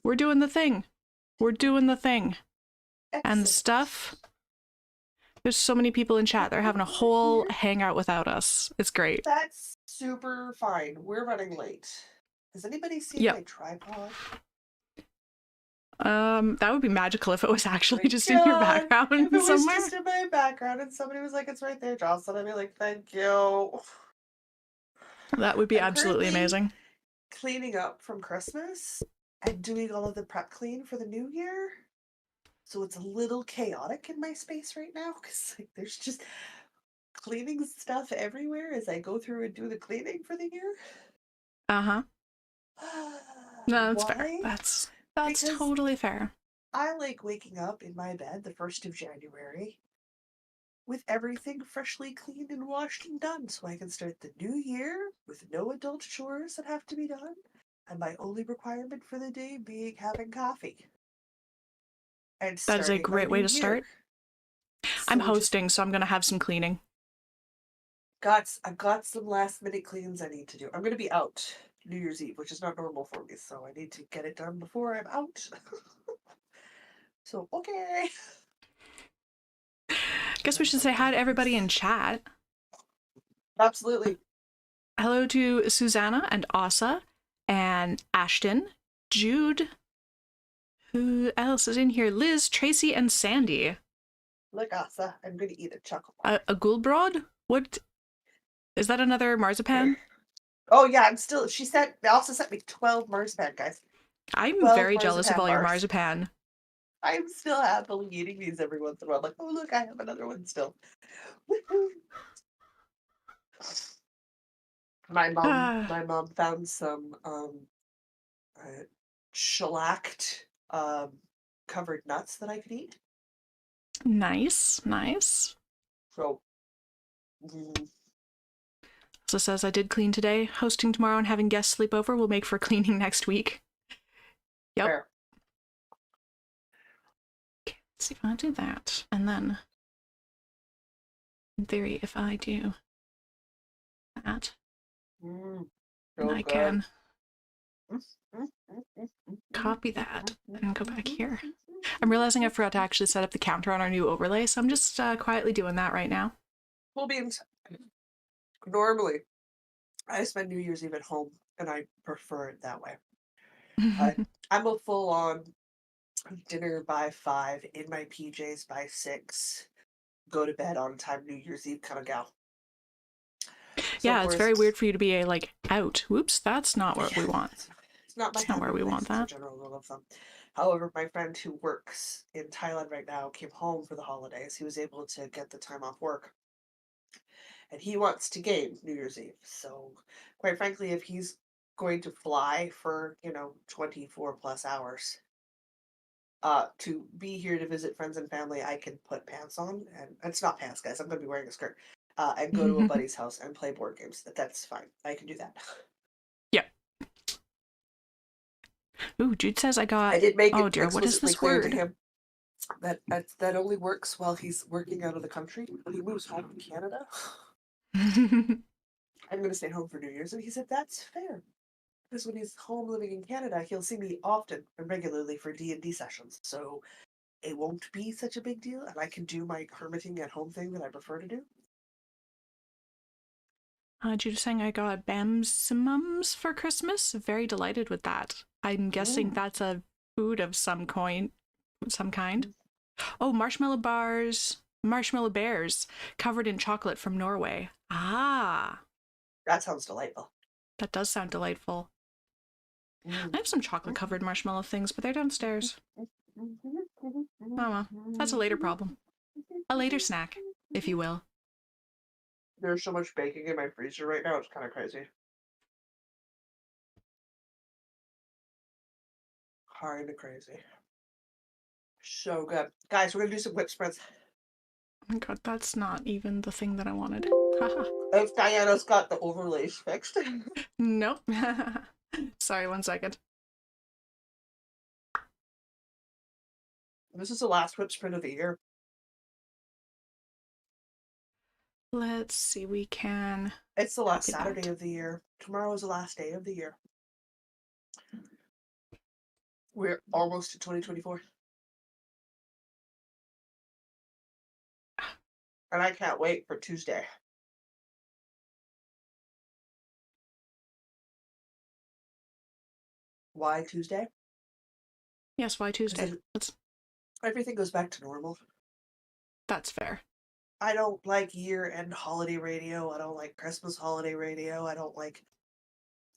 We're doing the thing. We're doing the thing. Excellent. And stuff. There's so many people in chat. They're having a whole hangout without us. It's great. That's super fine. We're running late. Has anybody seen my tripod? That would be magical if it was actually just in your background somewhere. If it was just in my background and somebody was like, it's right there, Jocelyn, I'd be like, thank you. That would be absolutely amazing. Cleaning up from Christmas and doing all of the prep clean for the new year. So it's a little chaotic in my space right now because like, there's just cleaning stuff everywhere as I go through and do the cleaning for the year. Uh-huh. No, that's fair. That's totally fair. I like waking up in my bed the 1st of January with everything freshly cleaned and washed and done so I can start the new year with no adult chores that have to be done and my only requirement for the day being having coffee. And that is a great way to start. I'm hosting, so I'm going to have some cleaning. I've got some last minute cleans I need to do. I'm going to be out New Year's Eve, which is not normal for me, so I need to get it done before I'm out. So, okay. Guess we should say hi to everybody in chat. Absolutely. Hello to Susanna and Asa and Ashton, Jude. Who else is in here? Liz, Tracy, and Sandy. Look, Asa, I'm going to eat a chocolate. A gulbrod? What? Is that another marzipan? Oh, yeah, they also sent me 12 marzipan, guys. I'm very jealous of all your marzipan. I'm still happily eating these every once in a while. Like, oh, look, I have another one still. My mom found some shellacked covered nuts that I could eat. Nice. So, So says, I did clean today. Hosting tomorrow and having guests sleep over will make for cleaning next week. Yep. Fair. Okay, let's see if I do that. And then, in theory, if I do that, then I can copy that and go back here. I'm realizing I forgot to actually set up the counter on our new overlay, so I'm just quietly doing that right now. Cool beans. Normally, I spend New Year's Eve at home, and I prefer it that way. I'm a full-on dinner by 5, in my PJs by 6, go to bed on time New Year's Eve kind of gal. Yeah, it's very weird for you to be like out. Whoops, that's not what we want. It's not where we want that. General rule of thumb. However, my friend who works in Thailand right now came home for the holidays. He was able to get the time off work. And he wants to game New Year's Eve. So, quite frankly, if he's going to fly for, 24 plus hours to be here to visit friends and family, I can put pants on. And it's not pants, guys. I'm going to be wearing a skirt. And go to a buddy's house and play board games. That's fine. I can do that. Yep. Ooh, Jude says I did make it. Oh dear, what is this word? To him that only works while he's working out of the country. When he moves home to Canada, I'm going to stay home for New Year's, and he said that's fair because when he's home living in Canada, he'll see me often and regularly for D&D sessions. So it won't be such a big deal, and I can do my hermiting at home thing that I prefer to do. Jude saying I got Bamsimums for Christmas. Very delighted with that. I'm guessing that's a food of some kind. Oh, marshmallow bears covered in chocolate from Norway. Ah. That sounds delightful. That does sound delightful. I have some chocolate covered marshmallow things, but they're downstairs. Oh well, that's a later problem. A later snack, if you will. There's so much baking in my freezer right now, it's kind of crazy. Kind of crazy. So good. Guys, we're going to do some WIP sprints. Oh my god, that's not even the thing that I wanted. Haha. If Diana's got the overlays fixed. Nope. Sorry, 1 second. This is the last WIP sprint of the year. Let's see, we can... It's the last Saturday of the year. Tomorrow is the last day of the year. We're almost to 2024. And I can't wait for Tuesday. Why Tuesday? Yes, why Tuesday? Everything goes back to normal. That's fair. I don't like year-end holiday radio. I don't like Christmas holiday radio. I don't like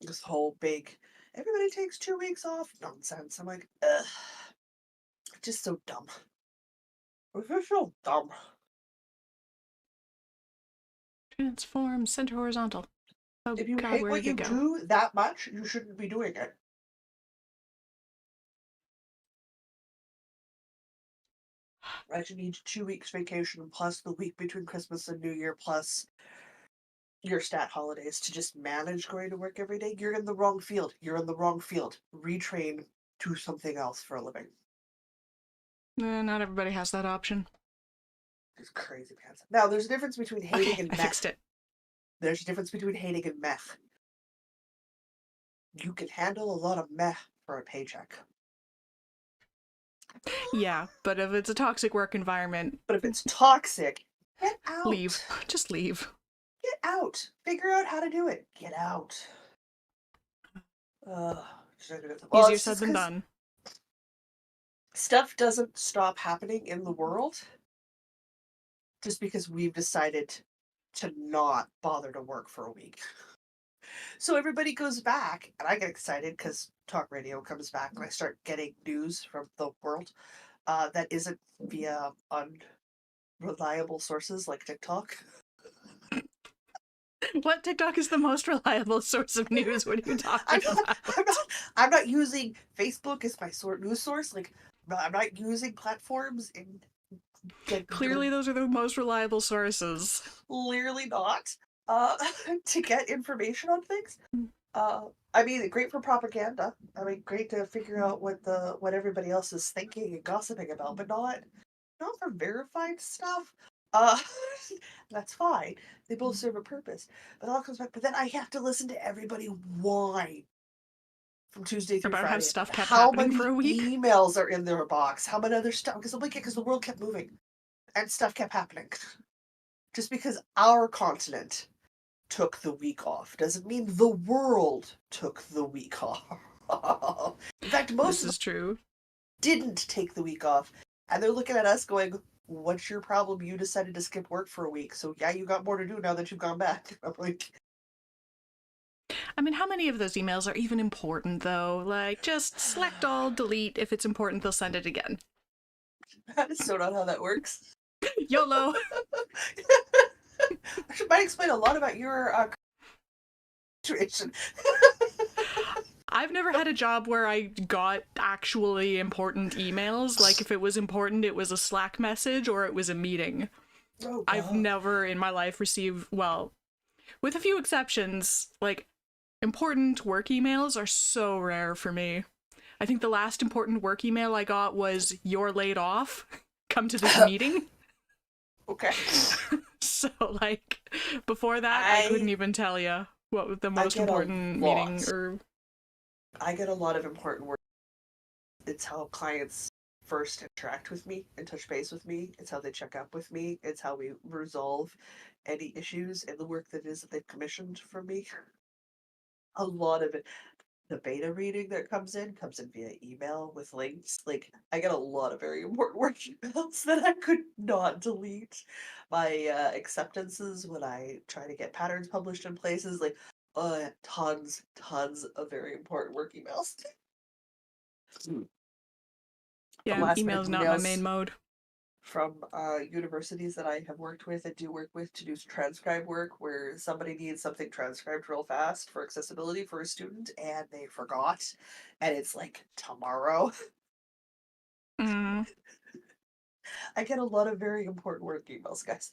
this whole big, everybody takes 2 weeks off nonsense. I'm like, ugh. Just so dumb. It's just so dumb. Transform, center horizontal. Oh If you God, hate where what did it you go? do that much, you shouldn't be doing it. I should need 2 weeks vacation plus the week between Christmas and New Year plus your stat holidays to just manage going to work every day. You're in the wrong field. You're in the wrong field. Retrain to something else for a living. Not everybody has that option. It's crazy pants. Now, there's a difference between hating Okay, and I meth. fixed it. There's a difference between hating and meth. You can handle a lot of meth for a paycheck. Yeah, but if it's a toxic work environment... But if it's toxic, get out. Leave. Just leave. Get out. Figure out how to do it. Get out. Easier said than done. Stuff doesn't stop happening in the world just because we've decided to not bother to work for a week. So everybody goes back, and I get excited because talk radio comes back, and I start getting news from the world that isn't via unreliable sources like TikTok. What? TikTok is the most reliable source of news? What are you talking about? I'm not using Facebook as my news source. Like, I'm not using platforms in... Clearly those are the most reliable sources. Clearly not. To get information on things. I mean, great for propaganda. I mean, great to figure out what everybody else is thinking and gossiping about, but not for verified stuff. That's fine. They both serve a purpose. But it all comes back. But then I have to listen to everybody whine from Tuesday through about Friday. How stuff kept happening for a week? Emails are in their box. How many other stuff? Because the world kept moving, and stuff kept happening. Just because our continent took the week off doesn't mean the world took the week off. In fact, most this is true. Didn't take the week off, and they're looking at us going, "What's your problem? You decided to skip work for a week, so yeah, you got more to do now that you've gone back." I'm like, I mean, how many of those emails are even important, though? Like, just select all, delete. If it's important, they'll send it again. that is so not how that works. YOLO! I might explain a lot about your situation. I've never had a job where I got actually important emails. Like, if it was important, it was a Slack message or it was a meeting. Oh, I've never in my life received, well, with a few exceptions, like, important work emails are so rare for me. I think the last important work email I got was, "You're laid off. Come to this meeting." Okay. So, like, before that, I couldn't even tell you what the most important meeting or... I get a lot of important work. It's how clients first interact with me and touch base with me. It's how they check up with me. It's how we resolve any issues in the work that they've commissioned from me. A lot of it. The beta reading that comes in via email with links. Like, I get a lot of very important work emails that I could not delete. My acceptances when I try to get patterns published in places, like, tons of very important work emails. Yeah, email's not my main mode. From universities that I have worked with and do work with to do transcribe work where somebody needs something transcribed real fast for accessibility for a student and they forgot and it's like tomorrow. I get a lot of very important work emails, guys.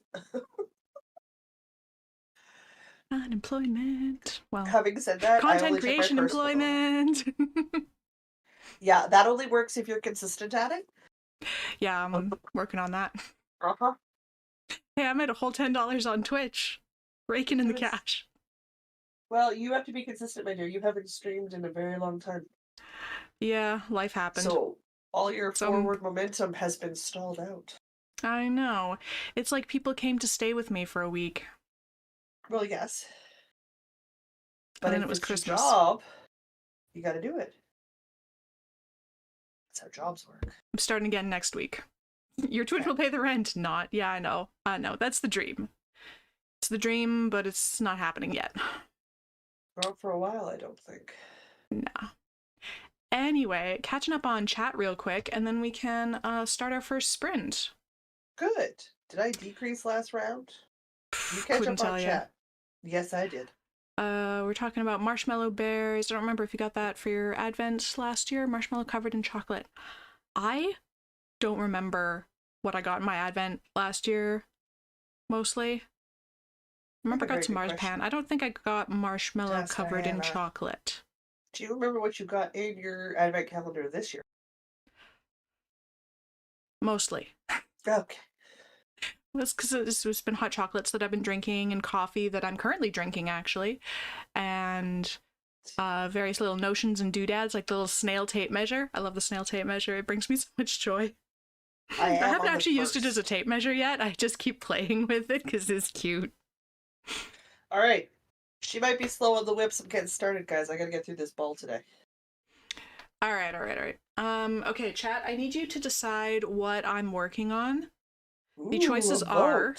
Unemployment. Well, having said that, content creation employment. Yeah, that only works if you're consistent at it. Yeah, I'm working on that. Uh-huh. Hey, I made a whole $10 on Twitch. Raking in the cash. Well, you have to be consistent, my dear. You haven't streamed in a very long time. Yeah, life happened. So all your Some forward momentum has been stalled out. I know. It's like people came to stay with me for a week, Well, yes. and But then it if was it's your Christmas. job, you got to do it. That's how jobs work. I'm starting again next week. Your Twitch will pay the rent. Not. Yeah, I know. I know. That's the dream. It's the dream, but it's not happening yet. Not for a while, I don't think. Nah. Anyway, catching up on chat real quick, and then we can start our first sprint. Good. Did I decrease last round? You catch Couldn't up on tell you. chat. Yes, I did. We're talking about marshmallow bears. I don't remember if you got that for your advent last year. Marshmallow covered in chocolate. I don't remember what I got in my advent last year, mostly. I remember I got some marzipan. I don't think I got marshmallow covered in chocolate. Do you remember what you got in your advent calendar this year? Mostly. Okay. It's because it's been hot chocolates that I've been drinking and coffee that I'm currently drinking, actually. And various little notions and doodads, like the little snail tape measure. I love the snail tape measure. It brings me so much joy. I haven't actually used it as a tape measure yet. I just keep playing with it because it's cute. All right. She might be slow on the whips. I'm getting started, guys. I gotta get through this ball today. All right. Okay, chat, I need you to decide what I'm working on. The choices are...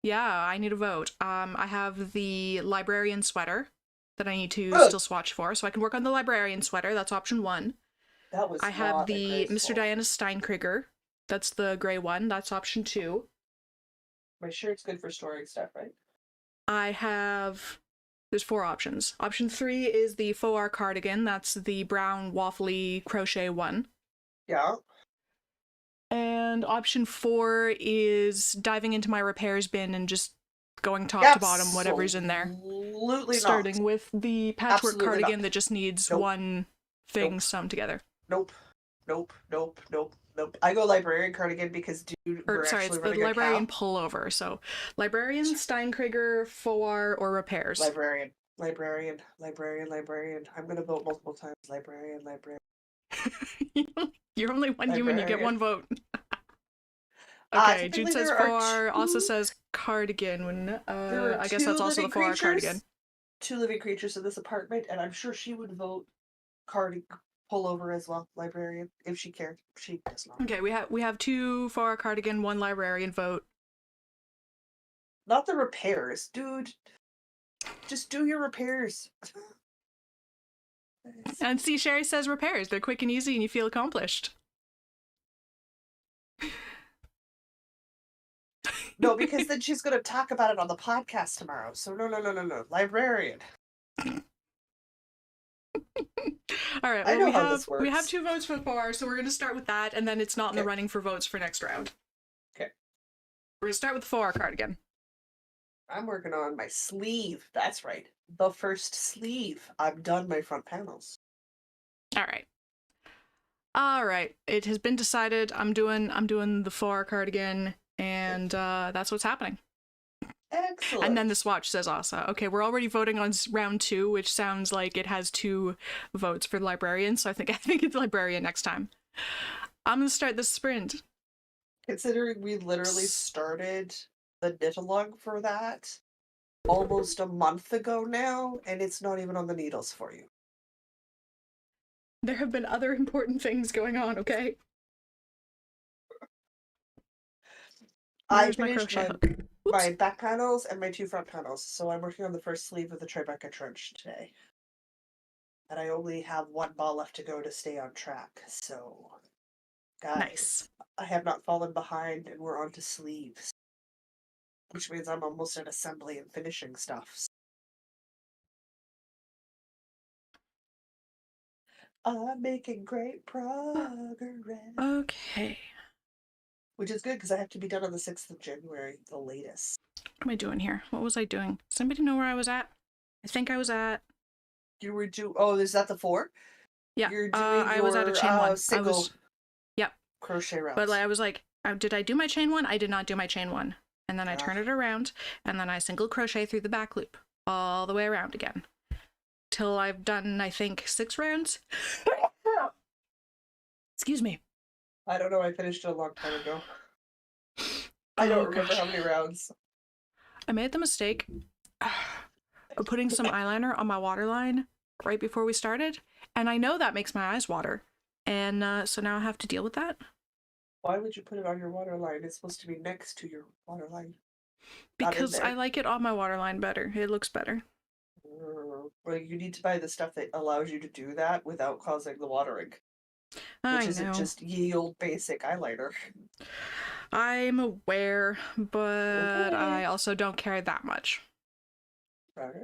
Yeah, I need a vote. I have the librarian sweater that I need to still swatch for, so I can work on the librarian sweater. That's option 1. I have the Mr. Diana Steinkrieger. That's the gray one. That's option 2. My shirt's good for storing stuff, right? I have... There's 4 options. Option 3 is the faux art cardigan. That's the brown waffly crochet one. Yeah. And option 4 is diving into my repairs bin and just going top to bottom, whatever's in there. Absolutely not. Starting with the patchwork cardigan that just needs one thing sewn together. Nope. I go librarian cardigan because, dude, it's the librarian pullover. So, librarian, Steinkrieger, faux art, or repairs. Librarian. I'm gonna vote multiple times. Librarian. You're only one human, you get one vote. Okay, Jude says faux art, also says cardigan. I guess that's also the faux art cardigan. 2 living creatures in this apartment, and I'm sure she would vote pullover as well, librarian, if she cared. She does not. Okay, we have 2 faux art cardigan, 1 librarian vote. Not the repairs, dude. Just do your repairs. And see, Sherry says repairs. They're quick and easy and you feel accomplished. No, because then she's going to talk about it on the podcast tomorrow. So no. Librarian. All right, well, we have 2 votes for far, so we're going to start with that, and then it's not in the running for votes for next round. Okay. We're going to start with the faux art cardigan. I'm working on my sleeve. That's right. The first sleeve. I've done my front panels. All right. It has been decided. I'm doing the faux art cardigan, and that's what's happening. Excellent. And then the swatch says Asa. Okay, we're already voting on round 2, which sounds like it has 2 votes for the librarian, so I think it's librarian next time. I'm gonna start this sprint. Considering we literally started the knit-along for that almost a month ago now, and it's not even on the needles for you. There have been other important things going on, okay? I finished my back panels and my 2 front panels, so I'm working on the first sleeve of the Tribeca trench today. And I only have 1 ball left to go to stay on track, so... Guys, nice. I have not fallen behind, and we're on to sleeves. Which means I'm almost at assembly and finishing stuff. I'm making great progress. Okay. Which is good, because I have to be done on the 6th of January, the latest. What am I doing here? What was I doing? Does anybody know where I was at? I think I was at... You were oh, is that the 4? Yeah, You're doing I was at a chain 1. Single yep. crochet rounds. But I was like, did I do my chain 1? I did not do my chain 1. And then I turn it around, and then I single crochet through the back loop, all the way around again. Till I've done, I think, 6 rounds. Excuse me. I don't know. I finished it a long time ago. I Oh, don't remember gosh. how many rounds. I made the mistake of putting some eyeliner on my waterline right before we started, and I know that makes my eyes water. And so now I have to deal with that. Why would you put it on your water line? It's supposed to be next to your water line, not in Because I there. like it on my waterline better. It looks better. Well, you need to buy the stuff that allows you to do that without causing the watering, which I isn't know. just ye old basic eyeliner. I'm aware, but Okay. I also don't care that much. Alright.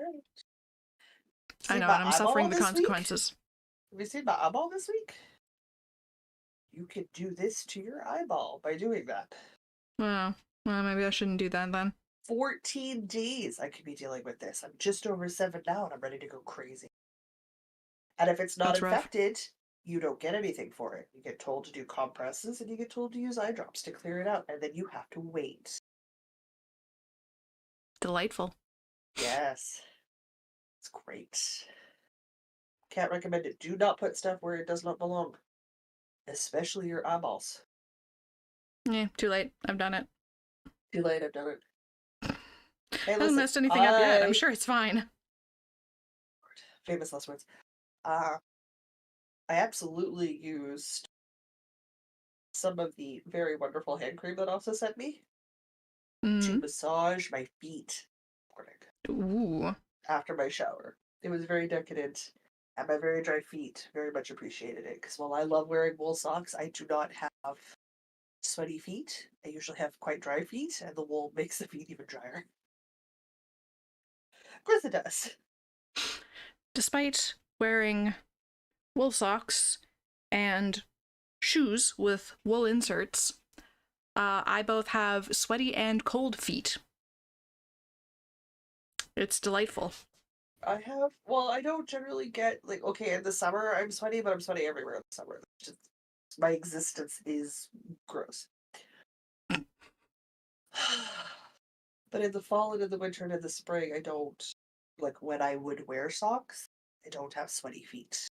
I See know, my and I'm eyeball suffering the this week? consequences. Have you seen my eyeball this week? You could do this to your eyeball by doing that. Well, maybe I shouldn't do that then. 14 days I could be dealing with this. I'm just over 7 now and I'm ready to go crazy. And if it's not That's rough. infected, you don't get anything for it. You get told to do compresses and you get told to use eye drops to clear it out, and then you have to wait. Delightful. Yes, it's great. Can't recommend it. Do not put stuff where it does not belong, especially your eyeballs. Yeah, too late. I've done it. Too late, I've done it. Hey, Hasn't listen, messed anything up yet. I'm sure it's fine. famous last words. Uh, I absolutely used some of the very wonderful hand cream that also sent me to Mm. massage my feet morning Ooh. after my shower. It was very decadent, and my very dry feet very much appreciated it. Because while I love wearing wool socks, I do not have sweaty feet. I usually have quite dry feet, and the wool makes the feet even drier. Of course, it does. Despite wearing wool socks and shoes with wool inserts, I both have sweaty and cold feet. It's delightful. I have. Well, I don't generally get like okay in the summer I'm sweaty, but I'm sweaty everywhere in the summer. It's just my existence is gross. But in the fall and in the winter and in the spring, I don't like when I would wear socks. I don't have sweaty feet.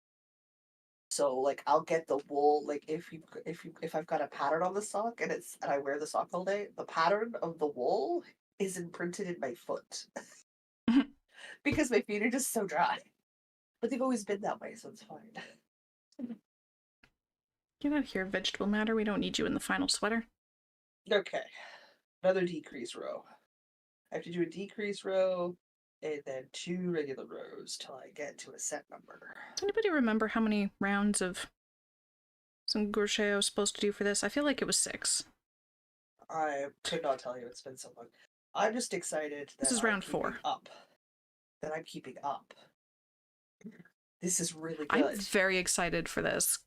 So like I'll get the wool like if I've got a pattern on the sock and I wear the sock all day, the pattern of the wool is imprinted in my foot because my feet are just so dry. But they've always been that way, so it's fine. Get out of here, vegetable matter. We don't need you in the final sweater. Okay, another decrease row. I have to do a decrease row and then 2 regular rows till I get to a set number. Anybody remember how many rounds of some crochet I was supposed to do for this? I feel like it was 6. I could not tell you, it's been so long. I'm just excited This that is I'm round 4. keeping up. That I'm keeping up. This is really I'm good. very excited for this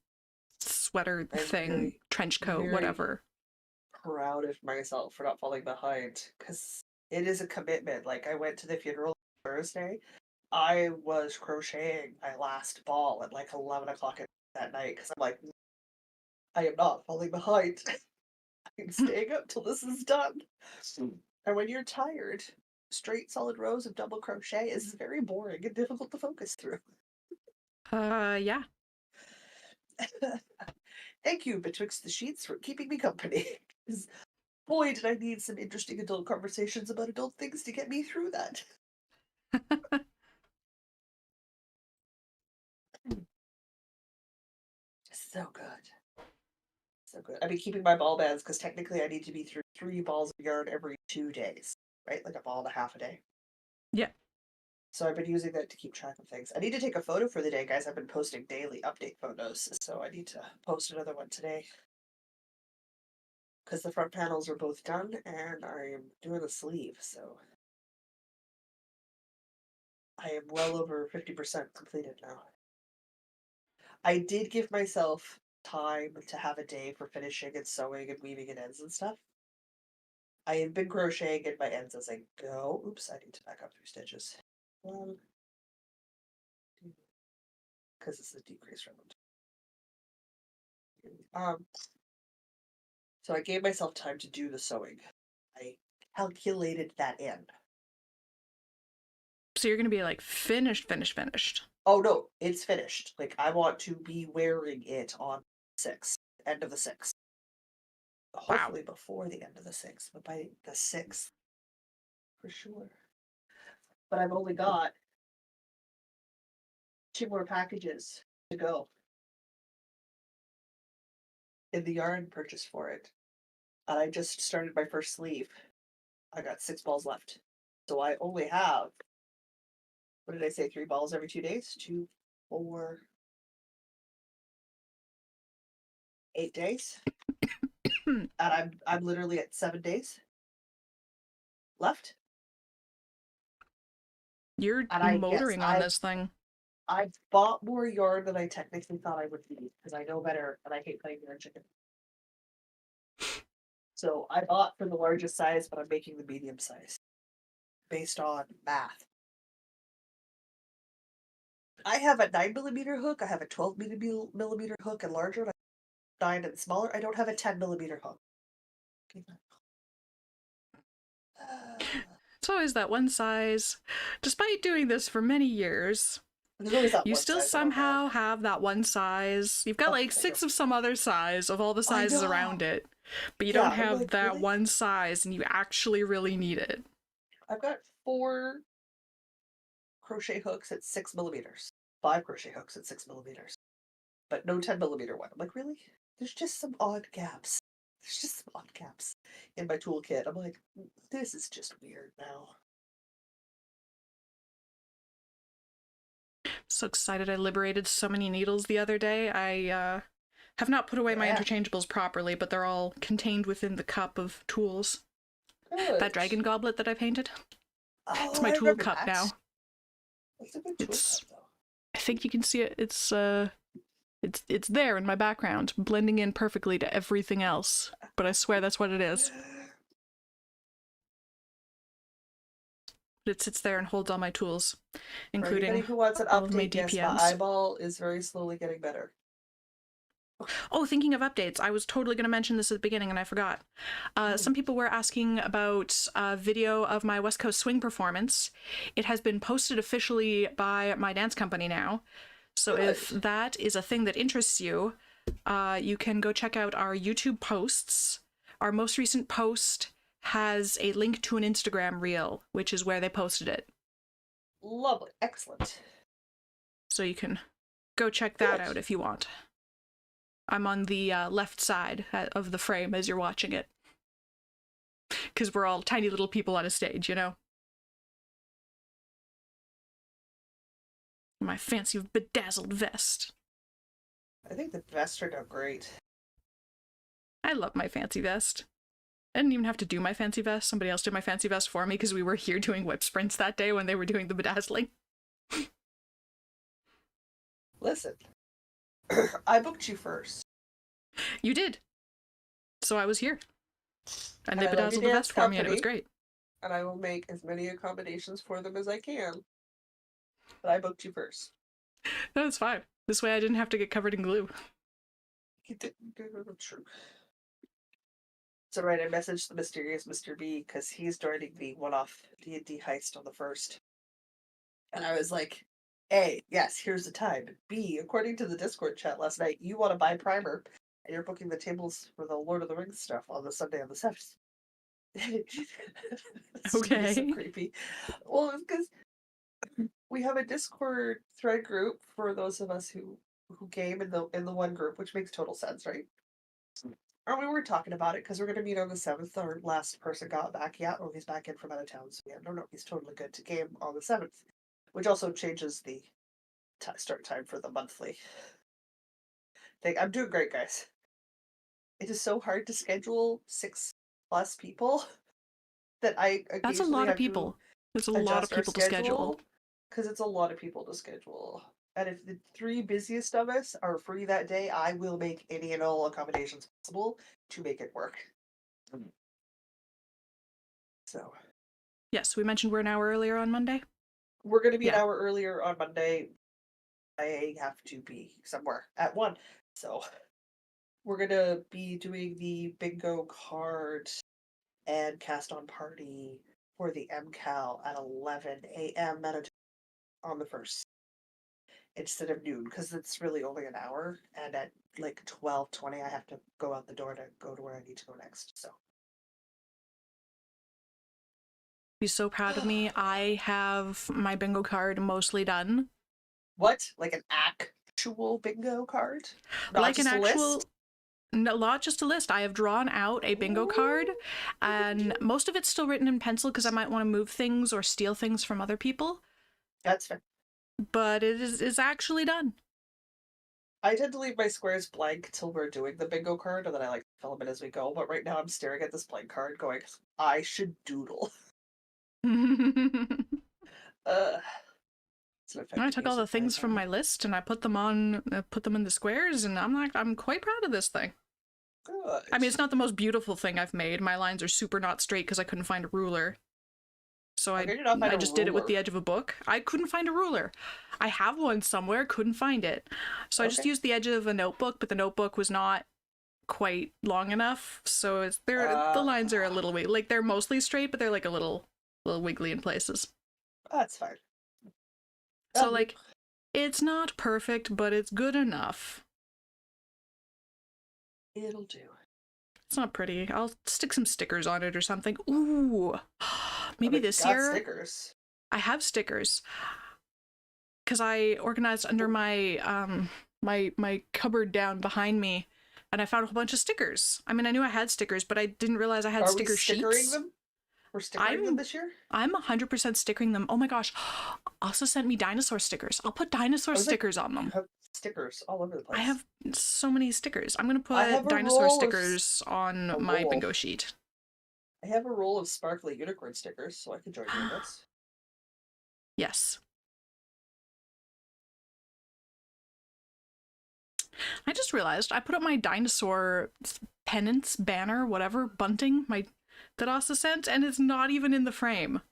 sweater thing, trench coat, very whatever. proud of myself for not falling behind because it is a commitment. Like I went to the funeral Thursday. I was crocheting my last ball at like 11 o'clock that night because I'm like, I am not falling behind. I'm staying up till this is done. And when you're tired, straight solid rows of double crochet is very boring and difficult to focus through. Yeah. Thank you, Betwixt the Sheets, for keeping me company. 'Cause boy, did I need some interesting adult conversations about adult things to get me through that. So good. So good. I've been keeping my ball bands because technically I need to be through 3 balls of yarn every 2 days, right? Like a ball and a half a day. Yeah. So I've been using that to keep track of things. I need to take a photo for the day, guys. I've been posting daily update photos, so I need to post another one today. Because the front panels are both done and I am doing the sleeve, so I am well over 50% completed now. I did give myself time to have a day for finishing and sewing and weaving and ends and stuff. I have been crocheting in my ends as I go. Oops, I need to back up 3 stitches. 1, 2, because it's a decrease round. So I gave myself time to do the sewing. I calculated that in. So you're gonna be like finished. Oh no, it's finished. Like I want to be wearing it on 6. end of the 6th. Wow. Hopefully before the end of the 6th, but by the 6th, for sure. But I've only got 2 more packages to go in the yarn purchase for it. And I just started my first sleeve. I got 6 balls left. So I only have, what did I say, 3 balls every 2 days? 2, 4, 8 days. And I'm literally at 7 days left. You're And motoring on this thing. I bought more yarn than I technically thought I would need because I know better and I hate playing yarn chicken. So I bought for the largest size, but I'm making the medium size based on math. I have a 9mm hook, I have a 12mm hook and larger, and 9 and smaller. I don't have a 10mm hook. It's always that one size. Despite doing this for many years, There's always that you one still size I don't somehow have that one size. You've got Oh, like I 6 know. of some other size of all the I sizes know. around it, but you Yeah, don't I'm have like, that really? one size, and you actually really need it. I've got 4 crochet hooks at 6mm, 5 crochet hooks at 6mm, but no 10mm one. I'm like, really? There's just some odd gaps. There's just some odd gaps in my toolkit. I'm like, this is just weird now. So excited I liberated so many needles the other day. I have not put away my Yeah. interchangeables properly, but they're all contained within the cup of tools. Good. That dragon goblet that I painted. Oh, It's my I tool remember cup that. now. It's a good tool It's cup, though. I think you can see it. It's there in my background, blending in perfectly to everything else. But I swear that's what it is. It sits there and holds all my tools, For including anybody who wants an all of my update, yes, my DPMs. eyeball is very slowly getting better. Oh, thinking of updates, I was totally going to mention this at the beginning and I forgot. Some people were asking about a video of my West Coast swing performance. It has been posted officially by my dance company now. So Good. if that is a thing that interests you, you can go check out our YouTube posts. Our most recent post has a link to an Instagram reel, which is where they posted it. Lovely. Excellent. So you can go check that Good. out if you want. I'm on the left side of the frame as you're watching it. Because we're all tiny little people on a stage, you know? My fancy bedazzled vest. I think the vests turned out great. I love my fancy vest. I didn't even have to do my fancy vest. Somebody else did my fancy vest for me because we were here doing WIP sprints that day when they were doing the bedazzling. Listen, I booked you first. You did. So I was here. And they I love your bedazzled the dance vest for me and it was company, great. and I will make as many accommodations for them as I can. But I booked you first. No, it's fine. This way I didn't have to get covered in glue. True. So right, I messaged the mysterious Mr. B because he's joining the one-off D&D heist on the 1st. And I was like, A, yes, here's the time. B, according to the Discord chat last night, you want to buy primer, and you're booking the tables for the Lord of the Rings stuff on the Sunday on the 7th. It's Okay. so creepy. Well, it's because we have a Discord thread group for those of us who game in the one group, which makes total sense, right? And we were talking about it because we're going to meet on the 7th. Our last person got back yet. Oh, he's back in from out of town. So yeah, no, he's totally good to game on the 7th, which also changes the start time for the monthly thing. I'm doing great, guys. It is so hard to schedule 6+ people that I That's a lot of people. There's a lot of people to schedule. Because it's a lot of people to schedule. And if the 3 busiest of us are free that day, I will make any and all accommodations possible to make it work. So. Yes, we mentioned we're an hour earlier on Monday. We're going to be an hour earlier on Monday. I have to be somewhere at 1. So we're going to be doing the bingo card and cast on party for the MCAL at 11 a.m. on the 1st. instead of noon, because it's really only an hour, and at like 12:20 I have to go out the door to go to where I need to go next. So Be so proud of me. I have my bingo card mostly done. what? Like an actual bingo card? Not Like an just a actual, list? no, not just a list. I have drawn out a bingo card, and most of it's still written in pencil because I might want to move things or steal things from other people. That's fair. But is actually done. I tend to leave my squares blank till we're doing the bingo card, and then I like fill them in as we go. But right now I'm staring at this blank card going, I should doodle. Uh, it's an I effective took all use the of my things from my list and I put them in the squares, and I'm quite proud of this thing. Good. I mean, it's not the most beautiful thing I've made. My lines are super not straight because I couldn't find a ruler. So How could you not find I a just did it with ruler? the edge of a book. I couldn't find a ruler. I have one somewhere, couldn't find it. So I just Okay. used the edge of a notebook, but the notebook was not quite long enough. So the lines are a little like they're mostly straight, but they're like a little wiggly in places. That's fine. So like it's not perfect, but it's good enough. It'll do. It's not pretty. I'll stick some stickers on it or something. Ooh. Maybe this year Stickers. I have stickers. Cuz I organized under my my cupboard down behind me, and I found a whole bunch of stickers. I mean, I knew I had stickers, but I didn't realize I had Are sticker we stickering sheets. them? We're stickering them this year? I'm 100% stickering them. Oh my gosh. Also sent me dinosaur stickers. I'll put dinosaur stickers on them. You have stickers all over the place. I have so many stickers. I'm going to I have put a dinosaur roll of stickers on my bingo sheet. I have a roll of sparkly unicorn stickers, so I could join you in this. Yes. I just realized I put up my dinosaur pennants, banner, whatever, bunting, that Asa sent, and it's not even in the frame.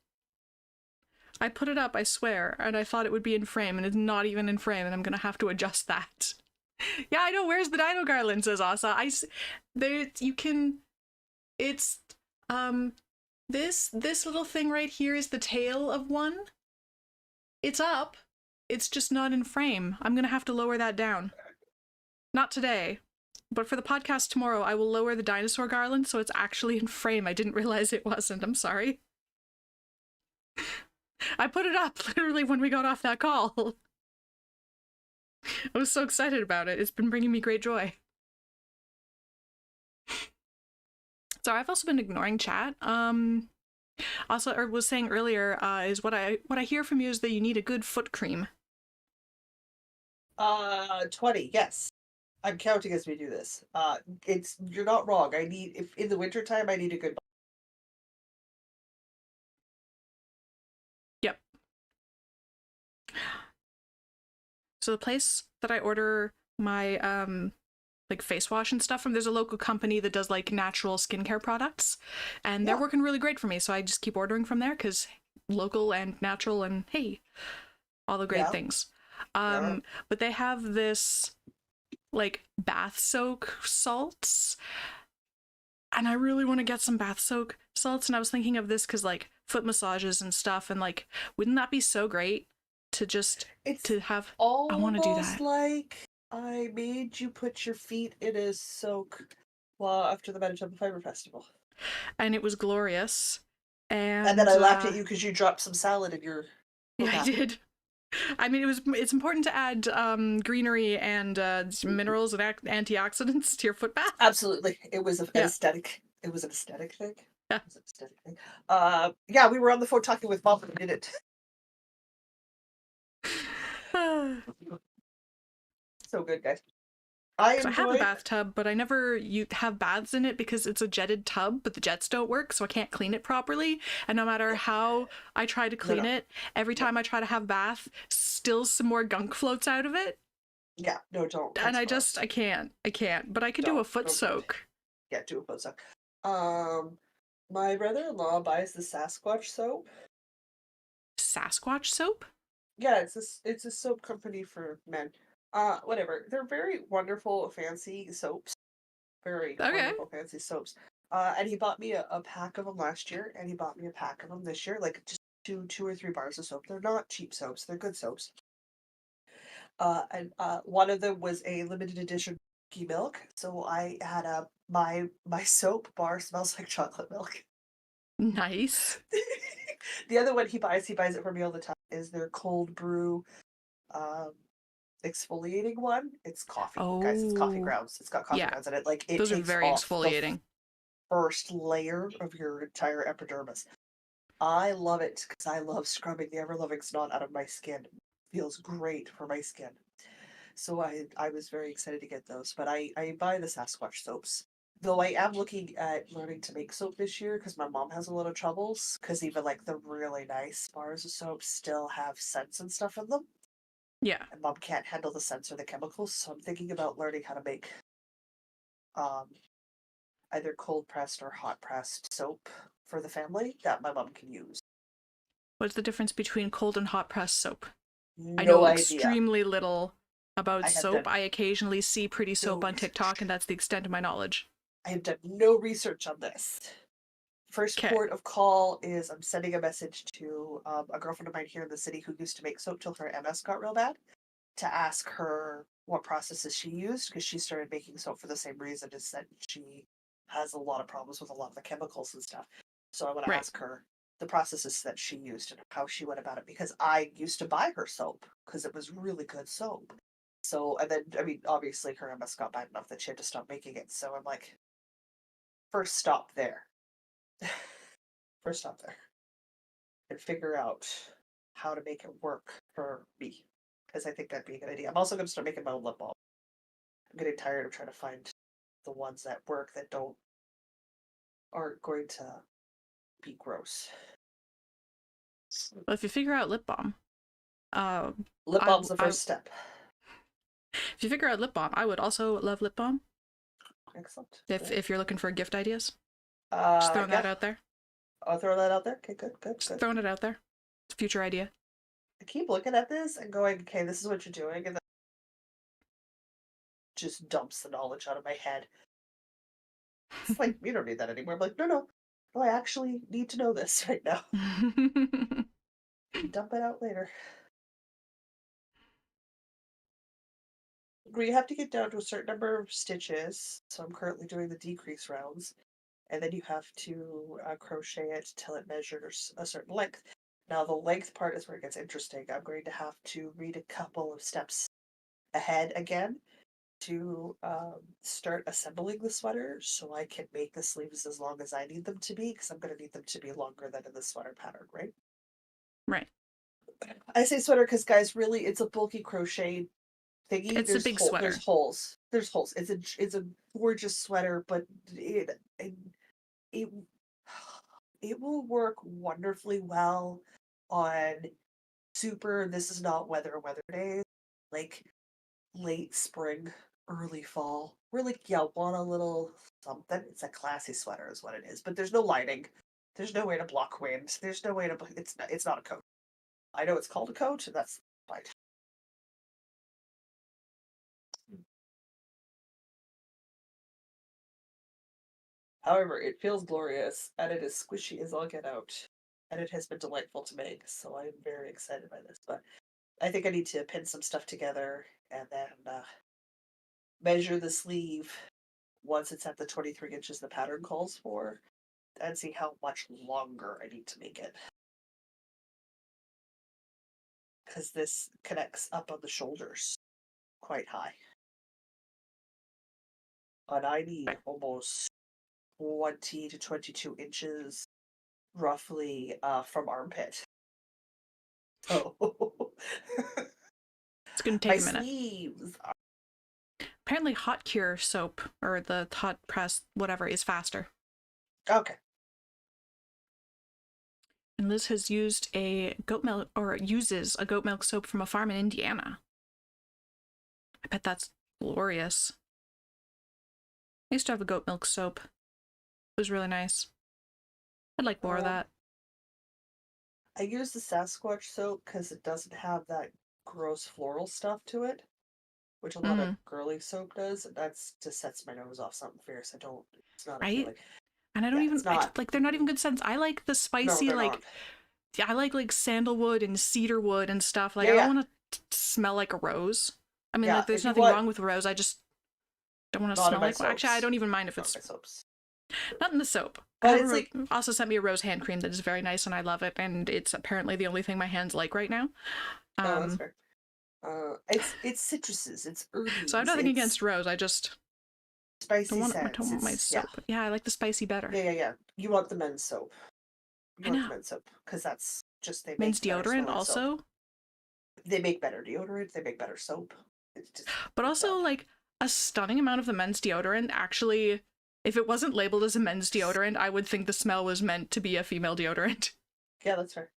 I put it up, I swear, and I thought it would be in frame, and it's not even in frame, and I'm gonna have to adjust that. Yeah, I know, where's the dino garland, says Asa. You can, it's, this little thing right here is the tail of one. It's up, it's just not in frame. I'm gonna have to lower that down. Not today, but for the podcast tomorrow, I will lower the dinosaur garland so it's actually in frame. I didn't realize it wasn't. I'm sorry. I put it up literally when we got off that call. I was so excited about it. It's been bringing me great joy. So I've also been ignoring chat. Also, or was saying earlier, is what I hear from you is that you need a good foot cream. 20, yes. I'm counting as we do this. You're not wrong. If in the wintertime I need a good. Yep. So the place that I order my like face wash and stuff from, there's a local company that does like natural skincare products, and they're working really great for me. So I just keep ordering from there because local and natural and hey, all the great things. But they have this like bath soak salts, and I really want to get some bath soak salts, and I was thinking of this because like foot massages and stuff, and like wouldn't that be so great to just to have? I want to do that. Like I made you put your feet in a soak after the Manitoba Fiber Festival, and it was glorious. And then I laughed at you because you dropped some salad in your. Yeah, I did. I mean, it's important to add greenery and minerals and antioxidants to your foot bath. Absolutely, it was an aesthetic. It was an aesthetic thing. Yeah, it was an aesthetic thing. Yeah, we were on the phone talking with Mom and did it. So good, guys. I have a bathtub, but I never have baths in it because it's a jetted tub, but the jets don't work, so I can't clean it properly. And no matter how I try to clean it, every time I try to have bath, still some more gunk floats out of it. Yeah, no, don't. And I can't. But I could do a foot soak. Yeah, do a foot soak. My brother-in-law buys the Sasquatch soap. Sasquatch soap? Yeah, it's a soap company for men. Whatever. They're very wonderful, fancy soaps. Very wonderful, fancy soaps. And he bought me a pack of them last year, and he bought me a pack of them this year, like just two or three bars of soap. They're not cheap soaps. They're good soaps. And one of them was a limited edition cookie milk. So I had a my soap bar smells like chocolate milk. Nice. The other one he buys it for me all the time, is their cold brew um exfoliating one. It's coffee, guys. It's coffee Oh, grounds. It's got coffee yeah. grounds in it. Like it Those are takes very off the exfoliating. first layer of your entire epidermis. I love it because I love scrubbing the ever loving snot out of my skin. It feels great for my skin. So I was very excited to get those, but I buy the Sasquatch soaps. Though I am looking at learning to make soap this year because my mom has a lot of troubles because even like the really nice bars of soap still have scents and stuff in them. Yeah. And mom can't handle the scents or the chemicals, so I'm thinking about learning how to make um either cold pressed or hot pressed soap for the family that my mom can use. What's the difference between cold and hot press soap? I No know idea. extremely little about I have soap. done I occasionally see pretty no soap on research. TikTok, and that's the extent of my knowledge. I have done no research on this. First Okay. port of call is I'm sending a message to a girlfriend of mine here in the city who used to make soap till her MS got real bad, to ask her what processes she used because she started making soap for the same reason, is that she has a lot of problems with a lot of the chemicals and stuff. So I want to Right. ask her the processes that she used and how she went about it, because I used to buy her soap because it was really good soap. So, and then, I mean, obviously her MS got bad enough that she had to stop making it. So I'm like, first stop there. First stop there. And figure out how to make it work for me. Because I think that'd be a good idea. I'm also going to start making my own lip balm. I'm getting tired of trying to find the ones that work that aren't going to be gross. Well, if you figure out lip balm, uh, Lip balm's the first step. if you figure out lip balm, I would also love lip balm. Excellent. If you're looking for gift ideas, just throwing Yeah, that out there. I'll throw that out there. Okay, good, good, Just good. throwing it out there. It's a future idea. I keep looking at this and going, okay, this is what you're doing, and then just dumps the knowledge out of my head. It's like, you don't need that anymore. I'm like, no, I actually need to know this right now. Dump it out later. Where you have to get down to a certain number of stitches. So I'm currently doing the decrease rounds. And then you have to crochet it till it measures a certain length. Now, the length part is where it gets interesting. I'm going to have to read a couple of steps ahead again to start assembling the sweater so I can make the sleeves as long as I need them to be, because I'm going to need them to be longer than in the sweater pattern, right? Right. I say sweater because, guys, really, it's a bulky crochet thingy. It's a big There's sweater. holes. There's holes. It's a gorgeous sweater, but it it will work wonderfully well on super. This is not weather days, like late spring, early fall. We're like, yeah, want a little something. It's a classy sweater, is what it is. But there's no lining. There's no way to block wind. There's no way to. It's not a coat. I know it's called a coat, and that's fine. However, it feels glorious, and it is squishy as all get out. And it has been delightful to make, so I'm very excited by this. But I think I need to pin some stuff together and then measure the sleeve once it's at the 23 inches the pattern calls for, and see how much longer I need to make it. Because this connects up on the shoulders quite high. And I need Right. almost 20 to 22 inches roughly from armpit. So It's going to my take a minute. sleeves are Apparently, hot cure soap or the hot press, whatever, is faster. okay. And Liz has used a goat milk, or uses a goat milk soap from a farm in Indiana. I bet that's glorious. I used to have a goat milk soap. It was really nice. I'd like more of that. I use the Sasquatch soap because it doesn't have that gross floral stuff to it, which a lot of girly soap does. And that's just sets my nose off something fierce. I don't. It's not Right? appealing. And I don't Yeah, even, it's not. like, they're not even good scents. I like the No, spicy, they're not. like, I like sandalwood and cedarwood and stuff. Like, Yeah, I don't yeah. want to smell like a rose. I mean, Yeah, like, there's if you nothing want, wrong with rose. I just don't want to not in smell my like one. Actually, I soaps. don't even mind if Not in it's my soaps. not in the soap. But it's like, Also sent me a rose hand cream that is very nice and I love it. And it's apparently the only thing my hands like right now. oh, that's fair. It's citruses, it's So I have herbs, nothing it's against rose. I just spicy I don't scents. want my It's yeah, soap. Yeah, I like the spicy better. yeah. You want the men's soap. You I want the know. men's soap because that's just they Men's make better deodorant smelling soap. also, They make better deodorant. They make better soap. It's just but works also out. like a stunning amount of the men's deodorant actually. If it wasn't labeled as a men's deodorant, I would think the smell was meant to be a female deodorant. Yeah, that's fair.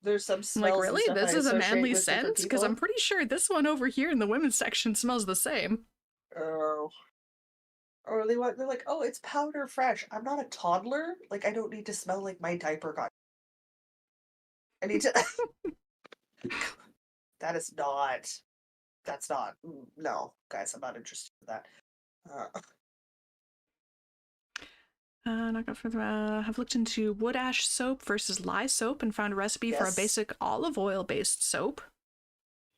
There's some I'm like, smells and really? stuff I This is a associate manly with different scent? Because I'm people. pretty sure this one over here in the women's section smells the same. Oh, or they're like, oh, it's powder fresh. I'm not a toddler. Like I don't need to smell like my diaper got. I need to. That is not. That's not. No, guys, I'm not interested in that. Not good for the. Have looked into wood ash soap versus lye soap and found a recipe for a Yes. basic olive oil based soap.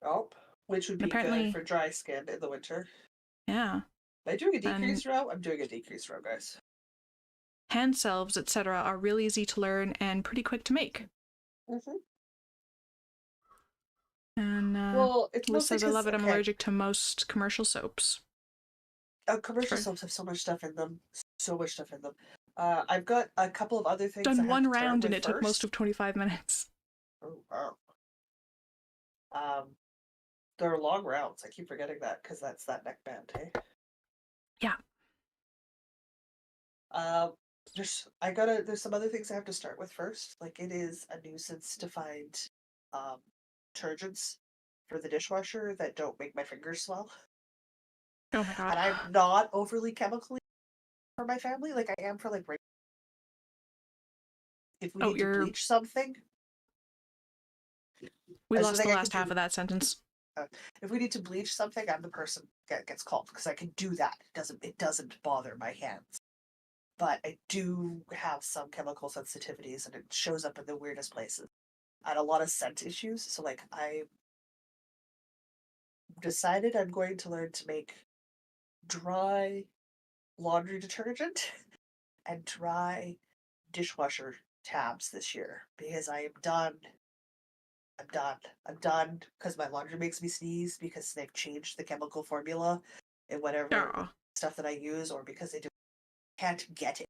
Oh, which would And be good apparently, for dry skin in the winter. yeah, Am I doing a and decrease row? I'm doing a decrease row, guys. hand salves, etc., are really easy to learn and pretty quick to make. Mm-hmm. And Well, it's Liz mostly says, I because love it. I'm okay, allergic to most commercial soaps. commercial For soaps have so much stuff in them. So much stuff in them. I've got a couple of other things I done have one to start round and with it took most first. of 25 minutes. Oh wow. Um, they're long rounds. I keep forgetting that because that's that neckband, hey. Yeah. Um, there's some other things I have to start with first. Like it is a nuisance to find um detergents for the dishwasher that don't make my fingers swell. Oh my god. And I'm not overly chemically for my family, like I am for like if we Oh, need to you're. bleach something, We that's lost something the I can last half do. of that sentence. If we need to bleach something, I'm the person that gets called because I can do that. It doesn't bother my hands. But I do have some chemical sensitivities, and it shows up in the weirdest places. I had a lot of scent issues, so like I decided I'm going to learn to make dry laundry detergent and dry dishwasher tabs this year because I am done. I'm done. I'm done because my laundry makes me sneeze because they've changed the chemical formula in whatever Oh. stuff that I use, or because can't get it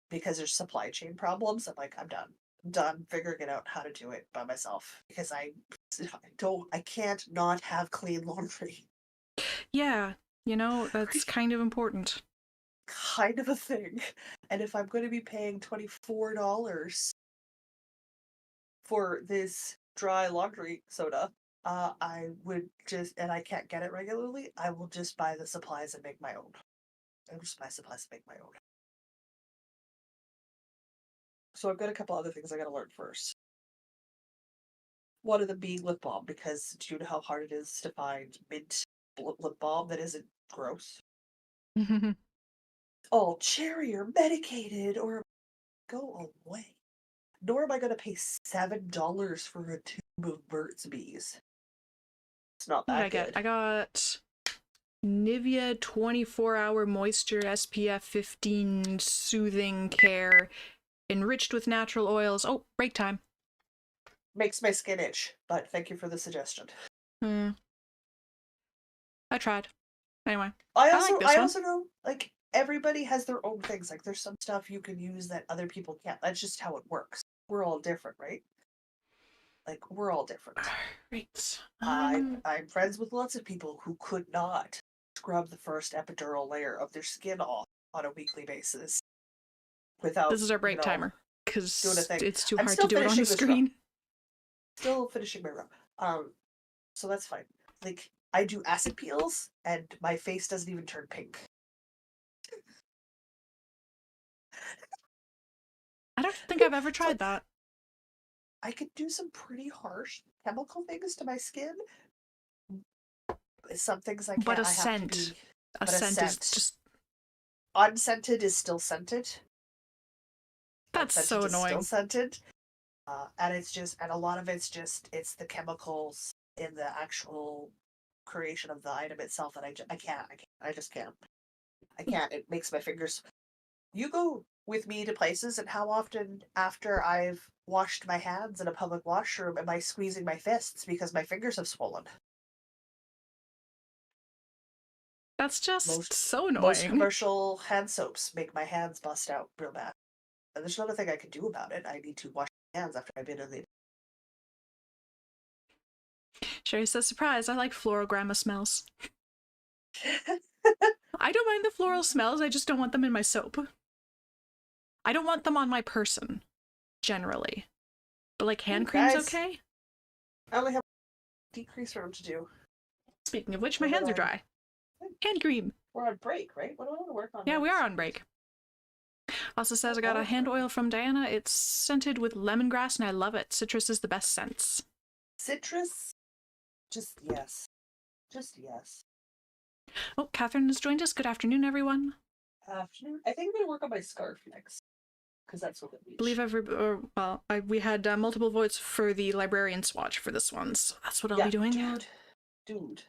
because there's supply chain problems. I'm like, I'm done. I'm done figuring it out how to do it by myself because I can't not have clean laundry. Yeah, that's kind of important. Kind of a thing. And if I'm going to be paying $24 for this dry laundry soda, I would just, and I can't get it regularly, I will just buy the supplies and make my own. I will just buy supplies and make my own. So I've got a couple other things I gotta learn first. One of them being lip balm, because do you know how hard it is to find mint lip balm that isn't gross? All cherry or medicated or go away. Nor am I gonna pay $7 for a tube of Burt's Bees. It's not What did that I get? good. I got Nivea 24-hour moisture SPF 15 soothing care enriched with natural oils. Oh, break time. Makes my skin itch, but thank you for the suggestion. I tried. Anyway, I I like also this I one. also know like everybody has their own things. Like there's some stuff you can use that other people can't. That's just how it works. We're all different, right? Like we're all different. Right. I'm friends with lots of people who could not scrub the first epidural layer of their skin off on a weekly basis This without, is our you break know, timer doing a because thing. it's too I'm hard to still do it on the finishing this row. screen. Still finishing my row. So that's fine. Like I do acid peels and my face doesn't even turn pink. I don't think I've ever So tried that. I could do some pretty harsh chemical things to my skin. Some things I But can't. a I have to scent. be. A But a scent is scent. just. Unscented is still scented. That's so Unscented is still annoying. scented. And it's just, and a lot of it's just, it's the chemicals in the actual creation of the item itself that I can't, I just can't. I can't. It makes my fingers. You go with me to places, and how often after I've washed my hands in a public washroom am I squeezing my fists because my fingers have swollen? That's just so Most annoying. commercial hand soaps make my hands bust out real bad. And there's not a thing I can do about it. I need to wash my hands after I've been in the. Sherry says, surprise, I like floral grandma smells. I don't mind the floral smells, I just don't want them in my soap. I don't want them on my person, generally. But like hand cream's Guys, okay? I only have decrease room to do. Speaking of which, my hands are dry. Hand cream. We're on break, right? What do I want to work on? Yeah, we are on break. Also says, I got a hand oil from Diana. It's scented with lemongrass and I love it. Citrus is the best scents. Citrus? Just yes. Just yes. Oh, Catherine has joined us. Good afternoon, everyone. Afternoon. I think I'm going to work on my scarf next. Because that's what it means. We had multiple votes for the librarian swatch for this one, so that's what I'll be doing. Dude.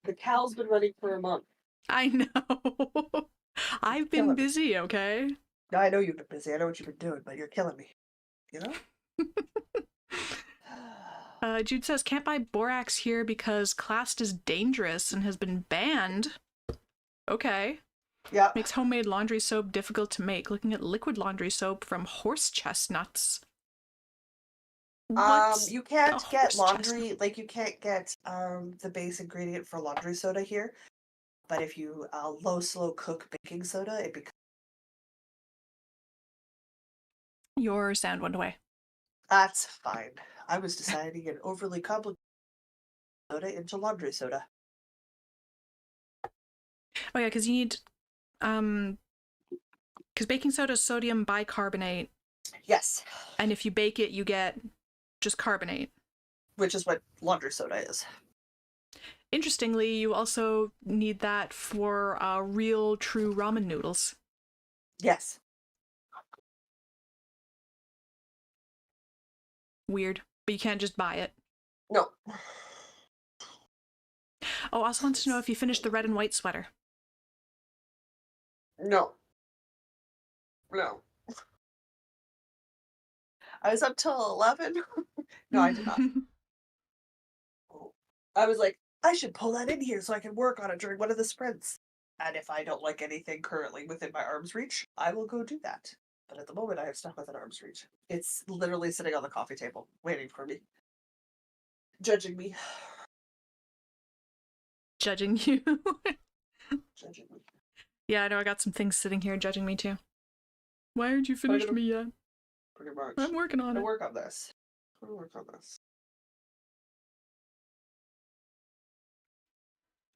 The cow's been running for a month. I know. I've been busy, okay? No, I know you've been busy. I know what you've been doing, but you're killing me. You know? Jude says, can't buy borax here because classed as dangerous and has been banned. Okay. Yeah. Makes homemade laundry soap difficult to make. Looking at liquid laundry soap from horse chestnuts. You can't get laundry, like you can't get the base ingredient for laundry soda here. But if you low slow cook baking soda, it becomes. Your sound went away. That's fine. I was deciding an overly complicated soda into laundry soda. Oh yeah, because you need because baking soda is sodium bicarbonate. Yes. And if you bake it, you get just carbonate. Which is what laundry soda is. Interestingly, you also need that for real, true ramen noodles. Yes. Weird, but you can't just buy it. No. Oh, I also wanted to know if you finished the red and white sweater. No. No. I was up till 11. No, I did not. I was like, I should pull that in here so I can work on it during one of the sprints. And if I don't like anything currently within my arm's reach, I will go do that. But at the moment, I have stuff within arm's reach. It's literally sitting on the coffee table, waiting for me. Judging me. Judging you. Judging me. Yeah, I know, I got some things sitting here judging me too. Why aren't you finished me yet? Pretty much. I'm working on it. Work on this. I'm work on this.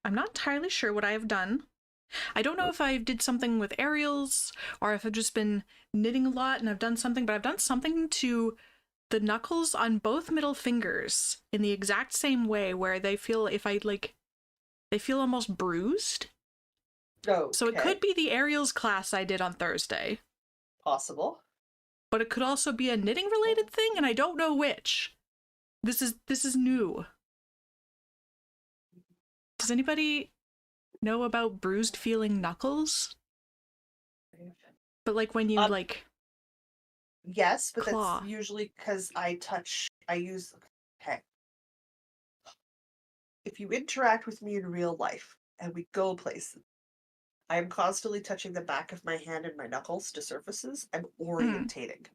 I'm not entirely sure what I have done. I don't know if I did something with aerials or if I've just been knitting a lot and I've done something, but I've done something to the knuckles on both middle fingers in the exact same way where they feel, if I like, they feel almost bruised. Oh, so it could be the aerials class I did on Thursday. Possible. But it could also be a knitting related thing, and I don't know which. This is new. Does anybody know about bruised feeling knuckles? But like when you like. Yes, but claw. That's usually because okay. If you interact with me in real life and we go places, I am constantly touching the back of my hand and my knuckles to surfaces. I'm orientating.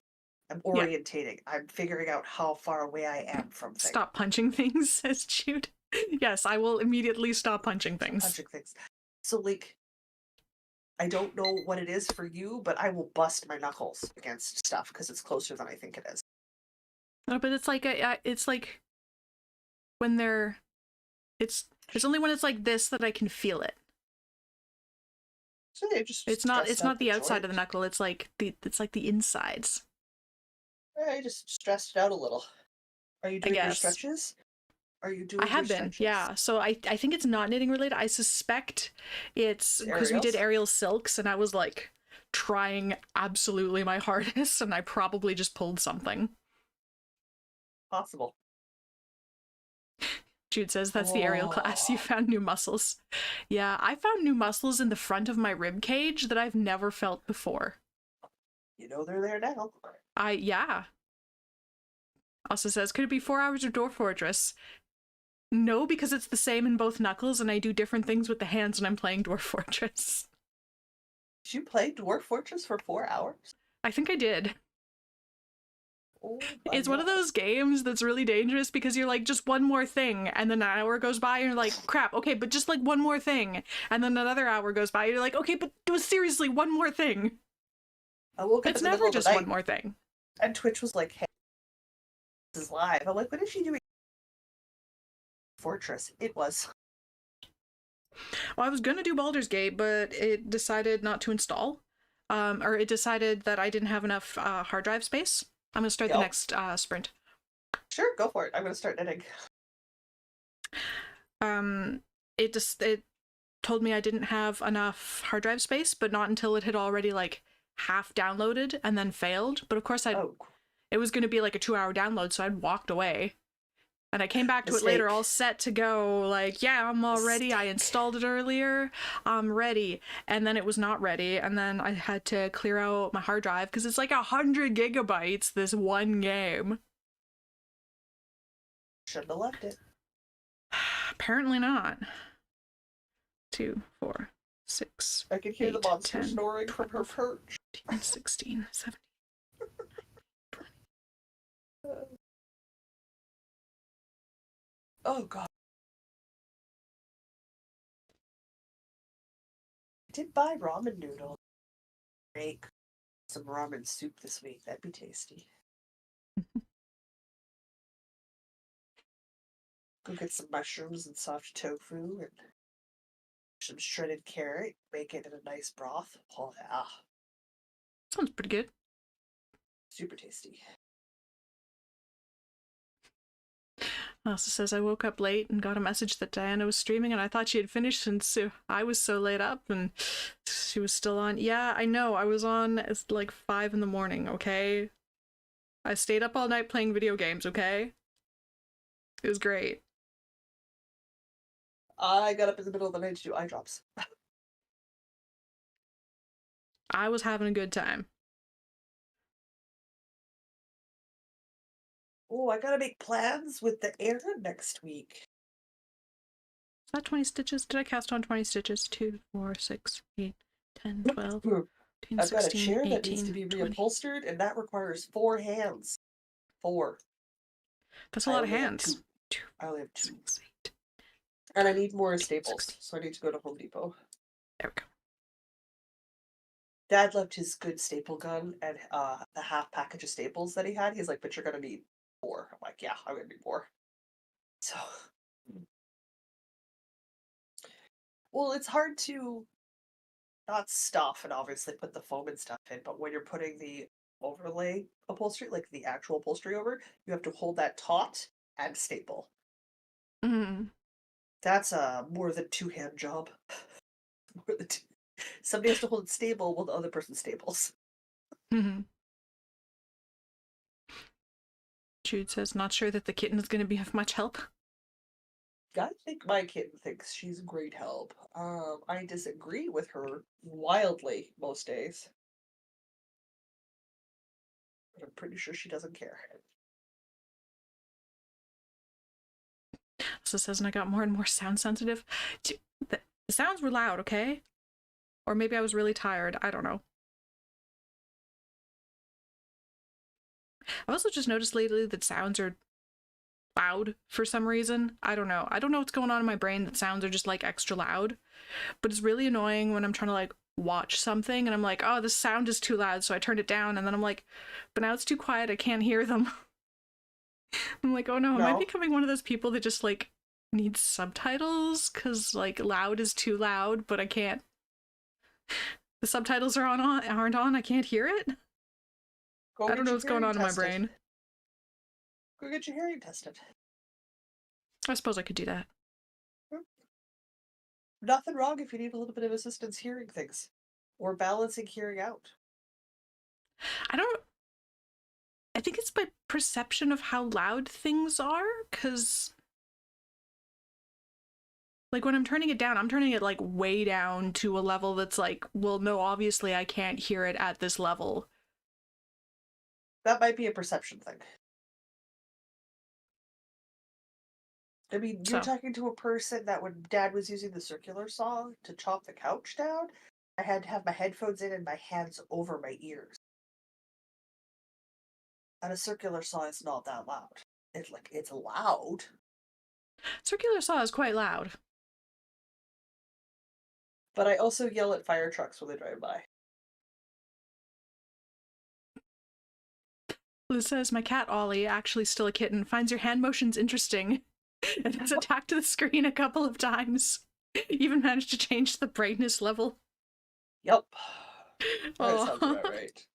I'm figuring out how far away I am from things. Stop punching things, says Jude. Yes, I will immediately stop punching things. So, like, I don't know what it is for you, but I will bust my knuckles against stuff because it's closer than I think it is. No, but it's like when they're, it's only when it's like this that I can feel it. So it's not the outside of the knuckle. It's like the insides. I just stressed it out a little. Are you doing your stretches? Are you doing? I have been, yeah. So I think it's not knitting related. I suspect it's because we did aerial silks, and I was like trying absolutely my hardest, and I probably just pulled something. Possible. Jude says, that's the aerial class. You found new muscles. Yeah, I found new muscles in the front of my rib cage that I've never felt before. You know they're there now. Yeah. Also says, could it be 4 hours of Dwarf Fortress? No, because it's the same in both Knuckles, and I do different things with the hands when I'm playing Dwarf Fortress. Did you play Dwarf Fortress for 4 hours? I think I did. Oh, It's one of those games that's really dangerous because you're like, just one more thing, and then an hour goes by and you're like, crap, okay, but just like one more thing. And then another hour goes by, you're like, okay, but it was seriously one more thing. I woke up It's in the middle never of the just night, one more thing. and Twitch was like, hey, this is live. I'm like, what is she doing? Fortress. It was. Well, I was gonna do Baldur's Gate, but it decided not to install. Or it decided that I didn't have enough hard drive space. I'm gonna start the next sprint. Sure, go for it. I'm gonna start knitting. It told me I didn't have enough hard drive space, but not until it had already like half downloaded and then failed. But of course it was gonna be like a 2-hour download, so I'd walked away. And I came back to it later all set to go, like, yeah, I'm all ready. I installed it earlier. I'm ready. And then it was not ready. And then I had to clear out my hard drive because it's like 100 gigabytes, this one game. Shouldn't have left it. Apparently not. 2, 4, 6. I can hear 8, the monster 10, snoring 12, from her perch. 15, 16, 17. Oh god. I did buy ramen noodles. Make some ramen soup this week. That'd be tasty. Go get some mushrooms and soft tofu and some shredded carrot. Make it in a nice broth. Oh yeah. Sounds pretty good. Super tasty. Also says, I woke up late and got a message that Diana was streaming, and I thought she had finished since I was so late up and she was still on. Yeah, I know. I was on at like 5 in the morning, okay? I stayed up all night playing video games, okay? It was great. I got up in the middle of the night to do eye drops. I was having a good time. Oh, I gotta make plans with the air next week. Is that 20 stitches? Did I cast on 20 stitches? 2, 4, 6, 8, 10, 12, 15, I've got 16, a chair 18, that needs to be 20. reupholstered, and that requires 4 hands. 4. That's a lot of hands. I only have 2. 6, 8, and I need more 15, staples, 16. so I need to go to Home Depot. There we go. Dad left his good staple gun and the half package of staples that he had. He's like, but you're gonna need more. I'm like, yeah, I'm gonna need more. So, well, it's hard to not stuff and obviously put the foam and stuff in, but when you're putting the overlay upholstery, like the actual upholstery over, you have to hold that taut and staple. That's a more than 2-hand job. More than 2. Somebody has to hold it stable while the other person staples. Jude says, not sure that the kitten is going to be of much help. I think my kitten thinks she's great help. I disagree with her wildly most days. But I'm pretty sure she doesn't care. So says, and I got more and more sound sensitive. The sounds were loud, okay? Or maybe I was really tired. I don't know. I've also just noticed lately that sounds are loud for some reason. I don't know. I don't know what's going on in my brain that sounds are just like extra loud. But it's really annoying when I'm trying to like watch something and I'm like, oh, the sound is too loud, so I turned it down, and then I'm like, but now it's too quiet, I can't hear them. I'm like, oh no, am I becoming one of those people that just like needs subtitles because like loud is too loud, but I can't. The subtitles aren't on. I can't hear it. I don't know what's going on in my brain. Go get your hearing tested. I suppose I could do that. Nothing wrong if you need a little bit of assistance hearing things. Or balancing hearing out. I think it's my perception of how loud things are, because like when I'm turning it down, I'm turning it like way down to a level that's like, well, no, obviously I can't hear it at this level. That might be a perception thing. I mean, you're So, talking to a person that when Dad was using the circular saw to chop the couch down, I had to have my headphones in and my hands over my ears. And a circular saw is not that loud. It's loud. circular saw is quite loud. But I also yell at fire trucks when they drive by. Liz says, my cat Ollie, actually still a kitten, finds your hand motions interesting and has attacked the screen a couple of times. Even managed to change the brightness level. Yep. That Oh. sounds about right.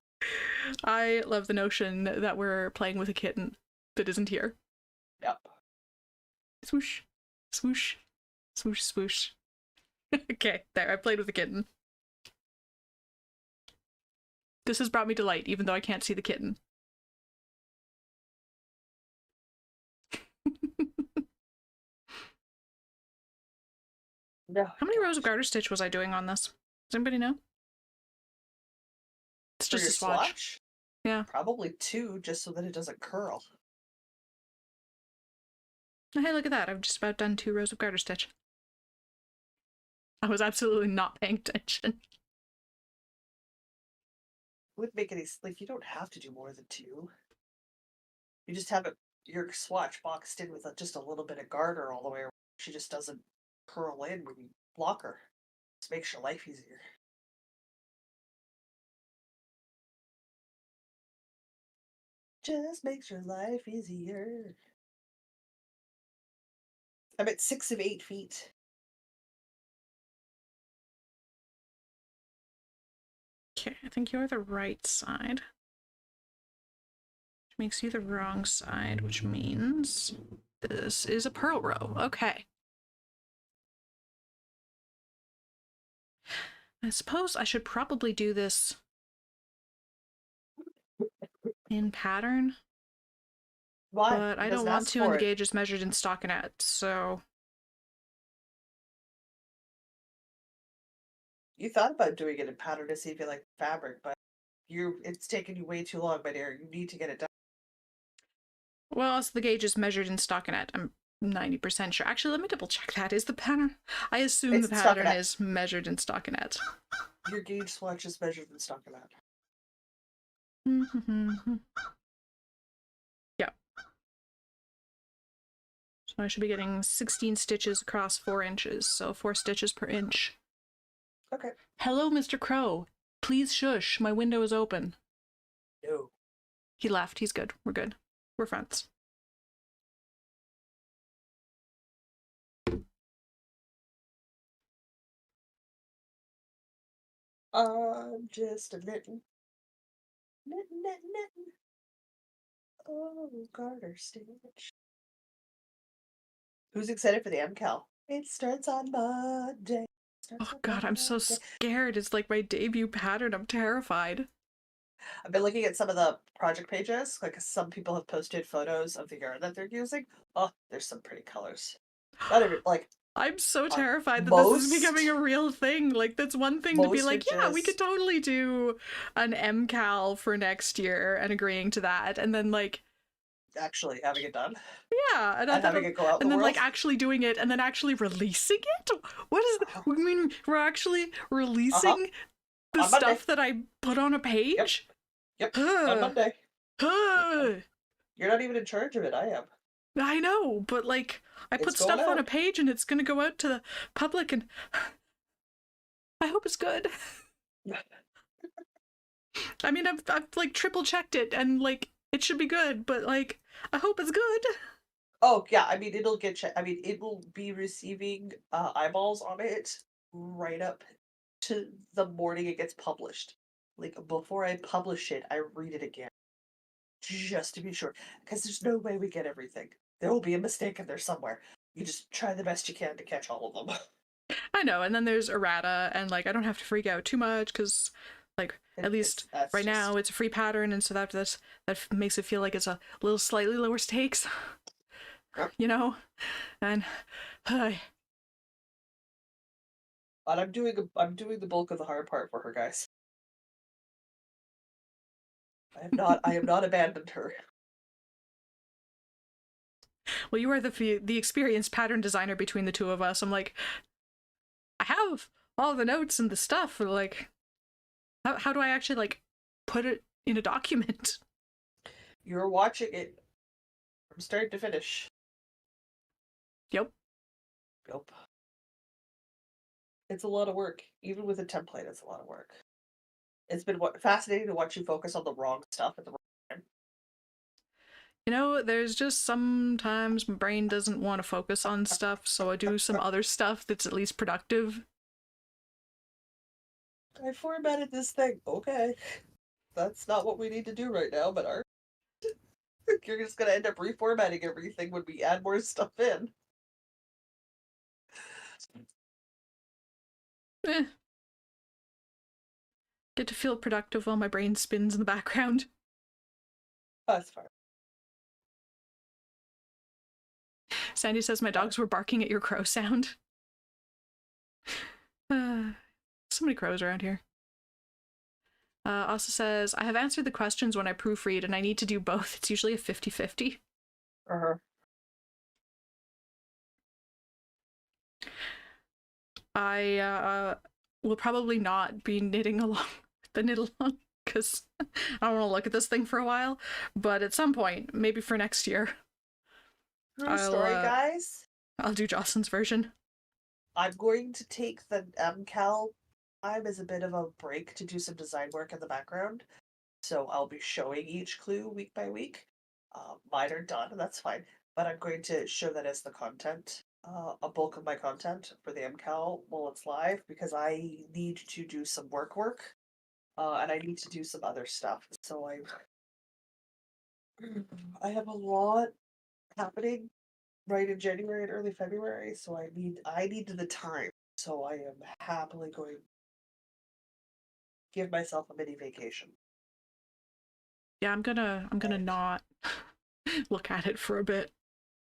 I love the notion that we're playing with a kitten that isn't here. Yep. Swoosh, swoosh, swoosh, swoosh. Okay, there, I played with a kitten. This has brought me delight, even though I can't see the kitten. No. How many rows of garter stitch was I doing on this? Does anybody know? It's For just your a swatch. swatch? Yeah. Probably 2, just so that it doesn't curl. Hey, look at that. I've just about done 2 rows of garter stitch. I was absolutely not paying attention. Wouldn't make any like you don't have to do more than 2. You just have it your swatch boxed in with just a little bit of garter all the way around. She just doesn't curl in when you block her. Just makes your life easier. Just makes your life easier. I'm at 6 of 8 feet. Okay, I think you're the right side. Which makes you the wrong side, which means this is a purl row. Okay. I suppose I should probably do this in pattern. Why? But I It don't doesn't want ask to, and for the it. gauge is measured in stockinette, so... You thought about doing it in pattern to see if you like fabric, but it's taken you way too long, my dear. You need to get it done. Well, also the gauge is measured in stockinette. I'm 90% sure. Actually, let me double check that. Is the pattern... I assume It's the in pattern stockinette. is measured in stockinette. Your gauge swatch is measured in stockinette. Yeah. So I should be getting 16 stitches across 4 inches, so 4 stitches per inch. Okay. Hello, Mr. Crow. Please shush. My window is open. No. He left. He's good. We're good. We're friends. I'm just a knitting. Knitting. Oh, garter stitch. Who's excited for the MCAL? It starts on Monday. Oh god, I'm so scared. It's like my debut pattern. I'm terrified. I've been looking at some of the project pages. Like some people have posted photos of the yarn that they're using. Oh, there's some pretty colors. Not even like I'm so terrified that most, this is becoming a real thing. Like, that's one thing to be like, yeah, we could totally do an MCAL for next year and agreeing to that. And then, like, actually having it done. yeah. And having it go out in the world. like, actually doing it and then actually releasing it? What is that? We mean we're actually releasing the on stuff Monday. that I put on a page? Yep. On Monday. You're not even in charge of it. I am. I know, but like, I put stuff on a page and it's gonna go out to the public, and I hope it's good. I mean, I've like triple checked it, and like, it should be good, but like, I hope it's good. Oh yeah, I mean it'll get checked. I mean it will be receiving eyeballs on it right up to the morning it gets published. Like before I publish it, I read it again just to be sure, because there's no way we get everything. There will be a mistake in there somewhere. You just try the best you can to catch all of them. I know, and then there's errata, and like I don't have to freak out too much because, like, at least right now it's a free pattern, and so that makes it feel like it's a little slightly lower stakes, you know, and. But I'm doing the bulk of the hard part for her, guys. I have not abandoned her. Well, you are the experienced pattern designer between the two of us. I'm like, I have all the notes and the stuff. Like, how do I actually like put it in a document? You're watching it from start to finish. Yep. Yep. It's a lot of work. Even with a template, it's a lot of work. It's been fascinating to watch you focus on the wrong stuff at the wrong time. You know, there's just sometimes my brain doesn't want to focus on stuff, so I do some other stuff that's at least productive. I formatted this thing. Okay. That's not what we need to do right now, but you're just gonna end up reformatting everything when we add more stuff in. Eh. Get to feel productive while my brain spins in the background. That's fine. Sandy says my dogs were barking at your crow sound. So many crows around here. Also says, I have answered the questions when I proofread and I need to do both. It's usually a 50-50. Uh-huh. I will probably not be knitting along the knit along because I don't want to look at this thing for a while. But at some point, maybe for next year, True story, guys. I'll do Jocelyn's version. I'm going to take the MCal time as a bit of a break to do some design work in the background. So I'll be showing each clue week by week. Mine are done, and that's fine. But I'm going to show that as the content, a bulk of my content for the MCal while it's live, because I need to do some work, and I need to do some other stuff. So I have a lot happening right in January and early February, so I need the time. So I am happily going to give myself a mini vacation. Yeah, I'm gonna not look at it for a bit.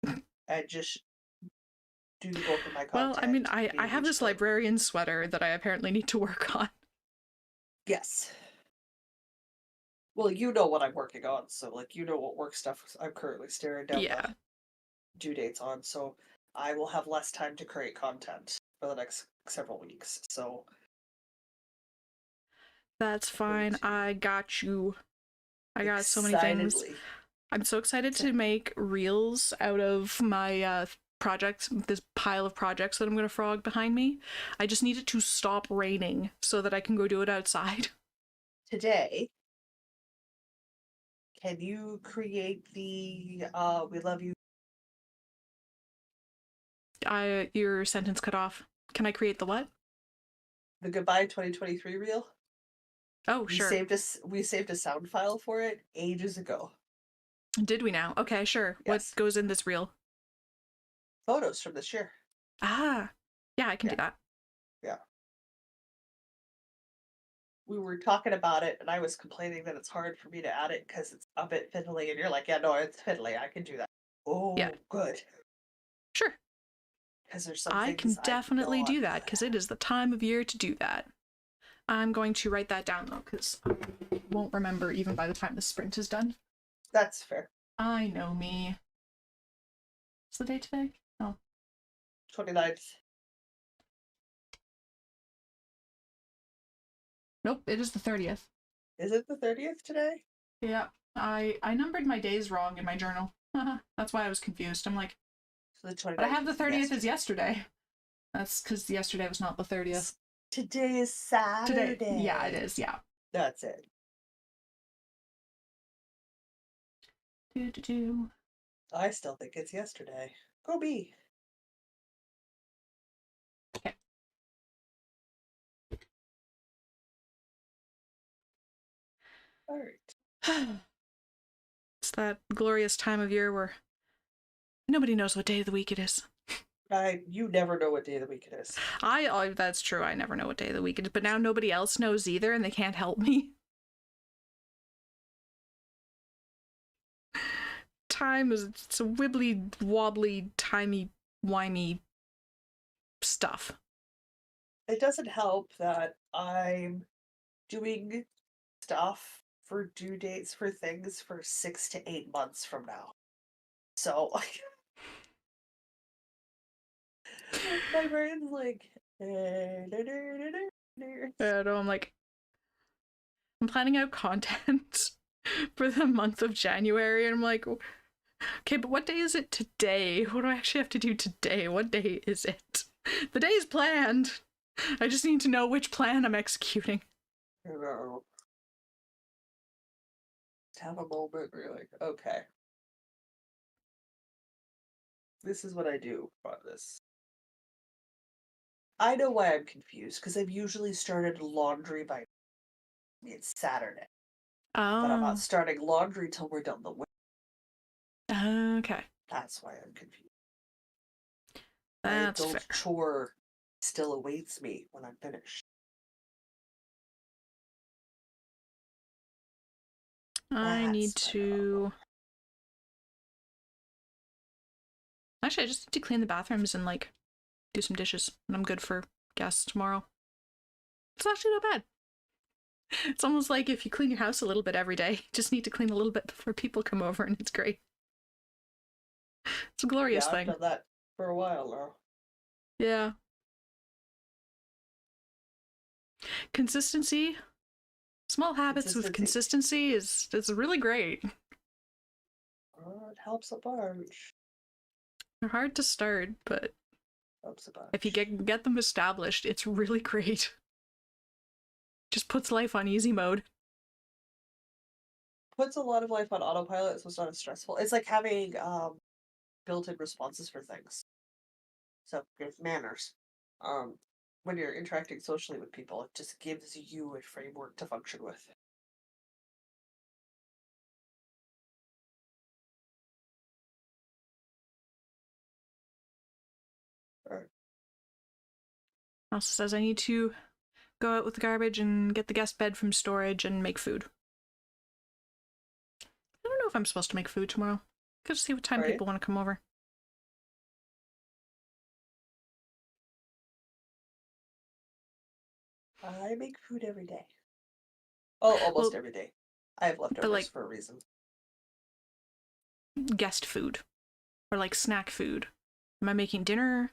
And just do the bulk of my content. Well, I mean, I have this librarian sweater that I apparently need to work on. Yes. Well, you know what I'm working on, so like you know what work stuff I'm currently staring down the due dates on, so I will have less time to create content for the next several weeks. So that's fine. I got you. I got so many things. I'm so excited to make reels out of my projects, this pile of projects that I'm going to frog behind me. I just need it to stop raining so that I can go do it outside. Today, can you create the We Love You? Your sentence cut off. Can I create the what? The Goodbye 2023 reel? Oh, sure. We saved a sound file for it ages ago. Did we now? Okay, sure. Yes. What goes in this reel? Photos from this year. Ah, yeah, I can do that. Yeah. We were talking about it, and I was complaining that it's hard for me to add it because it's a bit fiddly, and you're like, yeah, no, it's fiddly. I can do that. Oh, yeah. Good. Sure. Because there's some I can definitely do that because it is the time of year to do that. I'm going to write that down though because I won't remember even by the time the sprint is done. That's fair. I know me. What's the date today? Oh. 29th. Nope, it is the 30th. Is it the 30th today? Yeah. I numbered my days wrong in my journal. That's why I was confused. I'm like, so the 29th, but I have the 30th as yesterday. That's because yesterday was not the 30th. Today is Saturday. Today, yeah, it is, yeah. That's it. I still think it's yesterday. Go me. Okay. All right. It's that glorious time of year where nobody knows what day of the week it is. You never know what day of the week it is. That's true. I never know what day of the week it is, but now nobody else knows either, and they can't help me. Time is it's a wibbly wobbly, timey wimey stuff. It doesn't help that I'm doing stuff for due dates for things for 6 to 8 months from now. So my brain's like, I know, I'm planning out content for the month of January, and I'm like, okay, but what day is it today? What do I actually have to do today? What day is it? The day is planned. I just need to know which plan I'm executing. you know, just have a moment where you're like, okay, this is what I do on this. I know why I'm confused because I've usually started laundry by it's Saturday, but I'm not Oh, starting laundry till we're done the WIP. okay. That's why I'm confused. My That's fair. adult chore still awaits me when I'm finished. I need That's my problem. to. Actually, I just need to clean the bathrooms and do some dishes, and I'm good for guests tomorrow. It's actually not bad. It's almost like if you clean your house a little bit every day, you just need to clean a little bit before people come over, and it's great. It's a glorious Yeah, I've thing. done that for a while now. Yeah. Consistency. Small habits with Consistency. consistency is really great. It helps a bunch. They're hard to start, but Helps a if you bunch. get them established, it's really great. Just puts life on easy mode. Puts a lot of life on autopilot, so it's not as stressful. It's like having built-in responses for things. So there's manners. Um, when you're interacting socially with people, it just gives you a framework to function with. Right. Also says I need to go out with the garbage and get the guest bed from storage and make food. I don't know if I'm supposed to make food tomorrow. Could see what time Right? people want to come over. I make food every day. Oh, almost Well, every day. I have but leftovers for a reason. guest food or snack food. Am I making dinner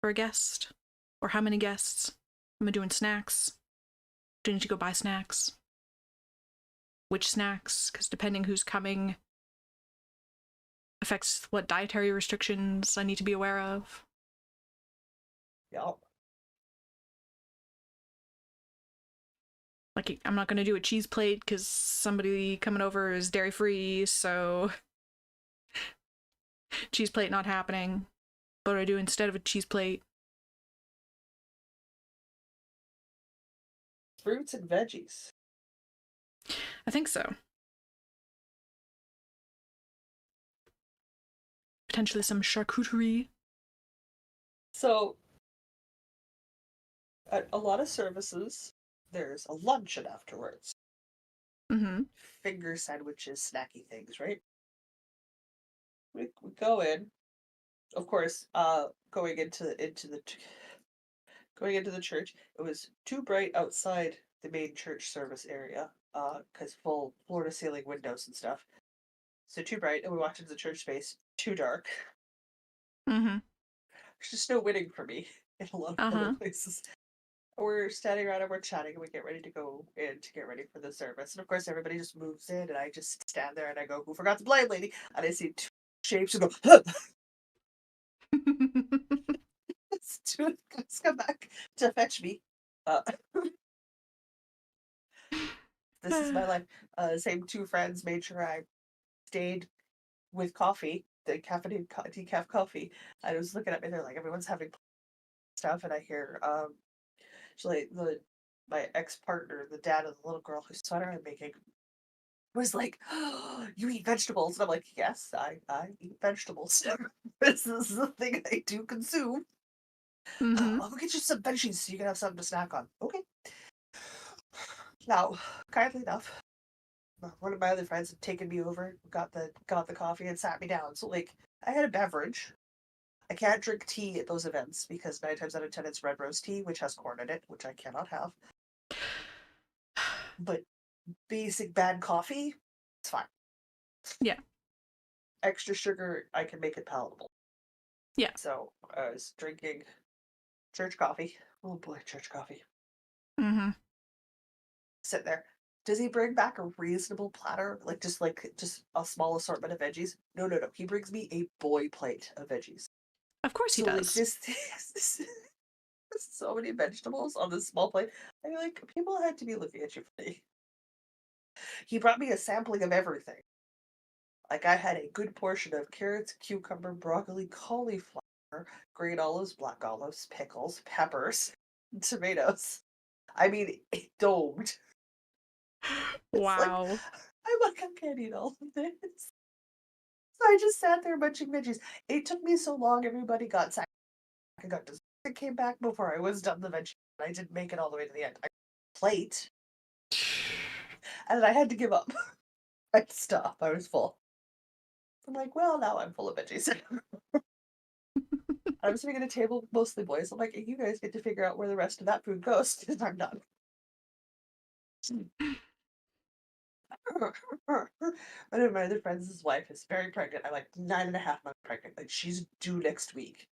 for a guest? Or how many guests? Am I doing snacks? Do I need to go buy snacks? Which snacks? Because depending who's coming affects what dietary restrictions I need to be aware of. Yeah. I'm not going to do a cheese plate because somebody coming over is dairy free, so cheese plate not happening. What do I do instead of a cheese plate? Fruits and veggies. I think so. Potentially some charcuterie. So, at a lot of services, there's a luncheon afterwards. Mm-hmm. Finger sandwiches, snacky things, right? We go in, of course, going into the church. It was too bright outside the main church service area, because full floor to ceiling windows and stuff. So too bright, and we walked into the church space. Too dark. Mm-hmm. There's just no winning for me in a lot of other Uh-huh. places. We're standing around and we're chatting, and we get ready to go in to get ready for the service. And of course, everybody just moves in, and I just stand there and I go, "Who forgot the blind lady?" And I see two shapes and go, two guys come back to fetch me. Uh, this is my life. Same two friends made sure I stayed with coffee, the caffeinated decaf coffee. I was looking at me, they're like, everyone's having stuff, and I hear actually my ex partner, the dad of the little girl whose sweater I'm making, was like, oh, you eat vegetables. And I'm like, yes, I eat vegetables. This is the thing I do consume. Mm-hmm. I'll go get you some veggies so you can have something to snack on. Okay. Now, kindly enough, one of my other friends had taken me over, got the coffee, and sat me down. So like, I had a beverage. I can't drink tea at those events because 9 times out of 10 it's red rose tea, which has corn in it, which I cannot have. But basic bad coffee, it's fine. Yeah. Extra sugar, I can make it palatable. Yeah. So I was drinking church coffee. Oh boy, church coffee. Mm-hmm. Sit there. Does he bring back a reasonable platter? Like just a small assortment of veggies? No, no, no. He brings me a boy plate of veggies. Of course he So like does. this so many vegetables on this small plate. I mean, like, people had to be looking at you funny. He brought me a sampling of everything. Like, I had a good portion of carrots, cucumber, broccoli, cauliflower, green olives, black olives, pickles, peppers, tomatoes. I mean, it domed. It's like, Wow. I'm like, I can't eat all of this. So I just sat there munching veggies. It took me so long, everybody got sick. I got dessert that came back before I was done the veggies. I didn't make it all the way to the end. I plate, and I had to give up. I had to stop. I was full. I'm like, well, now I'm full of veggies. I'm sitting at a table with mostly boys. I'm like, you guys get to figure out where the rest of that food goes because I'm done. One of my other friends' wife is very pregnant. I'm like 9.5 months pregnant. Like, she's due next week.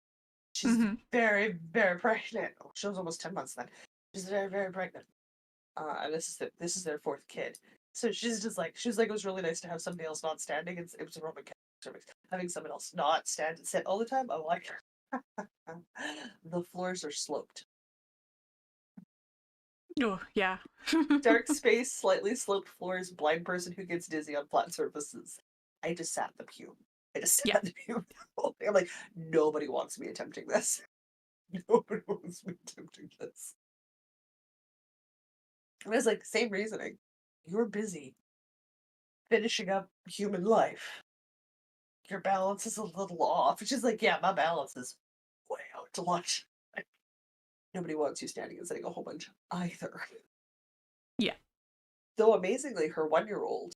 She's Mm-hmm. very, very pregnant. Oh, she was almost 10 months then. She's very, very pregnant. And this is their fourth kid. So she was like, it was really nice to have somebody else not standing. It was a Roman Catholic service. Having someone else not stand and sit all the time. I'm like, the floors are sloped. Oh, yeah. Dark space, slightly sloped floors, blind person who gets dizzy on flat surfaces. I just sat in the pew. I just sat Yeah. in the pew. I'm like, nobody wants me attempting this. Nobody wants me attempting this. And it's like, same reasoning. You're busy finishing up human life. Your balance is a little off. Which is like, yeah, my balance is way out to lunch. Nobody wants you standing and sitting a whole bunch either. Yeah. Though amazingly, her 1-year-old,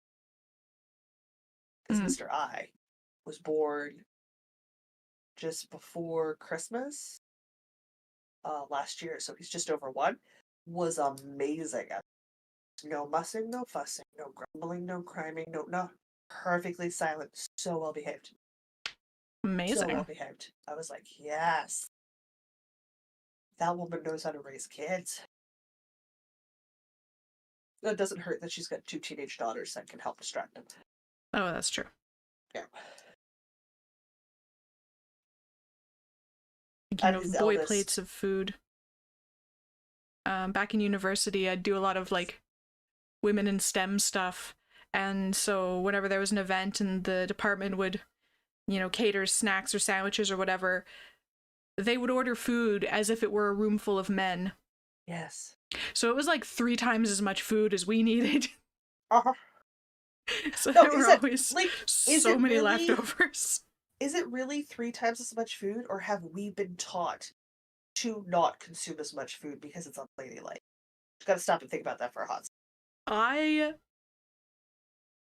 because Mm. Mr. I was born just before Christmas last year, so he's just over 1, was amazing. No mussing, no fussing, no grumbling, no criming, no perfectly silent, so well behaved. So well Amazing. behaved. I was like, yes, that woman knows how to raise kids. It doesn't hurt that she's got 2 teenage daughters that can help distract them. Oh, that's true. Yeah. Thinking And of his boy eldest. plates of food. Back in university, I'd do a lot of like women in STEM stuff. And so whenever there was an event and the department would, cater snacks or sandwiches or whatever, they would order food as if it were a room full of men. Yes. So it was like 3 times as much food as we needed. Uh-huh. So No, there were always is so it many really leftovers. 3 times as much food, or have we been taught to not consume as much food because it's unladylike? You gotta stop and think about that for a hot second. I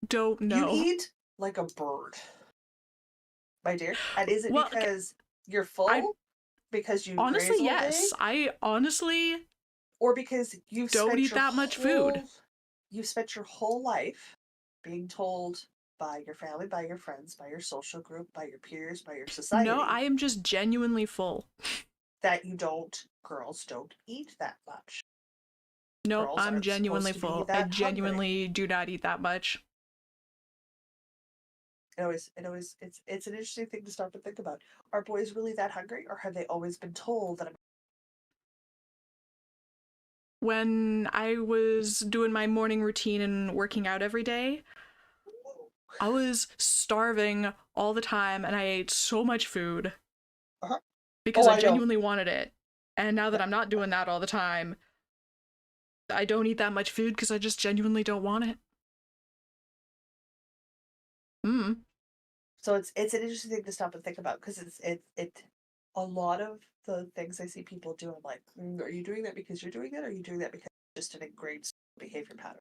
don't You know. eat like a bird, my dear. And is it Well, because you're I full? Because you honestly, graze all day? yes. I honestly Or because don't eat that much food. you've spent your whole life being told by your family, by your friends, by your social group, by your peers, by your No, society I am just genuinely full. that girls don't eat that much. No, Girls I'm aren't supposed genuinely to be full. I that hungry. genuinely do not eat that much. It's an interesting thing to stop and think about. Are boys really that hungry, or have they always been told that? When I was doing my morning routine and working out every day, I was starving all the time and I ate so much food Uh-huh. because Oh, I I know. genuinely wanted it. And now that Yeah. I'm not doing that all the time, I don't eat that much food because I just genuinely don't want it. Mm. So it's an interesting thing to stop and think about because it a lot of the things I see people do, I'm like, are you doing that because you're doing it, or are you doing that because it's just an ingrained behavior pattern?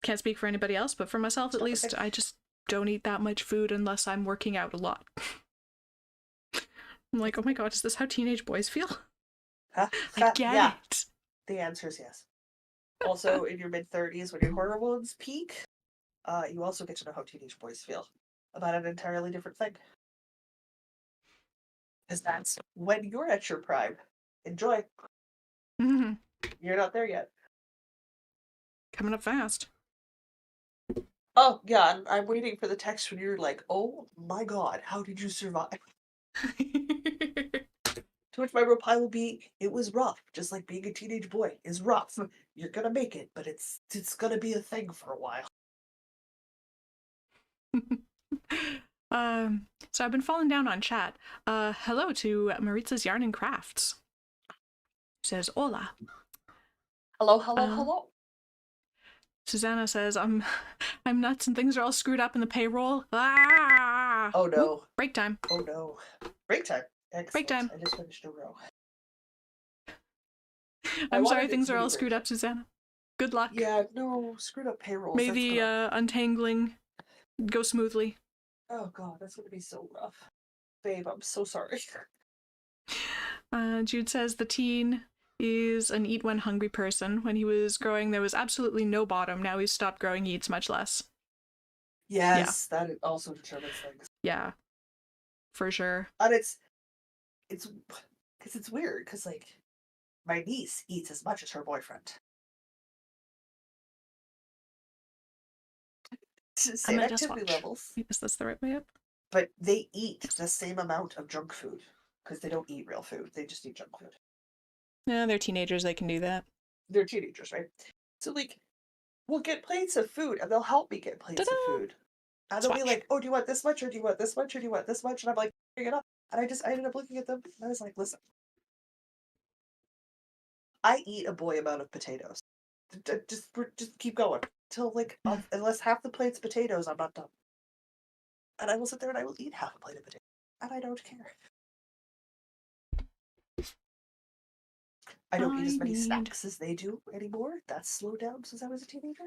Can't speak for anybody else, but for myself at Stop and least, think. I just don't eat that much food unless I'm working out a lot. I'm like, oh my god, is this how teenage boys feel? I get Yeah, it. the answer is yes. Also, in your mid-30s, when your hormones peak, you also get to know how teenage boys feel about an entirely different thing. Because that's when you're at your prime. Enjoy. Mm-hmm. You're not there yet. Coming up fast. Oh, yeah, I'm waiting for the text when you're like, oh my god, how did you survive? To which my reply will be, it was rough, just like being a teenage boy is rough. You're gonna make it, but it's gonna be a thing for a while. So I've been falling down on chat. Hello to Maritza's Yarn and Crafts. Says hola. Hello, hello, Uh, hello. Susanna says I'm nuts and things are all screwed up in the payroll. Ah! Oh Ooh, no. break time. Oh no. Break time. Break Excellent. time. I just finished a row. I I'm sorry wanted it things to are be all break screwed time. up, Susanna. Good luck. Yeah, no, screwed up payrolls. May That's the gonna. untangling go smoothly. Oh god, that's gonna be so rough. Babe, I'm so sorry. Jude says the teen is an eat when hungry person. When he was growing, there was absolutely no bottom. Now he's stopped growing, he eats much less. Yes, that also determines things. Yeah, for sure. And it's because it's weird, because like my niece eats as much as her boyfriend. Same Emma just activity watch. levels, Wait, is this the right way up? but they eat the same amount of junk food because they don't eat real food. They just eat junk food. Yeah, they're teenagers. They can do that. They're teenagers, right? So like, we'll get plates of food, and they'll help me get plates Ta-da! of food. And they'll be Swatch. like, "Oh, do you want this much, or do you want this much, or do you want this much?" And I'm like, "Bring it up." And I ended up looking at them, and I was like, "Listen, I eat a boy amount of potatoes. Just keep going till like unless half the plate's potatoes, I'm not done. And I will sit there and I will eat half a plate of potatoes, and I don't care. I don't eat as I many need snacks as they do anymore. That's slowed down since I was a teenager.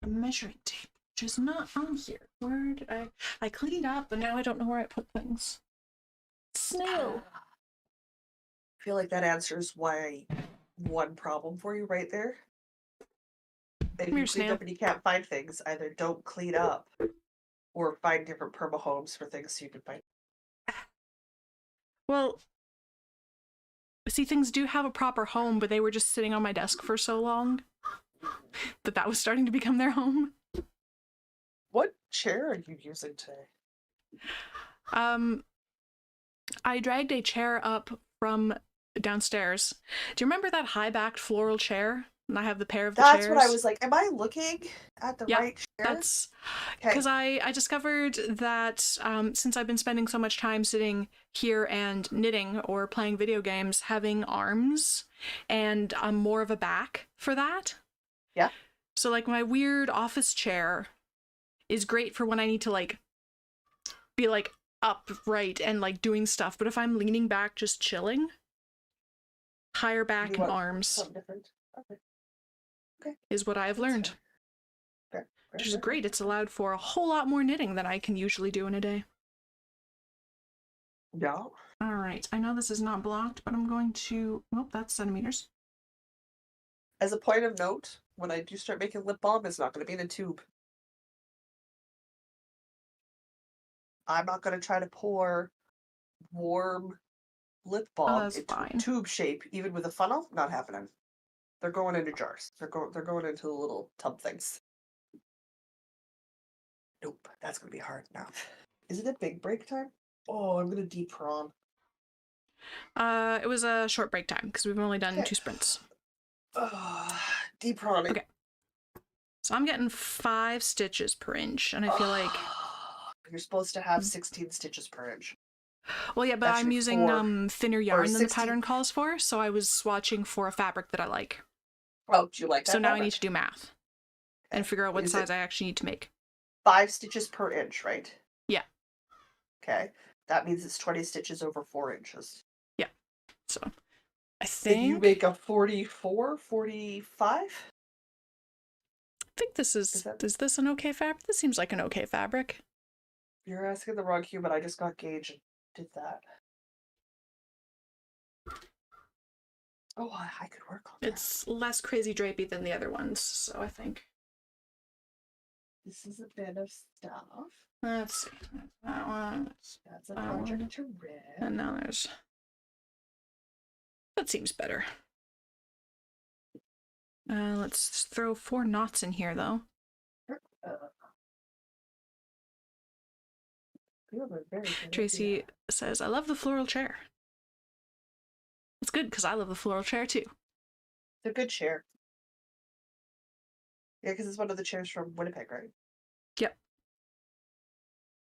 a measuring tape, which is not on here. Where did I cleaned up, but now I don't know where I put things. Snail. I feel like that answers why one problem for you right there. If Come here, you cleaned snail. up and you can't find things, either don't clean up or find different perma homes for things so you can find. Well, see, things do have a proper home, but they were just sitting on my desk for so long that was starting to become their home. What chair are you using today? I dragged a chair up from downstairs. Do you remember that high-backed floral chair? And I have the pair of the That's chairs. what I was like. Am I looking at the Yeah, right chair? that's Okay. because I discovered that since I've been spending so much time sitting here and knitting or playing video games, having arms and more of a back for that. Yeah. So like my weird office chair is great for when I need to like be like upright and like doing stuff, but if I'm leaning back just chilling, higher back You and want arms something different? Okay. Okay. is what I have learned. Fair. Which is great. It's allowed for a whole lot more knitting than I can usually do in a day. Yeah. All right. I know this is not blocked, but I'm going to... Nope, that's centimeters. As a point of note, when I do start making lip balm, it's not going to be in a tube. I'm not going to try to pour warm lip Oh, balm that's into a fine. tube shape, even with a funnel. Not happening. They're going into jars. They're going into the little tub things. Nope, that's going to be hard enough. Is it a big break time? Oh, I'm going to deep prawn. It was a short break time because we've only done 2 sprints. Deep prawning. Okay. So I'm getting 5 stitches per inch, and I feel like you're supposed to have 16 stitches per inch. well, yeah, but Actually, I'm using 4 thinner yarn than the 16. pattern calls for, so I was swatching for a fabric that I like. Oh, do you like that? So now I fabric? need to do math. and figure out what Is size it I actually need to make. 5 stitches per inch, right? Yeah. Okay. That means it's 20 stitches over 4 inches. Yeah. So I Then you think make a 44, 45? this Is this an okay fabric? This seems like an okay fabric. You're asking the wrong human. I just got gauge and did that. Oh, I could work on that. It's less crazy drapey than the other ones, so I think. This is a bit of stuff. Let's see. That one. That's a project to rip. And now there's. That seems better. Let's throw 4 knots in here, though. Tracy says, I love the floral chair. It's good because I love the floral chair too. It's a good chair. Yeah, because it's one of the chairs from Winnipeg, right? Yep.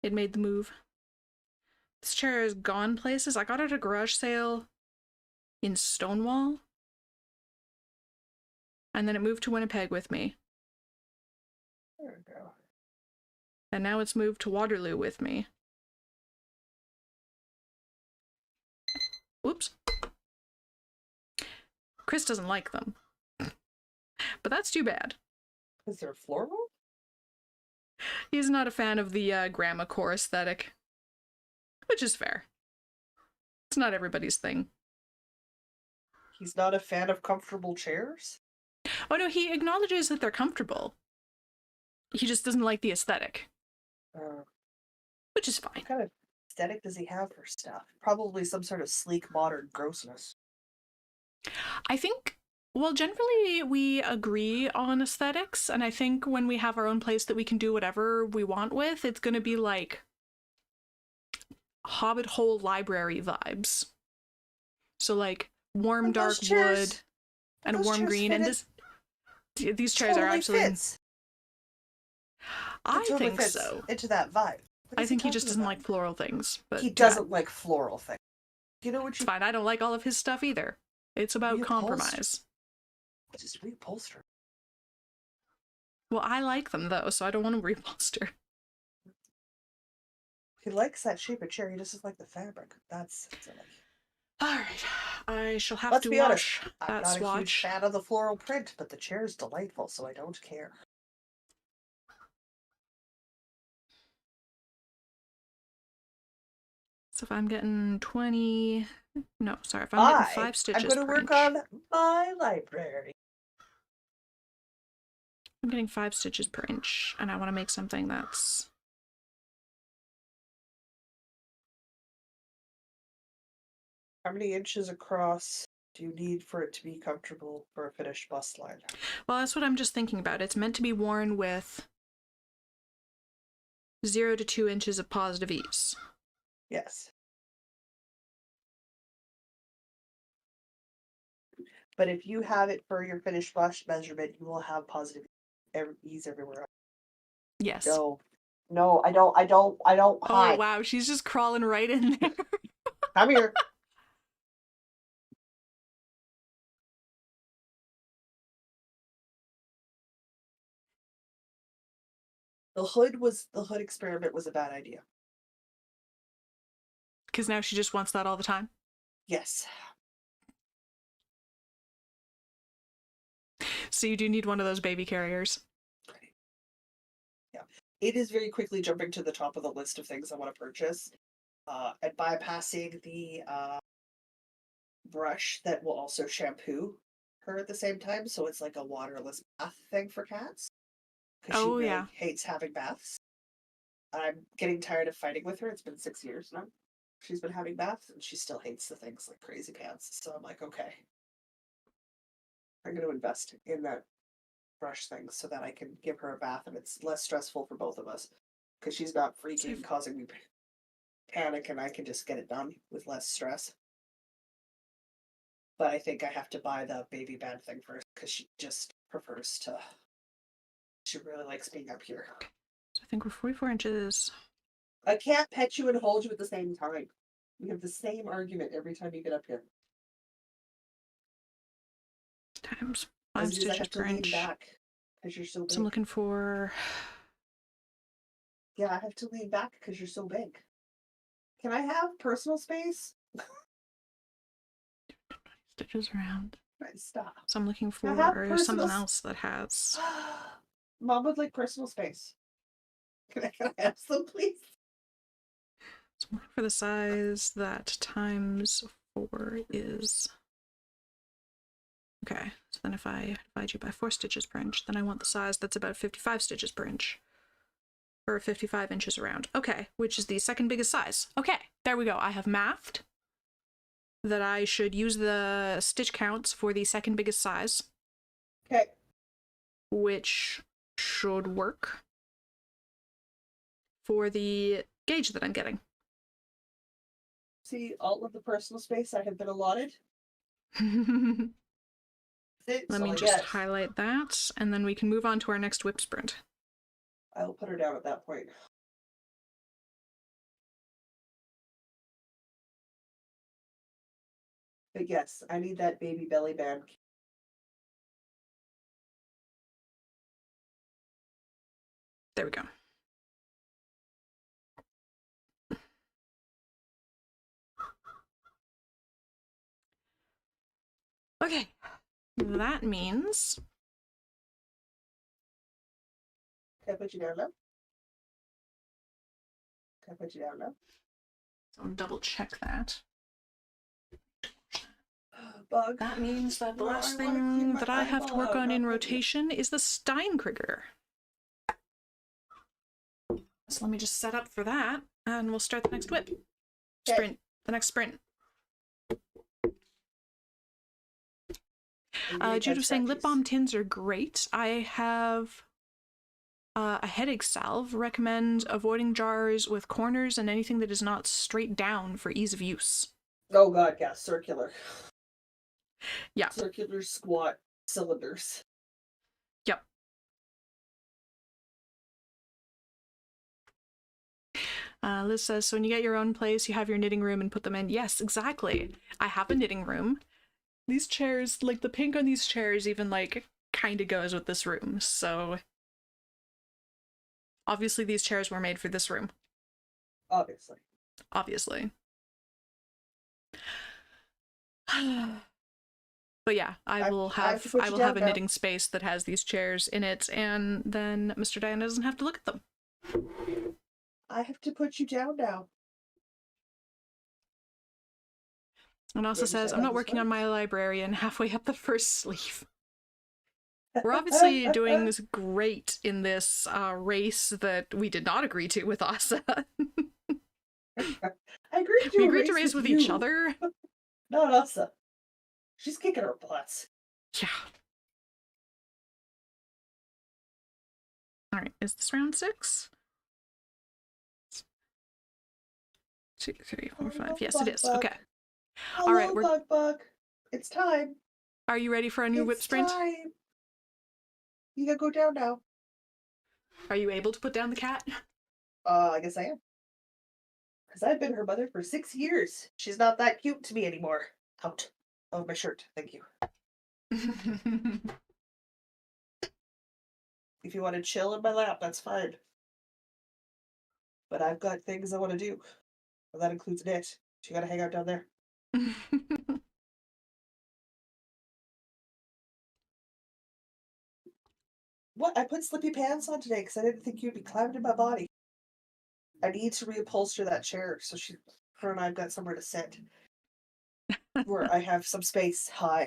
It made the move. This chair has gone places. I got it at a garage sale in Stonewall. And then it moved to Winnipeg with me. There we go. And now it's moved to Waterloo with me. Whoops. Chris doesn't like them. But that's too bad. Is there floral? He's not a fan of the grandma core aesthetic. Which is fair. It's not everybody's thing. He's not a fan of comfortable chairs? Oh no, he acknowledges that they're comfortable. He just doesn't like the aesthetic. Which is fine. What kind of aesthetic does he have for stuff? Probably some sort of sleek, modern grossness. I think, well, generally we agree on aesthetics, and I think when we have our own place that we can do whatever we want with, it's going to be like Hobbit Hole library vibes. So like warm dark wood and a warm green, and these chairs totally are absolutely fits. I totally think fits so. Into that vibe. I think he just doesn't like floral things. But he doesn't like floral things. You know what it's fine. I don't like all of his stuff either. It's about compromise. Just reupholster. Well, I like them though, so I don't want to reupholster. He likes that shape of chair. He just doesn't like the fabric. That's silly. All right, I shall have Let's to be honest. wash I'm that not swatch. a huge fan of the floral print, but the chair is delightful, so I don't care. So if I'm getting 20, no, sorry, if I'm getting 5 stitches per inch. I'm going to work on my library. I'm getting 5 stitches per inch, and I want to make something that's... How many inches across do you need for it to be comfortable for a finished bust line? Well, that's what I'm just thinking about. It's meant to be worn with 0 to 2 inches of positive ease. Yes. But if you have it for your finished bust measurement, you will have positive ease everywhere. Yes. No, I don't hide. Oh, wow, she's just crawling right in there. Come here. The hood experiment was a bad idea. Because now she just wants that all the time? Yes. So you do need one of those baby carriers. Yeah. It is very quickly jumping to the top of the list of things I want to purchase. And bypassing the brush that will also shampoo her at the same time. So it's like a waterless bath thing for cats. Because she really hates having baths. I'm getting tired of fighting with her. It's been 6 years now. She's been having baths and she still hates the things like crazy pants. So I'm like, okay. I'm going to invest in that brush thing so that I can give her a bath and it's less stressful for both of us. Because she's not freaking causing me panic and I can just get it done with less stress. But I think I have to buy the baby bed thing first because she just prefers to. She really likes being up here. So I think we're 44 inches. I can't pet you and hold you at the same time. We have the same argument every time you get up here. Times 5 stitches per inch. Back because you're so big. So I'm looking for... Yeah, I have to lean back because you're so big. Can I have personal space? Stitches around. Right, stop. So I'm looking Can I have for personal something else that has... Mom would like personal space. Can I have some, please? So I'm looking for the size that times 4 is... Okay, so then if I divide you by 4 stitches per inch, then I want the size that's about 55 stitches per inch. Or 55 inches around. Okay, which is the second biggest size. Okay, there we go. I have mathed that I should use the stitch counts for the second biggest size. Okay. Which should work for the gauge that I'm getting. See all of the personal space I have been allotted? Let me just highlight that, and then we can move on to our next WIP sprint. I will put her down at that point. But yes, I need that baby belly band. There we go. Okay, that means... Can I put you down now? Can I put you down now? So I'll double check that. Bug. That means that the last thing that I have to work on in rotation is the Steinkrieger. So let me just set up for that, and we'll start the next WIP. Sprint. The next sprint. Jude was saying lip balm tins are great. I have a headache salve. Recommend avoiding jars with corners and anything that is not straight down for ease of use. Oh god, yeah, circular. Yeah. Circular squat cylinders. Yep. Liz says, so when you get your own place, you have your knitting room and put them in. Yes, exactly. I have a knitting room. These chairs, like the pink on these chairs even like kind of goes with this room. So obviously these chairs were made for this room. Obviously. Obviously. But yeah, I will have a knitting space that has these chairs in it, and then Mr. Diana doesn't have to look at them. I have to put you down now. And also says, I'm not working on my librarian halfway up the first sleeve. We're obviously doing great in this race that we did not agree to with Asa. We agreed to race with each other. Not Asa. She's kicking her butts. Yeah. Alright, is this round 6? 2, 3, 4, 5. Yes, it is. Okay. All right, Bug. It's time. Are you ready for a new WIP sprint? Time. You gotta go down now. Are you able to put down the cat? I guess I am. Because I've been her mother for 6 years. She's not that cute to me anymore. Out of my shirt. Thank you. If you want to chill in my lap, that's fine. But I've got things I want to do. And that includes knit. So you gotta hang out down there. What? I put slippy pants on today because I didn't think you'd be climbing in my body. I need to reupholster that chair so her and I've got somewhere to sit. Where I have some space high.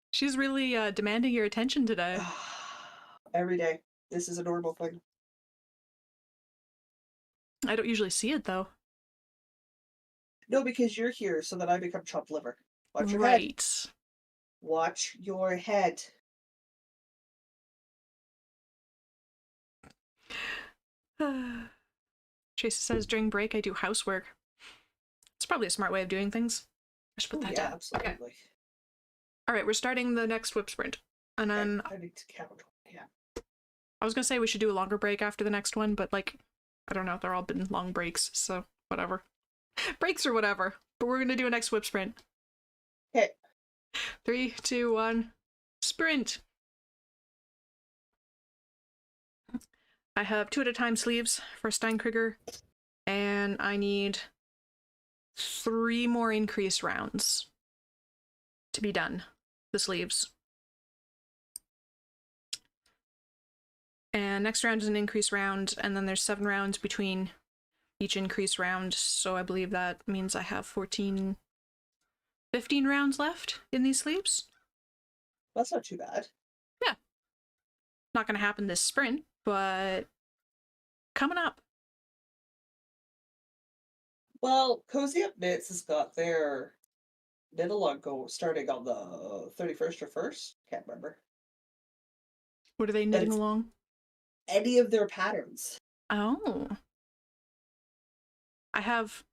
She's really demanding your attention today. Every day. This is a normal thing. I don't usually see it, though. No, because you're here so that I become chopped liver. Watch your head. Right. Watch your head. Tracy says, during break, I do housework. It's probably a smart way of doing things. I should put that down. Absolutely. Okay. All right, we're starting the next WIP sprint. And then... I need to count. Yeah. I was going to say we should do a longer break after the next one, but, like, I don't know. They're all been long breaks, so whatever. Breaks or whatever. But we're going to do a next WIP sprint. Okay. 3, 2, 1, sprint. I have 2 at a time sleeves for Steinkrieger, and I need 3 more increase rounds to be done. The sleeves. And next round is an increase round, and then there's 7 rounds between each increase round, so I believe that means I have 15 rounds left in these sleeves. That's not too bad. Yeah. Not gonna happen this sprint, but coming up. Well, Cozy Up Knits has got their knit-along starting on the 31st or 1st. Can't remember. What are they knitting along? Any of their patterns. Oh. I have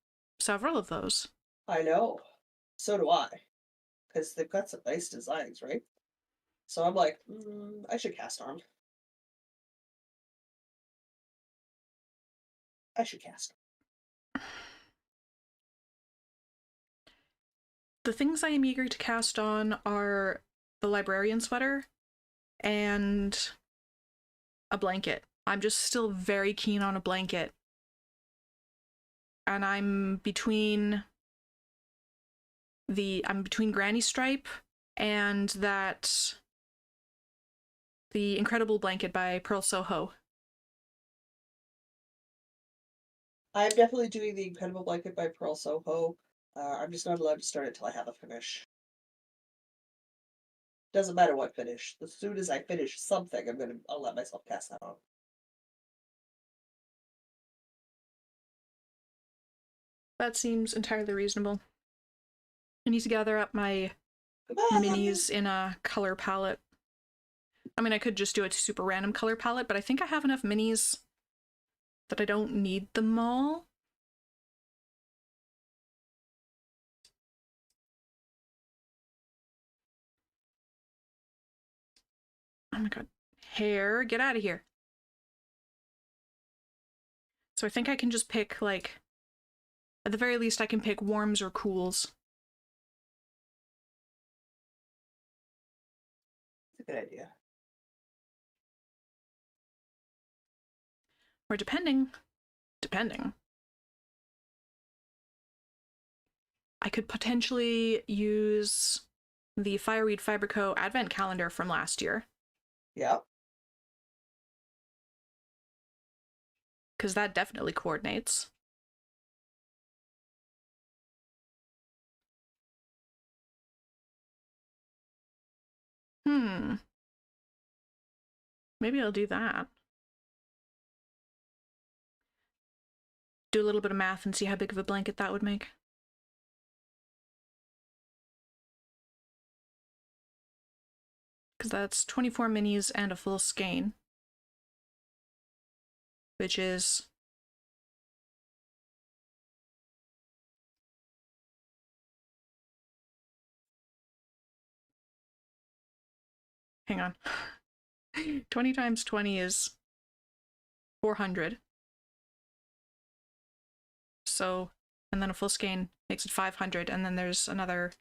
several of those. I know. So do I. Because they've got some nice designs, right? So I'm like, I should cast on. I should cast. The things I am eager to cast on are the librarian sweater and a blanket. I'm just still very keen on a blanket. And I'm between Granny Stripe and the Incredible Blanket by Pearl Soho. I'm definitely doing the Incredible Blanket by Pearl Soho. I'm just not allowed to start it till I have a finish. Doesn't matter what finish. As soon as I finish something, I'll let myself cast that on. That seems entirely reasonable. I need to gather up my minis in a color palette. I mean, I could just do a super random color palette, but I think I have enough minis that I don't need them all. Oh my god. Hair, get out of here. So I think I can just pick, like, at the very least I can pick warms or cools. That's a good idea. Or depending, I could potentially use the Fireweed Fiber Co. advent calendar from last year. Yeah. Because that definitely coordinates. Maybe I'll do that. Do a little bit of math and see how big of a blanket that would make. Because that's 24 minis and a full skein. Which is... Hang on. 20 times 20 is 400. So, and then a full skein makes it 500, and then there's another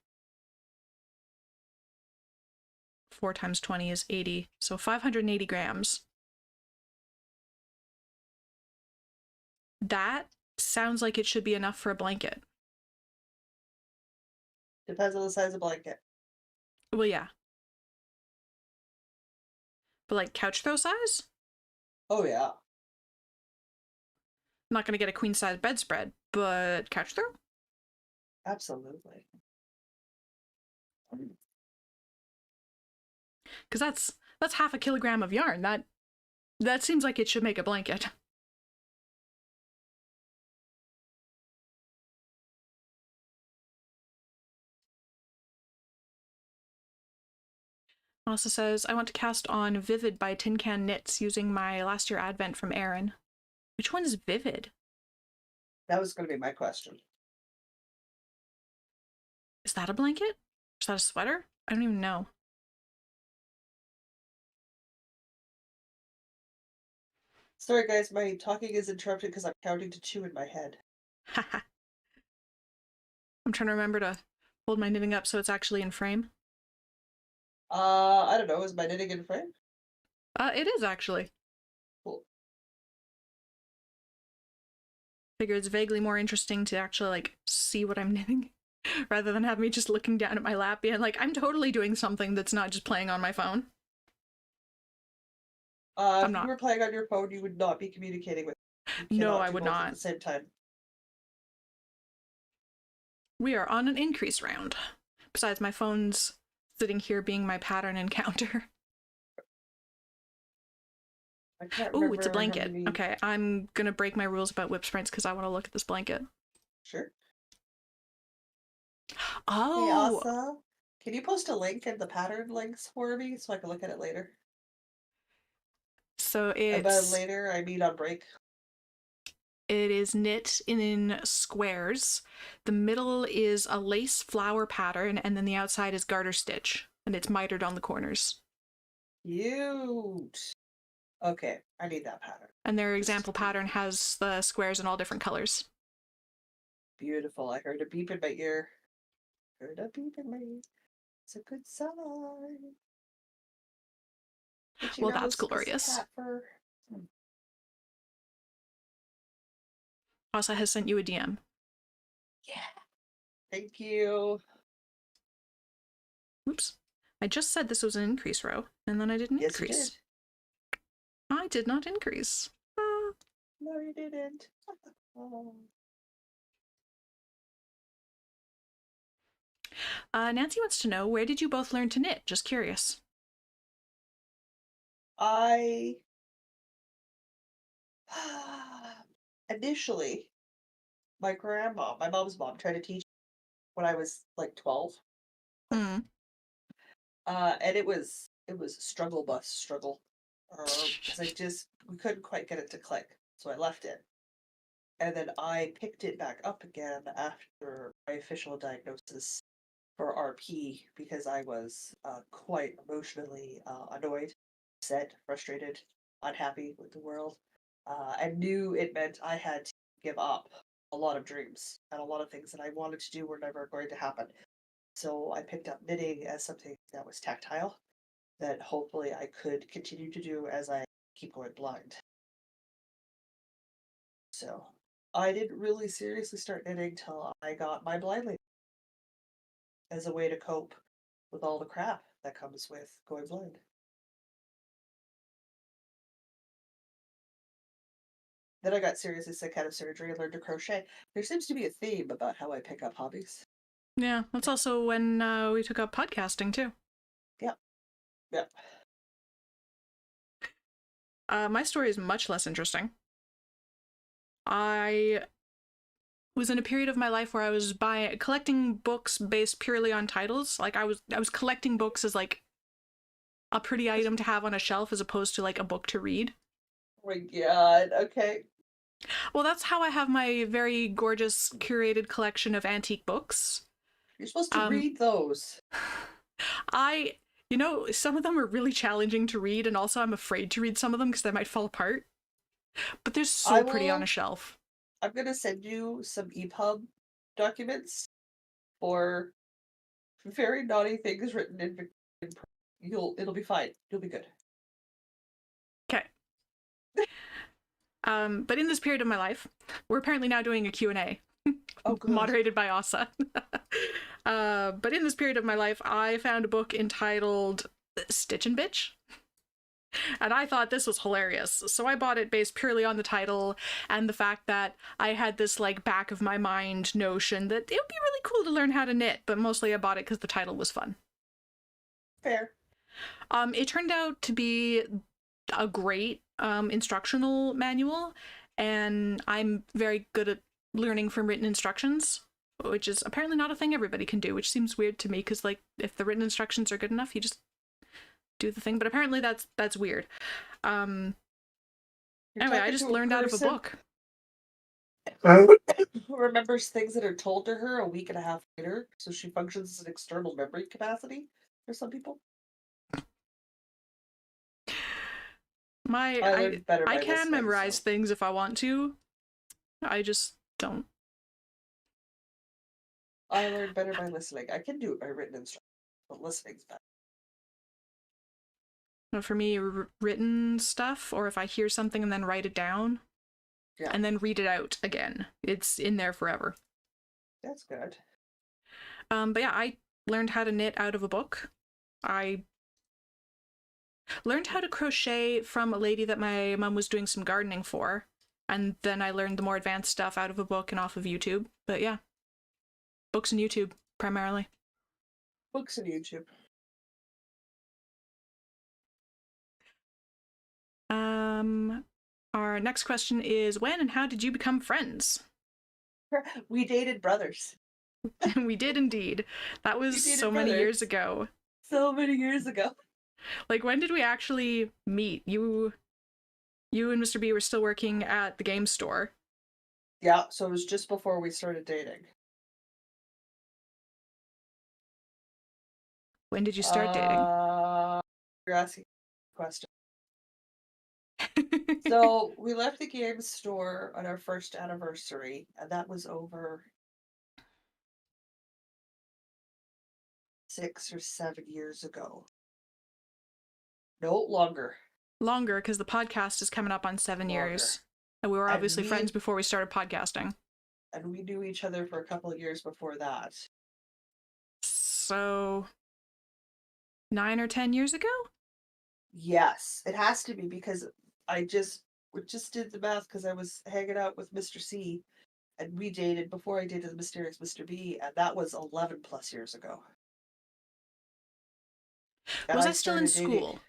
4 times 20 is 80. So 580 grams. That sounds like it should be enough for a blanket. Depends on the size of blanket. Well, yeah. But like couch throw size? Oh, yeah. I'm not gonna get a queen size bedspread, but couch throw? Absolutely. Because that's half a kilogram of yarn. That seems like it should make a blanket. Also says, I want to cast on Vivid by Tin Can Knits using my last year advent from Erin. Which one is Vivid? That was going to be my question. Is that a blanket? Is that a sweater? I don't even know. Sorry, guys, my talking is interrupted because I'm counting to 2 in my head. Haha. I'm trying to remember to hold my knitting up so it's actually in frame. I don't know, is my knitting in frame? It is actually. Cool. Figure it's vaguely more interesting to actually like see what I'm knitting rather than have me just looking down at my lap being like, I'm totally doing something that's not just playing on my phone. I'm If you not. were playing on your phone, you would not be communicating with. You No, cannot I do would both at not. the same time. We are on an increase round. Besides, my phone's sitting here being my pattern encounter. I can't Ooh, it's a remember how blanket. many. Okay, I'm gonna break my rules about WIP sprints because I want to look at this blanket. Sure. Hey, Oh, Asa, can you post a link in the pattern links for me so I can look at it later? so About it's later, I mean on break. it is knit in squares. The middle is a lace flower pattern, and then the outside is garter stitch, and it's mitered on the corners. Cute. Okay, I need that pattern. And their This is example pattern has the squares in all different colors. beautiful. I heard a beep in my ear. Heard a beep in my ear. It's a good sign. Itchy Well, that's nose, spicy glorious. cat fur. Asa has sent you a DM. Yeah. Thank you. Oops. I just said this was an increase row, and then I didn't Yes, you increase. did. I did not increase. No, you didn't. Oh. Nancy wants to know, where did you both learn to knit? Just curious. I initially, my mom's mom, tried to teach when I was like 12. Mm. And it was a struggle bus struggle. Because we couldn't quite get it to click. So I left it. And then I picked it back up again after my official diagnosis for RP because I was quite emotionally annoyed, upset, frustrated, unhappy with the world, and knew it meant I had to give up a lot of dreams and a lot of things that I wanted to do were never going to happen. So I picked up knitting as something that was tactile that hopefully I could continue to do as I keep going blind. So I didn't really seriously start knitting till I got my blind lady as a way to cope with all the crap that comes with going blind. Then I got seriously sick out of surgery and learned to crochet. There seems to be a theme about how I pick up hobbies. Yeah, that's also when we took up podcasting too. Yep, yep. My story is much less interesting. I was in a period of my life where I was collecting books based purely on titles. Like I was collecting books as like a pretty item to have on a shelf as opposed to like a book to read. Oh my god, okay. Well, that's how I have my very gorgeous curated collection of antique books. You're supposed to Um, read those. I, some of them are really challenging to read, and also I'm afraid to read some of them because they might fall apart. But they're I so pretty on a will. shelf. I'm gonna send you some EPUB documents for very naughty things written in it'll be fine. You'll be good. Okay. But in this period of my life, we're apparently now doing a Q&A Oh, good. moderated by Asa. But in this period of my life, I found a book entitled Stitch and Bitch. And I thought this was hilarious. So I bought it based purely on the title and the fact that I had this like back of my mind notion that it would be really cool to learn how to knit, but mostly I bought it because the title was fun. Fair. It turned out to be a great instructional manual, and I'm very good at learning from written instructions, which is apparently not a thing everybody can do, which seems weird to me because like if the written instructions are good enough, you just do the thing. But apparently that's weird. Um, You're anyway, I talking just to a learned out of a person book. who remembers things that are told to her a week and a half later, so she functions as an external memory capacity for some people. My I I learned better I by can listening, memorize so things if I want to. I just don't. I learned better by listening. I can do it by written instructions, but listening's better. For me, written stuff, or if I hear something and then write it down, and then read it out again. It's in there forever. That's good. But yeah, I learned how to knit out of a book. I learned how to crochet from a lady that my mom was doing some gardening for, and then I learned the more advanced stuff out of a book and off of YouTube. But yeah, books and YouTube primarily. Books and YouTube. Our next question is, when and how did you become friends? We dated brothers. We did indeed. That was so many years ago. So many years ago. Like, when did we actually meet? You and Mr. B were still working at the game store. Yeah, so it was just before we started dating. When did you start dating? You're asking a question. So we left the game store on our first anniversary, and that was over 6 or 7 years ago. No, longer. Longer, because the podcast is coming up on 7 years. And we were obviously friends before we started podcasting. And we knew each other for a couple of years before that. So 9 or 10 years ago? Yes, it has to be, because we just did the math, because I was hanging out with Mr. C, and we dated before I dated the mysterious Mr. B, and that was 11 plus years ago. And was I still in school?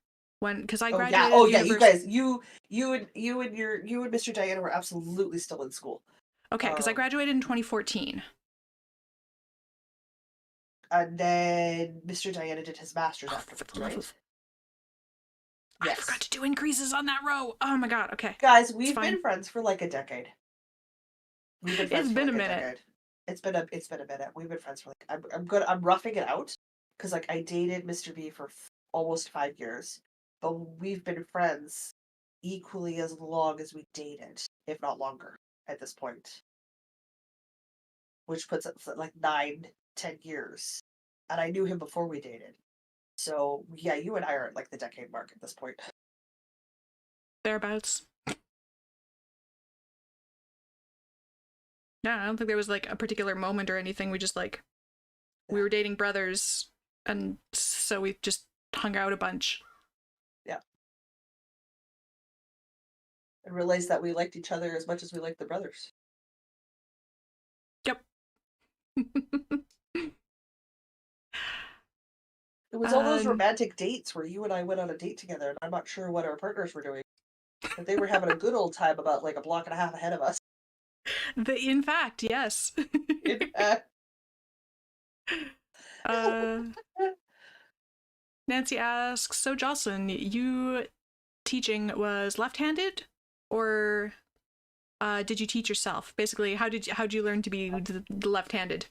Because I graduated. Yeah. Oh yeah, you guys, you and Mr. Diana were absolutely still in school. Okay, because I graduated in 2014. And then Mr. Diana did his master's afterwards, right? I forgot to do increases on that row. Oh my god. Okay, guys, we've been friends for like a decade. It's been a minute. It's been a minute. We've been friends for like I'm roughing it out, because like I dated Mr. B for almost 5 years, but we've been friends equally as long as we dated, if not longer, at this point, which puts it like 9-10 years, and I knew him before we dated. So yeah, you and I are at like the decade mark at this point. Thereabouts. Yeah, I don't think there was like a particular moment or anything. We just like, we were dating brothers, and so we just hung out a bunch. Yeah. And realized that we liked each other as much as we liked the brothers. Yep. It was all those romantic dates where you and I went on a date together, and I'm not sure what our partners were doing, but they were having a good old time about like a block and a half ahead of us. In fact, yes. In fact. Nancy asks, so Jocelyn, you teaching was left-handed, or did you teach yourself? Basically, how did you learn to be left-handed,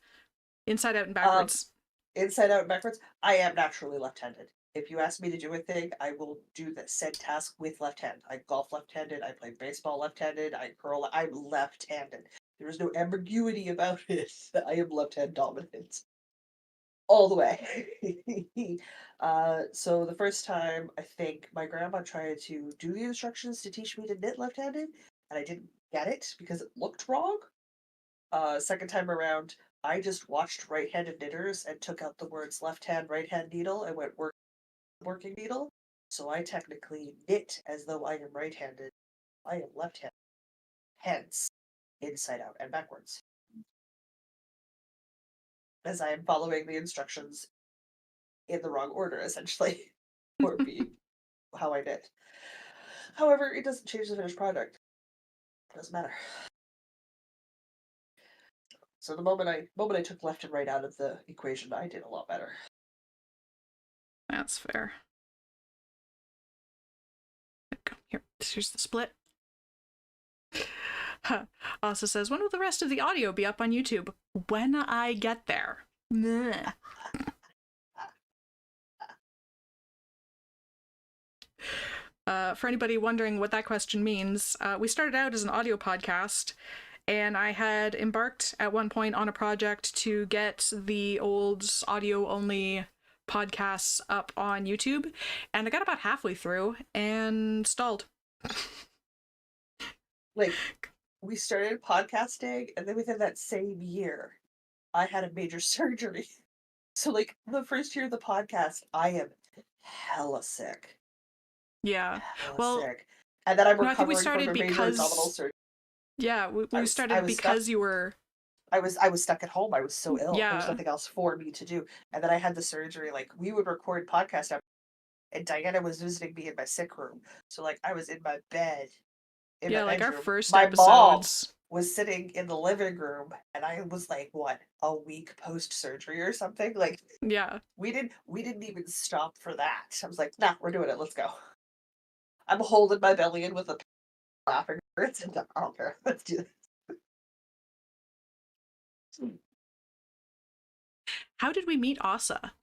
inside out and backwards? Inside out and backwards. I am naturally left-handed. If you ask me to do a thing, I will do the said task with left hand. I golf left-handed. I play baseball left-handed. I curl. I'm left-handed. There is no ambiguity about it. I am left-hand dominant. All the way. So the first time, I think my grandma tried to do the instructions to teach me to knit left-handed, and I didn't get it because it looked wrong. Second time around, I just watched right-handed knitters and took out the words left hand, right hand needle and went working needle. So I technically knit as though I am right-handed. I am left-handed. Hence, inside out and backwards. As I am following the instructions in the wrong order, essentially, or being how I knit. However, it doesn't change the finished product. It doesn't matter. So the moment I took left and right out of the equation, I did a lot better. That's fair. Here's the split. Also says, when will the rest of the audio be up on YouTube? When I get there. For anybody wondering what that question means, we started out as an audio podcast, and I had embarked at one point on a project to get the old audio-only podcasts up on YouTube, and I got about halfway through and stalled. Like, we started podcasting, and then within that same year, I had a major surgery. So, like, the first year of the podcast, I am hella sick. Yeah. Hella Well, sick. And then I'm no, I think we recovering from started a major abdominal because surgery. yeah, I we was started stuck. because you were I was stuck at home. I was so ill. There was yeah. nothing else for me to do. And then I had the surgery. Like, we would record podcast, and Diana was visiting me in my sick room. So, like, I was in my bed, in my Yeah, like our bedroom. first My mom episodes. was sitting in the living room, and I was like, what, a week post surgery or something? Like, Yeah. we didn't even stop for that. I was like, nah, we're doing it. Let's go. I'm holding my belly in with a laughing. It's I don't care. Let's do this. How did we meet Asa?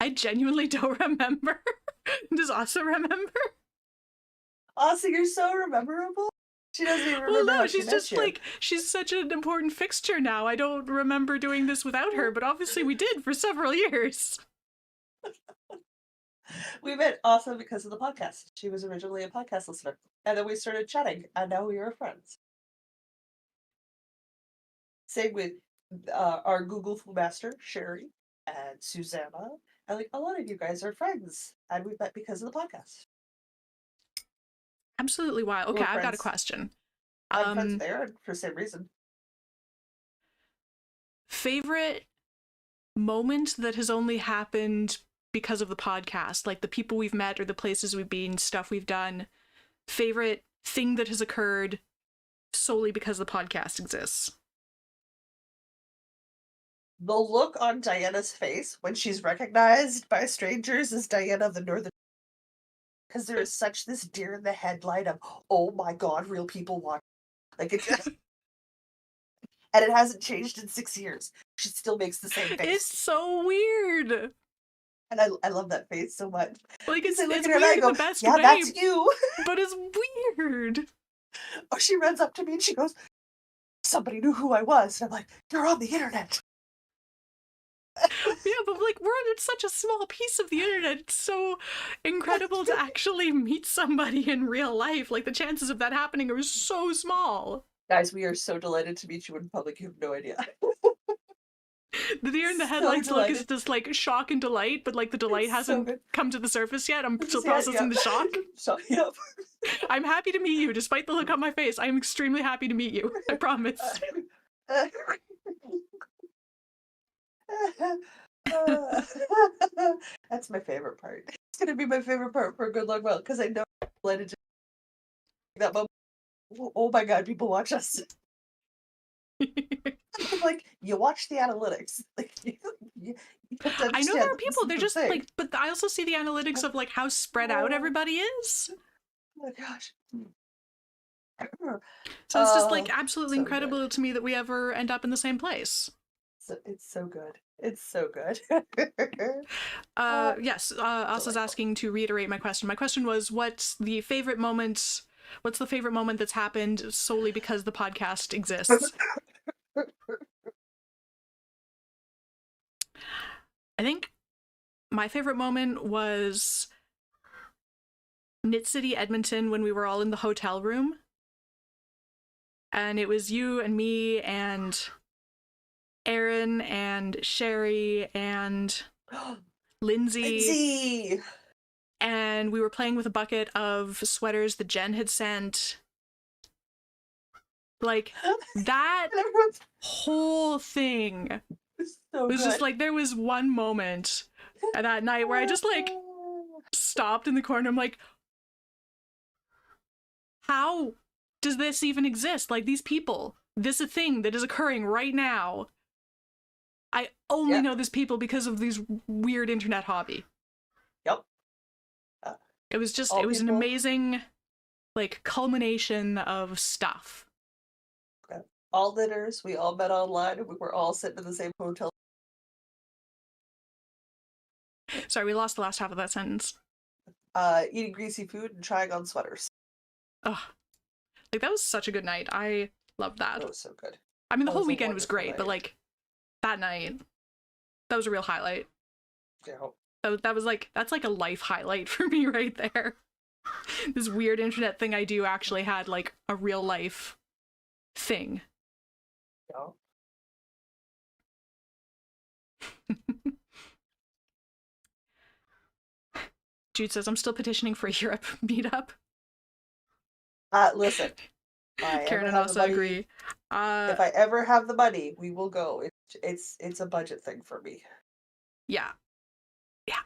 I genuinely don't remember. Does Asa remember? Asa, you're so memorable. She doesn't even Well, remember no, how she she's met just you. like, she's such an important fixture now. I don't remember doing this without her, but obviously we did for several years. We met Asa because of the podcast. She was originally a podcast listener. And then we started chatting, and now we are friends. Same with our Google Flu Master, Sherry, and Susanna. And like, a lot of you guys are friends, and we met because of the podcast. Absolutely wild. Okay, We're I've got a friends. question. I'm friends with Aaron for the same reason. Favorite moment that has only happened because of the podcast, like the people we've met or the places we've been, stuff we've done. Favorite thing that has occurred solely because the podcast exists. The look on Diana's face when she's recognized by strangers as Diana of the Northern, because there is such this deer in the headlight of, oh my god, real people watch. Like, it just, and it hasn't changed in 6 years. She still makes the same face. It's so weird. And I love that face so much. Like, it's I look it's at her and I weird in go, the best yeah, way, that's you. but it's weird. Oh, she runs up to me and she goes, somebody knew who I was. And I'm like, you're on the internet. Yeah, but like we're on such a small piece of the internet. It's so incredible to actually meet somebody in real life. Like the chances of that happening are so small. Guys, we are so delighted to meet you in public. You have no idea. The deer in the So headlights look is delighted. just like shock and delight, but like the delight It's so hasn't good. come to the surface yet. I'm still Yeah, processing yeah. the shock. So, yep. I'm happy to meet you, despite the look on my face. I am extremely happy to meet you. I promise. That's my favorite part. It's gonna be my favorite part for a good long while because I know I'm delighted to that moment. Oh my god, people watch us. I'm like, you watch the analytics. Like, you have to I know there are understand that this people, is they're the just thing. like, but I also see the analytics of like how spread out everybody is. Oh my gosh. So it's just like Oh, absolutely so incredible good. to me that we ever end up in the same place. It's so good. It's so good. Yes, Asa's asking to reiterate my question. My question was, what's the favorite moment that's happened solely because the podcast exists? I think my favorite moment was Knit City, Edmonton, when we were all in the hotel room. And it was you and me and Aaron and Sherry and Lindsay. Lindsay! And we were playing with a bucket of sweaters that Jen had sent. Like, that whole thing So was good. just like, there was one moment that night where I just like stopped in the corner. I'm like, how does this even exist? Like, these people, this is a thing that is occurring right now. I only know these people because of these weird internet hobby. Yep. It was just, All it was people. an amazing, like, culmination of stuff. All knitters, we all met online, and we were all sitting in the same hotel. Sorry, we lost the last half of that sentence. Eating greasy food and trying on sweaters. Ugh. Like, that was such a good night. I loved that. That was so good. I mean, the That whole was a weekend was wonderful great, but night. like, that night, that was a real highlight. Yeah. So that's like a life highlight for me right there. This weird internet thing I do actually had like a real life thing. Yeah. Jude says, I'm still petitioning for a Europe meetup. Listen, if I Karen ever and have the also money, agree. if I ever have the money, we will go. It's a budget thing for me. Yeah. Yeah.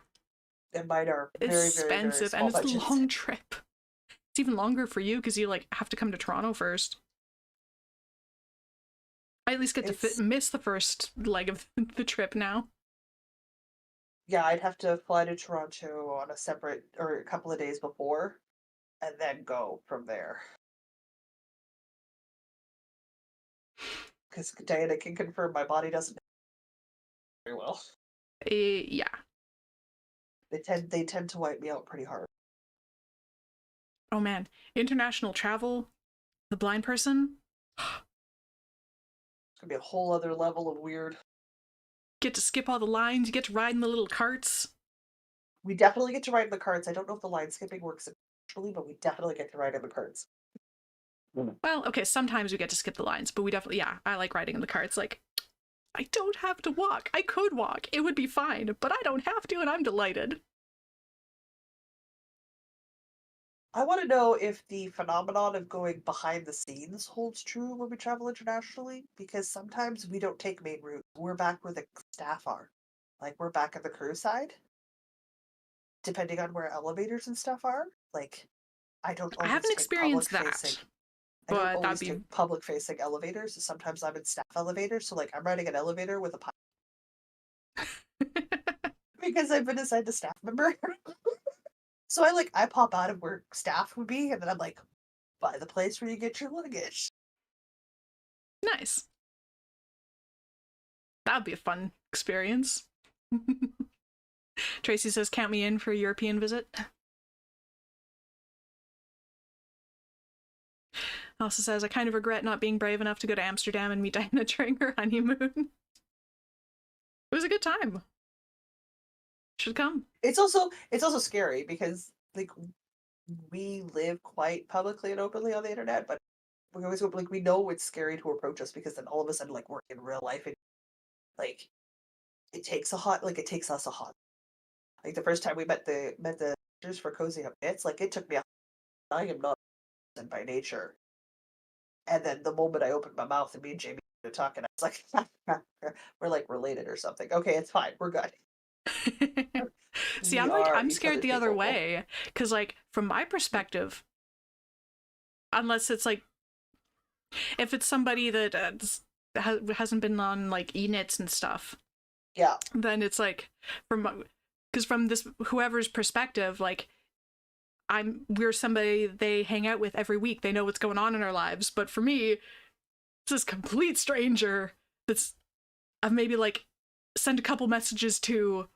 And mine are It's very, very, very expensive and small it's a budgets. long trip. It's even longer for you because you like have to come to Toronto first. I at least get to It's miss the first leg of the trip now. Yeah, I'd have to fly to Toronto on a separate or a couple of days before and then go from there. Because Diana can confirm my body doesn't very well. Yeah. They tend to wipe me out pretty hard. Oh man, international travel, the blind person. It's gonna be a whole other level of weird. Get to skip all the lines. You get to ride in the little carts. We definitely get to ride in the carts. I don't know if the line skipping works actually, but we definitely get to ride in the carts. Well, okay, sometimes we get to skip the lines, but we definitely, yeah, I like riding in the carts. Like, I don't have to walk. I could walk. It would be fine, but I don't have to, and I'm delighted. I want to know if the phenomenon of going behind the scenes holds true when we travel internationally, because sometimes we don't take main routes. We're back where the staff are. Like, we're back at the crew side, depending on where elevators and stuff are. Like, I don't I always haven't take public experienced facing. that, I don't but that'd always be. take public facing elevators. Sometimes I'm in staff elevators, so like I'm riding an elevator with a because I've been assigned a staff member. So I pop out of where staff would be, and then I'm like, by the place where you get your luggage. Nice. That'd be a fun experience. Tracy says, count me in for a European visit. Also says, I kind of regret not being brave enough to go to Amsterdam and meet Diana during her honeymoon. It was a good time. Should come. It's also scary because like we live quite publicly and openly on the internet, but we always go like we know it's scary to approach us because then all of a sudden like we're in real life and like it takes us a hot. Like the first time we met the sisters for cozy up bits, like it took me I am not by nature. And then the moment I opened my mouth and me and Jamie were talking, I was like, we're like related or something. Okay, it's fine. We're good. See, We are I'm each scared other's the other people. way. Because, like, from my perspective, unless it's like, if it's somebody that hasn't been on, like, e-knits and stuff, Yeah. then it's like, because from this, whoever's perspective, like, we're somebody they hang out with every week. They know what's going on in our lives. But for me, it's this complete stranger that's I've maybe like sent a couple messages to,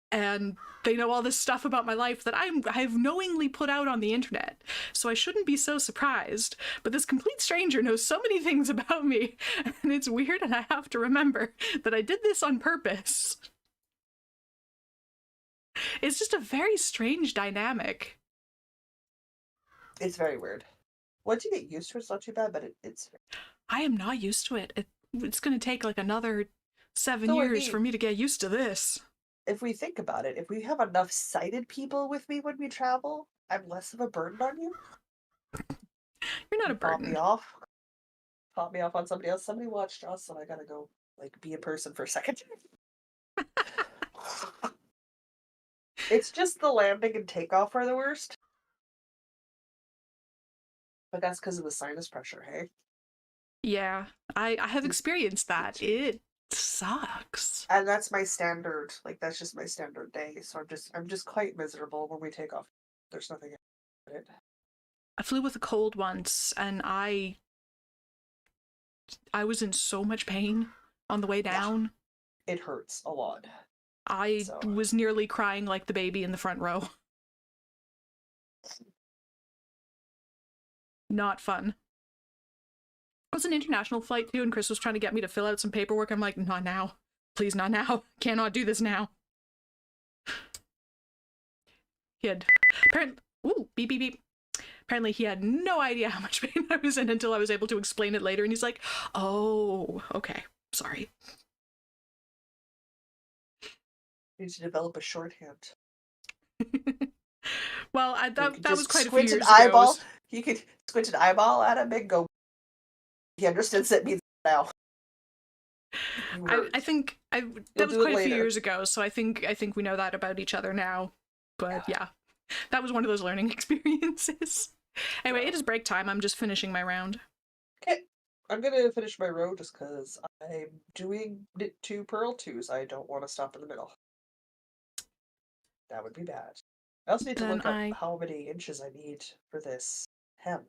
and they know all this stuff about my life that I've knowingly put out on the internet. So I shouldn't be so surprised. But this complete stranger knows so many things about me, and it's weird, and I have to remember that I did this on purpose. It's just a very strange dynamic. It's very weird. Once you get used to it, it's not too bad, but it's I am not used to it. It's going to take like another 7 so I years for mean, me to get used to this. if we think about it, if we have enough sighted people with me when we travel, I'm less of a burden on you. You're not You a burden. pop me off on somebody else. Somebody watched us, and I gotta go like be a person for a second. It's just the landing and takeoff are the worst. But that's because of the sinus pressure, hey? Yeah, I have experienced that. It sucks. And that's my standard. Like that's just my standard day. So I'm just quite miserable when we take off. There's nothing in it. I flew with a cold once, and I was in so much pain on the way Yeah, down. it hurts a lot. I So was nearly crying like the baby in the front row. Not fun. It was an international flight too, and Chris was trying to get me to fill out some paperwork. I'm like, not now. Please, not now. Cannot do this now. He had apparently, ooh, beep beep beep. Apparently, he had no idea how much pain I was in until I was able to explain it later, and he's like, "Oh, okay, sorry." Need to develop a shorthand. Well, You could that was just quite a few squint an years ago. eyeball. You could squint an eyeball at him and go. He understands it means now. I think You'll that was do it quite a few later. years ago, so I think we know that about each other now. But yeah, that was one of those learning experiences. Anyway, Yeah. it is break time. I'm just finishing my round. Okay. I'm gonna finish my row just because I'm doing knit 2 purl 2s. I don't want to stop in the middle. That would be bad. I also need to Then look up I how many inches I need for this hem.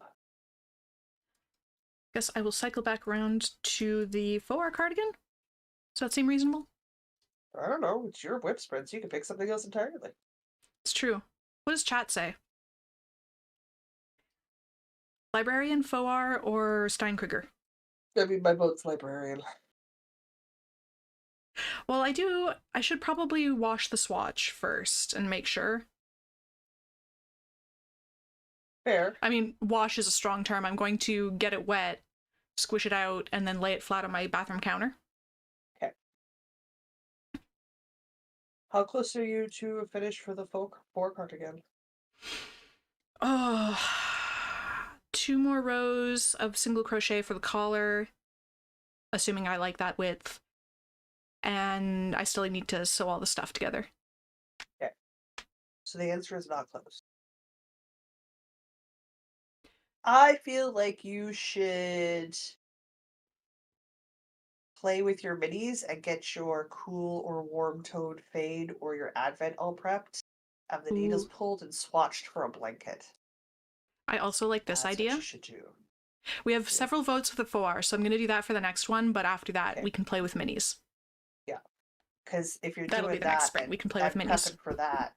guess I will cycle back around to the faux art cardigan. Does that seem reasonable? I don't know. It's your whip spreads. You can pick something else entirely. It's true. What does chat say? Librarian, faux art, or Steinkrieger? I mean, my vote's librarian. Well, I should probably wash the swatch first and make sure. Fair. I mean, wash is a strong term. I'm going to get it wet, squish it out, and then lay it flat on my bathroom counter. Okay. How close are you to a finish for the four cardigan? Oh, 2 more rows of single crochet for the collar, assuming I like that width. And I still need to sew all the stuff together. Okay. So the answer is not close. I feel like you should play with your minis and get your cool or warm toned fade or your advent all prepped. Have the needles Ooh. pulled and swatched for a blanket. I also like this That's what you idea. should do. We have Yeah. several votes for the 4, so I'm going to do that for the next one, but after that, Okay. we can play with minis. Yeah. Because if you're That'll be doing the next that sprint. and, We can play and with minis. prepping for that,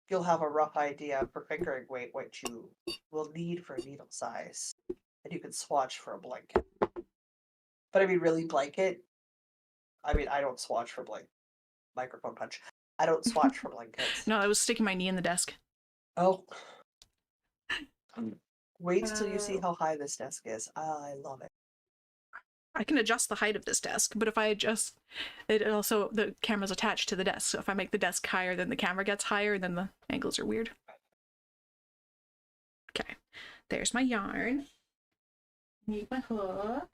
you'll have a rough idea for fingering weight what you will need for a needle size. And you can swatch for a blanket. But I mean, really, blanket? I mean, I don't swatch for blanket. Microphone punch. I don't swatch for blankets. No, I was sticking my knee in the desk. Oh. Wait till you see how high this desk is. I love it. I can adjust the height of this desk, but if I adjust it, also the camera's attached to the desk. So if I make the desk higher, then the camera gets higher, then the angles are weird. Okay, there's my yarn. Need my hook.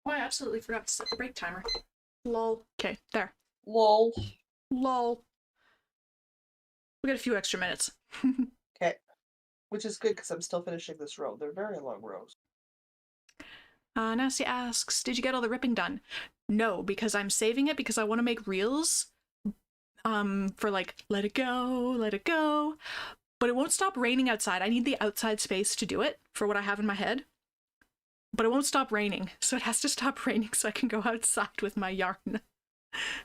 Oh, I absolutely forgot to set the break timer. Lol. Okay, there. Lol. Lol. We got a few extra minutes. Okay. Which is good because I'm still finishing this row. They're very long rows. Nasty asks, did you get all the ripping done? No, because I'm saving it because I want to make reels for like let it go, but it won't stop raining outside. I need the outside space to do it for what I have in my head, but it won't stop raining, so it has to stop raining so I can go outside with my yarn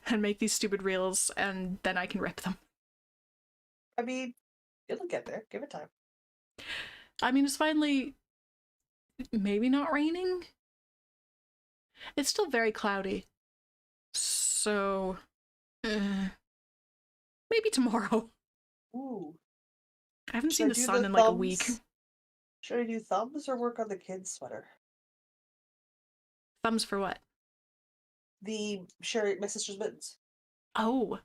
and make these stupid reels, and then I can rip them. I mean, it'll get there. Give it time. I mean, it's finally maybe not raining. It's still very cloudy, so maybe tomorrow. Ooh. I haven't Should seen I the do sun the in like a week. thumbs? Should I do thumbs or work on the kid's sweater? Thumbs for what? The Sherry, my sister's mittens. Oh,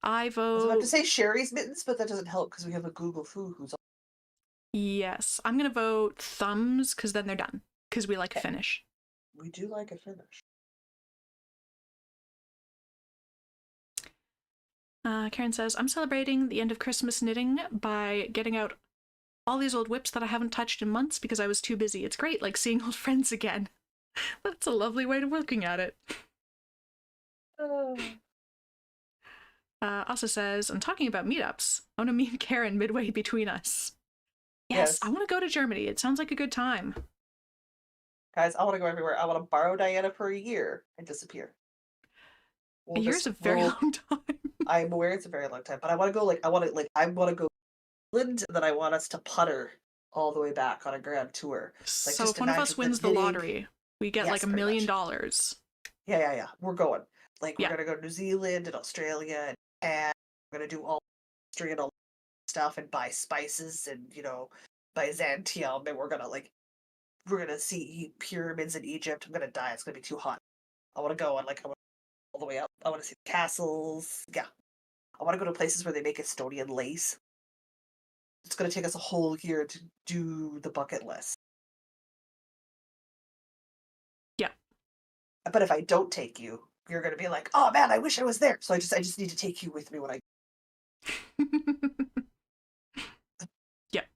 I I was about to vote say Sherry's mittens, but that doesn't help because we have a Google Foo who's. yes. I'm gonna vote thumbs because then they're done. Because we like a finish. We do like a finish. Karen says, I'm celebrating the end of Christmas knitting by getting out all these old WIPs that I haven't touched in months because I was too busy. It's great, like seeing old friends again. That's a lovely way of looking at it. Also says, I'm talking about meetups. I want to meet Karen midway between us. Yes, I want to go to Germany. It sounds like a good time. Guys, I want to go everywhere. I want to borrow Diana for a year and disappear. A year's a very long time. I'm aware it's a very long time, but I want to go I want to go England, and then I want us to putter all the way back on a grand tour. Like, so if one of us wins the lottery, we get like $1 million. Yeah. We're going. Like, we're Yeah. gonna go to New Zealand and Australia and I'm gonna do all history and all stuff and buy spices and, buy Xantium, and we're gonna see pyramids in Egypt. I'm gonna die. It's gonna be too hot. I wanna go and I wanna all the way up. I wanna see the castles. Yeah. I wanna go to places where they make Estonian lace. It's gonna take us a whole year to do the bucket list. Yeah. But if I don't take you, you're gonna be like, "Oh man, I wish I was there." So I just need to take you with me when I. Yep.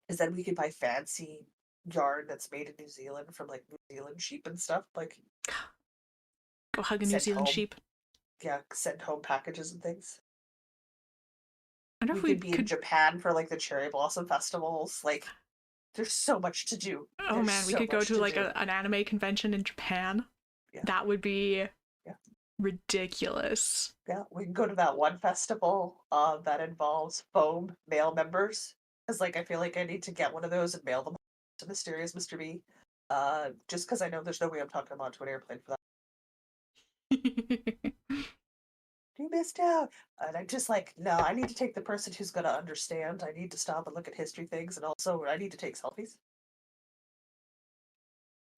Because then we can buy fancy yarn that's made in New Zealand from New Zealand sheep and stuff. Go hug a New Sent Zealand home. sheep. Yeah, send home packages and things. I wonder We if we could be in Japan for the cherry blossom festivals. There's so much to do. Oh There's man, we so could go much to to do. an anime convention in Japan. Yeah. That would be Yeah. ridiculous. Yeah, we can go to that one festival that involves foam male members. Because I feel like I need to get one of those and mail them to Mysterious Mr. B. Just because I know there's no way I'm talking about to an airplane for that. You missed out. And I'm just no, I need to take the person who's going to understand. I need to stop and look at history things, and also I need to take selfies.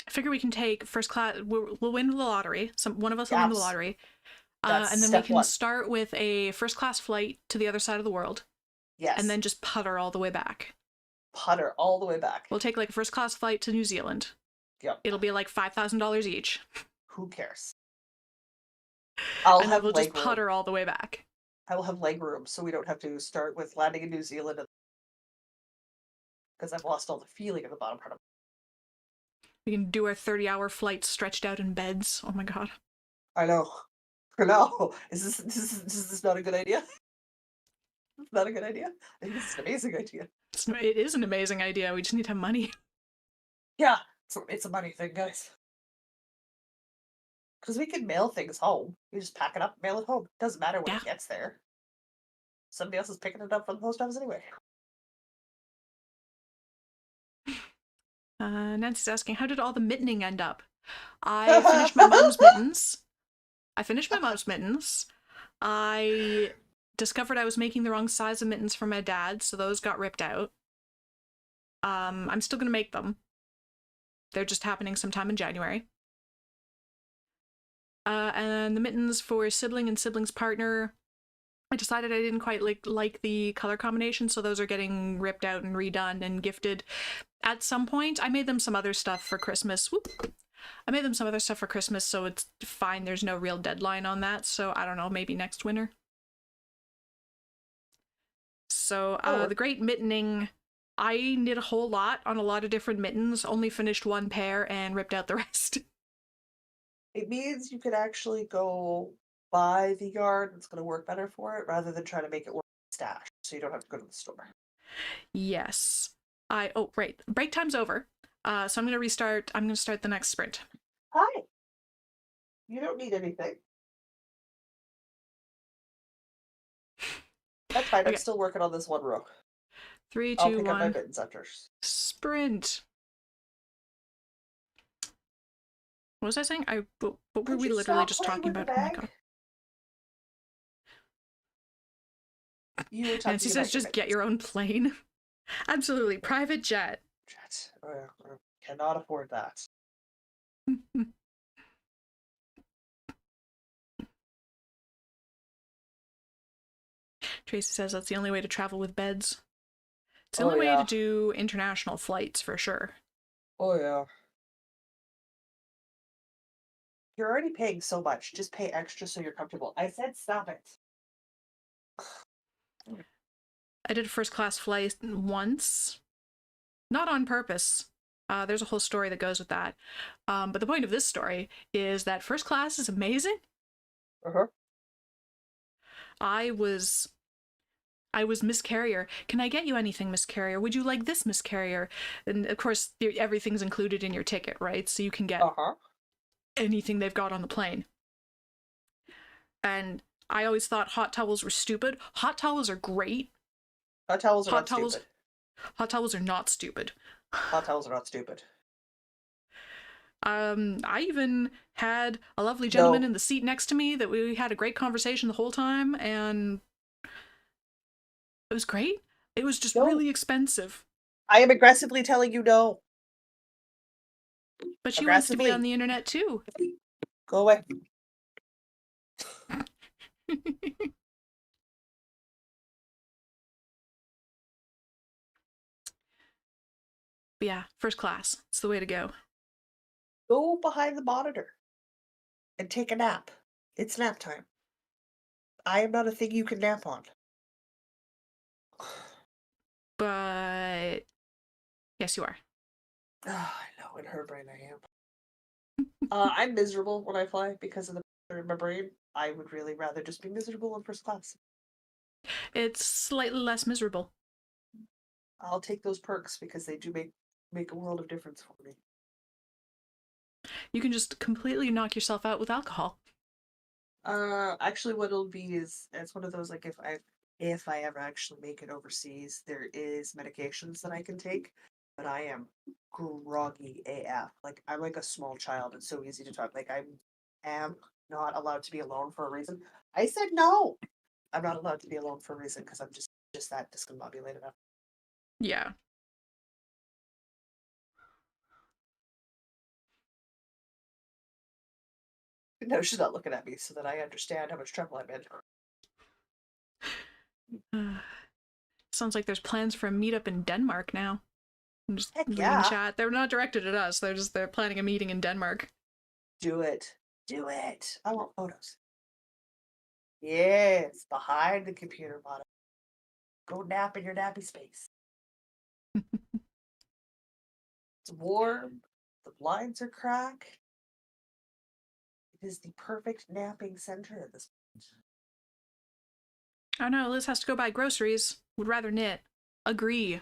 I figure we can take first class. We'll win the lottery. One of us will win the lottery. That's and then we step can one. start with a first class flight to the other side of the world. Yes. And then just putter all the way back. Putter all the way back. We'll take a first class flight to New Zealand. Yep. It'll be $5,000 each. Who cares? And then we'll just putter all the way back. I will have leg room, so we don't have to start with landing in New Zealand because I've lost all the feeling in the bottom part of. We can do our 30-hour flight stretched out in beds. Oh my god. I know. No, is this not a good idea? It's not a good idea. I think this is an amazing idea. It is an amazing idea. We just need to have money. Yeah, it's a money thing, guys. Because we can mail things home. You just pack it up, mail it home. Doesn't matter when it gets there. Somebody else is picking it up from the post office anyway. Nancy's asking, how did all the mittening end up? I finished my mom's mittens. I discovered I was making the wrong size of mittens for my dad, so those got ripped out. I'm still gonna make them. They're just happening sometime in January. And the mittens for sibling and sibling's partner, I decided I didn't quite like the color combination, so those are getting ripped out and redone and gifted. At some point, I made them some other stuff for Christmas. Whoop. I made them some other stuff for Christmas, so it's fine. There's no real deadline on that, so I don't know, maybe next winter. So the great mittening, I knit a whole lot on a lot of different mittens, only finished one pair and ripped out the rest. It means you could actually go buy the yarn that's going to work better for it rather than trying to make it work stash, so you don't have to go to the store. Yes. Oh, right. Break time's over. So I'm going to restart. I'm going to start the next sprint. Hi. You don't need anything. That's fine. Okay. I'm still working on this one row. 3, 2, I'll pick 1. up my mittens after. Sprint. What was I saying? What were we literally just talking about? Oh my god. Nancy says just get your own plane. Absolutely. Private jet. Jet. Oh, yeah. I cannot afford that. Tracy says that's the only way to travel with beds. It's the only way to do international flights for sure. Oh, yeah. You're already paying so much. Just pay extra so you're comfortable. I said stop it. I did a first class flight once. Not on purpose. There's a whole story that goes with that. But the point of this story is that first class is amazing. Uh-huh. I was Miss Carrier. Can I get you anything, Miss Carrier? Would you like this, Miss Carrier? And of course, everything's included in your ticket, right? So you can get anything they've got on the plane. And I always thought hot towels were stupid. Hot towels are great. Hot towels are not stupid. Hot towels are not stupid. Hot towels are not stupid. I even had a lovely gentleman No. in the seat next to me that we had a great conversation the whole time, and it was great. It was just No. really expensive. I am aggressively telling you no. But she wants to be on Aggressively. the internet too. Go away. But yeah, first class. It's the way to go. Go behind the monitor and take a nap. It's nap time. I am not a thing you can nap on. But yes, you are. I know, in her brain I am. I'm miserable when I fly because of the pressure in my brain. I would really rather just be miserable in first class. It's slightly less miserable. I'll take those perks because they do make a world of difference for me. You can just completely knock yourself out with alcohol. Actually, what it'll be is it's one of those like if I ever actually make it overseas, there is medications that I can take, but I am groggy AF. Like I'm like a small child. It's so easy to talk. Like I am not allowed to be alone for a reason. I said no. I'm not allowed to be alone for a reason because I'm just that discombobulated. Yeah. No, she's not looking at me so that I understand how much trouble I'm in. Sounds like there's plans for a meetup in Denmark now. I'm just Heck reading yeah. chat. They're not directed at us. They're planning a meeting in Denmark. Do it. Do it. I want photos. Yes, behind the computer monitor. Go nap in your nappy space. It's warm. The blinds are cracked. It is the perfect napping center at this point. Oh no, Liz has to go buy groceries. Would rather knit. Agree.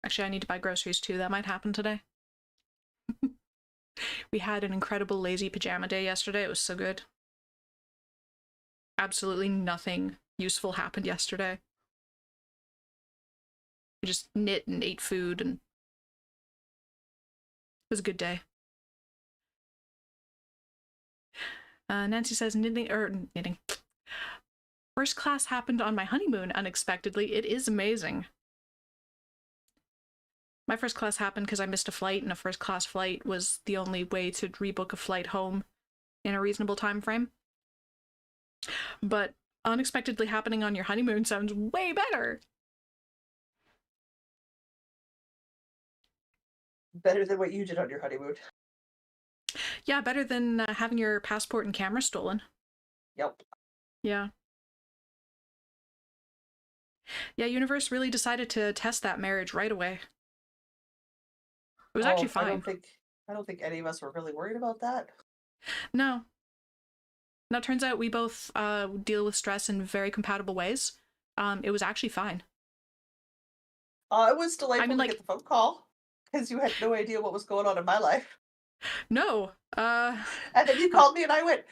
Actually, I need to buy groceries too. That might happen today. We had an incredible lazy pajama day yesterday. It was so good. Absolutely nothing useful happened yesterday. We just knit and ate food, and it was a good day. Nancy says knitting. First class happened on my honeymoon unexpectedly. It is amazing. My first class happened because I missed a flight, and a first class flight was the only way to rebook a flight home in a reasonable time frame. But unexpectedly happening on your honeymoon sounds way better. Better than what you did on your honeymoon. Yeah, better than having your passport and camera stolen. Yep. Yeah. Yeah, Universe really decided to test that marriage right away. It was actually Oh, fine. I don't think any of us were really worried about that. No. Now, it turns out we both deal with stress in very compatible ways. It was actually fine. It was I delightful mean, to get like, the phone call because you had no idea what was going on in my life. no. And then you called me and I went,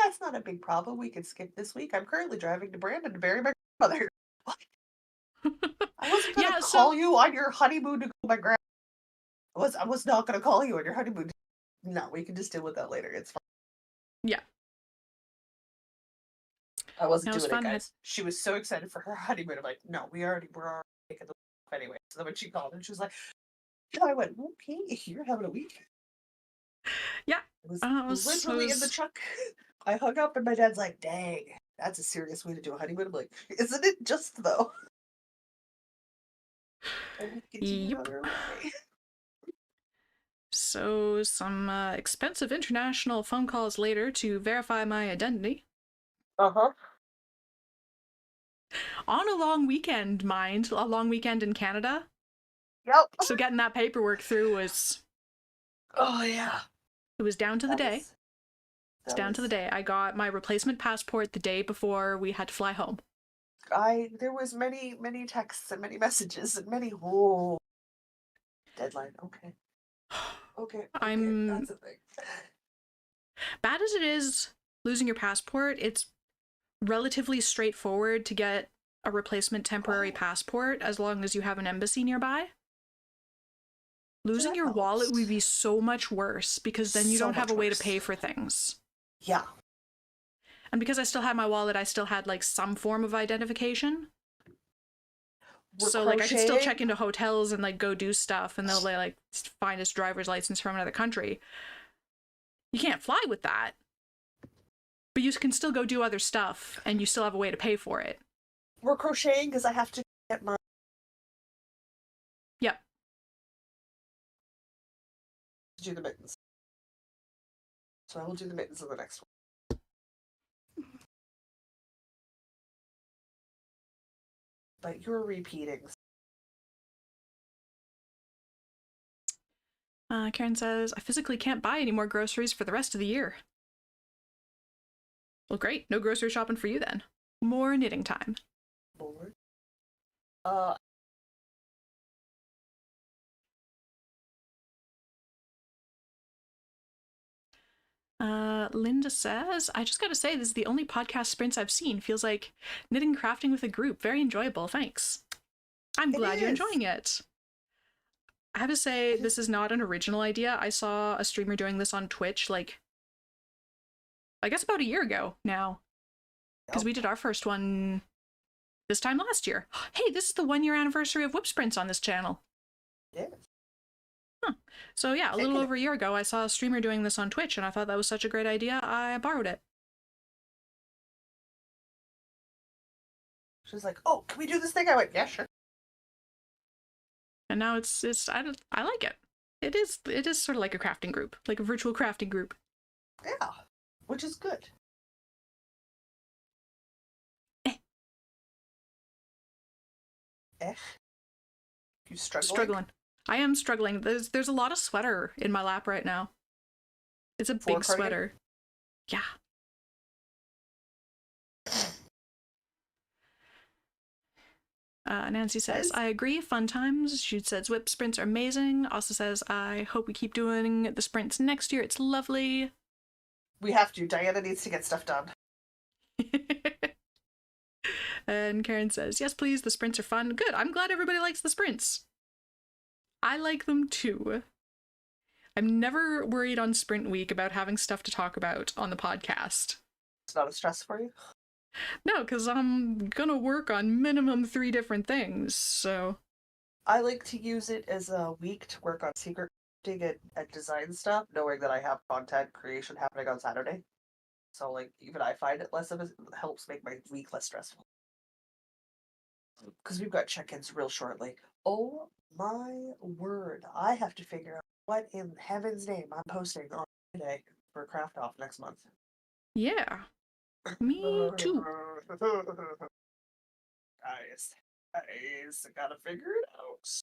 that's not a big problem. We can skip this week. I'm currently driving to Brandon to bury my grandmother. I wasn't gonna Yeah, call so you on your honeymoon to go my grand. I was not gonna call you on your honeymoon. No, we can just deal with that later. It's fine. yeah, I wasn't that was doing it, fun. guys. She was so excited for her honeymoon. I'm like, no, we're already taking the week off anyway. So then when she called and she was like, and I went, okay, you're having a week. Yeah, It was it literally in the was truck. I hung up and my dad's like, dang, that's a serious way to do a honeymoon. I'm like, isn't it just though? And we continued yep. on our way. So some expensive international phone calls later to verify my identity. Uh-huh. On a long weekend, mind. A long weekend in Canada. Yep. So getting that paperwork through was... Oh yeah. It was down to the That day. was It's that down to the was day. I got my replacement passport the day before we had to fly home. there was many texts and many messages and many whoa deadline. Okay. Okay, okay, I'm... that's a thing. Bad as it is losing your passport, it's relatively straightforward to get a replacement temporary Oh, passport as long as you have an embassy nearby. Losing that your wallet helps. would be so much worse because then you So don't have a much way to worse. pay for things. Yeah. And because I still had my wallet, I still had like some form of identification. So like I could still check into hotels and like go do stuff, and they'll like find his driver's license from another country. You can't fly with that, but you can still go do other stuff, and you still have a way to pay for it. We're crocheting because I have to get my. Yep. Do the mittens. So I will do the mittens in the next one. But you're repeating. Karen says, I physically can't buy any more groceries for the rest of the year. Well, great. No grocery shopping for you then. More knitting time. Lord. Linda says, I just gotta say, this is the only podcast sprints I've seen. Feels like knitting crafting with a group. Very enjoyable. Thanks. I'm glad you're enjoying it. I have to say, this is not an original idea. I saw a streamer doing this on Twitch, like, I guess about a year ago now. Because we did our first one this time last year. Hey, this is the 1 year anniversary of WIP sprints on this channel. Yes. Huh. So yeah, a little over a year ago, I saw a streamer doing this on Twitch, and I thought that was such a great idea, I borrowed it. She was like, "Oh, can we do this thing?" I went, "Yeah, sure." And now I like it. It is sort of like a crafting group, like a virtual crafting group. Yeah, which is good. You struggling? I am struggling. There's a lot of sweater in my lap right now. It's a big sweater. Yeah. Nancy says, I agree, fun times. She says, WIP sprints are amazing. Also says, I hope we keep doing the sprints next year. It's lovely. We have to. Diana needs to get stuff done. And Karen says, yes, please, the sprints are fun. Good, I'm glad everybody likes the sprints. I like them too. I'm never worried on sprint week about having stuff to talk about on the podcast. It's not a stress for you? No, because I'm gonna work on minimum 3 different things, so... I like to use it as a week to work on secret crafting and design stuff, knowing that I have content creation happening on Saturday. So, like, even I find it less of it helps make my week less stressful. Because we've got check-ins real shortly. Oh my word. I have to figure out what in heaven's name I'm posting on Friday for Craft Off next month. Yeah. Me too. Guys, I gotta figure it out.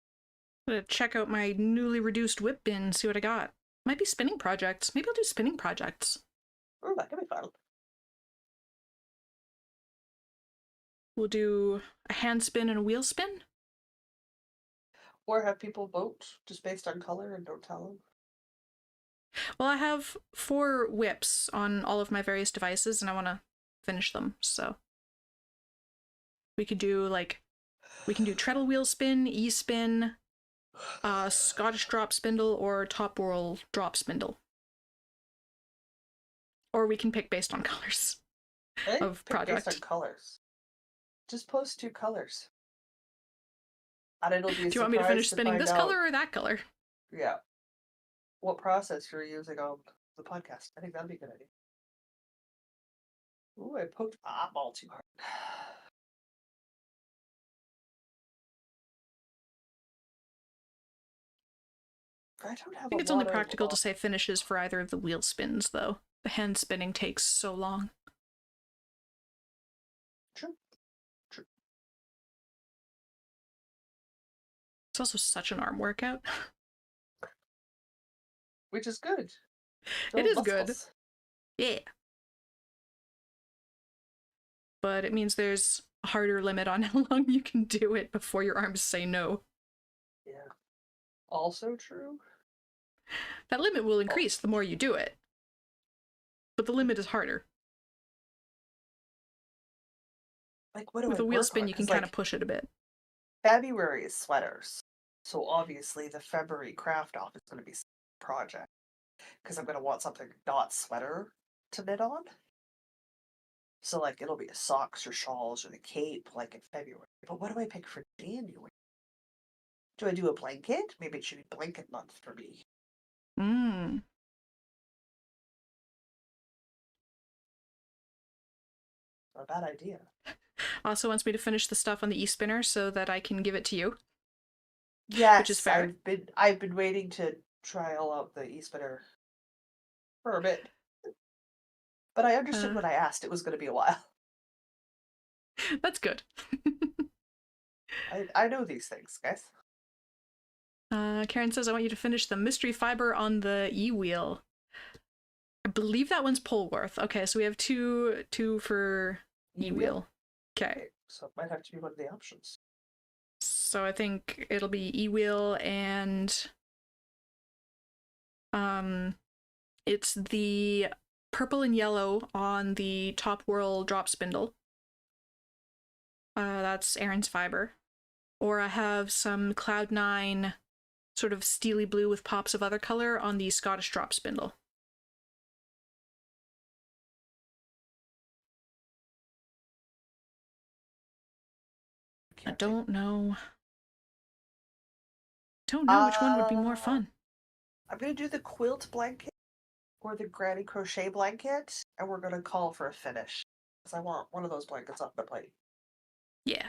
I'm gonna check out my newly reduced WIP bin, see what I got. Might be spinning projects. Maybe I'll do spinning projects. Oh, that could be fun. We'll do a hand spin and a wheel spin. Or have people vote just based on color and don't tell them. Well, I have 4 WIPs on all of my various devices, and I want to finish them, so... We could do, treadle wheel spin, E-spin, Scottish drop spindle, or top whirl drop spindle. Or we can pick based on colors of project. Based on colors. Just post 2 colors. And it'll be Do you want me to finish spinning this color or that color? Yeah. What process you're using on the podcast. I think that'd be a good idea. Ooh, I poked eyeball too hard. I think it's only practical to say finishes for either of the wheel spins, though. The hand spinning takes so long. True. It's also such an arm workout. Which is good. It is good. Yeah. But it means there's a harder limit on how long you can do it before your arms say no. Yeah. Also true. That limit will increase the more you do it. But the limit is harder. Like, what do With I a wheel work spin, on? you can kind of push it a bit. February is sweaters. So obviously the February craft off is going to be a project because I'm going to want something not sweater to knit on. So like it'll be socks or shawls or the cape like in February. But what do I pick for January? Do I do a blanket? Maybe it should be blanket month for me. Mm. Not a bad idea. Also wants me to finish the stuff on the e-spinner so that I can give it to you. Which is Yes, fair. I've been waiting to trial out the e-spinner for a bit. But I understood when I asked it was going to be a while. That's good. I know these things, guys. Karen says, I want you to finish the mystery fiber on the e-wheel. I believe that one's Polworth. Okay, so we have two for e-wheel. Okay. So it might have to be one of the options. So I think it'll be e-wheel and it's the purple and yellow on the top whirl drop spindle. That's Aaron's fiber. Or I have some Cloud9 sort of steely blue with pops of other color on the Scottish drop spindle. I don't know. Don't know which one would be more fun. I'm going to do the quilt blanket or the granny crochet blanket, and we're going to call for a finish. Because I want one of those blankets off my plate. Yeah.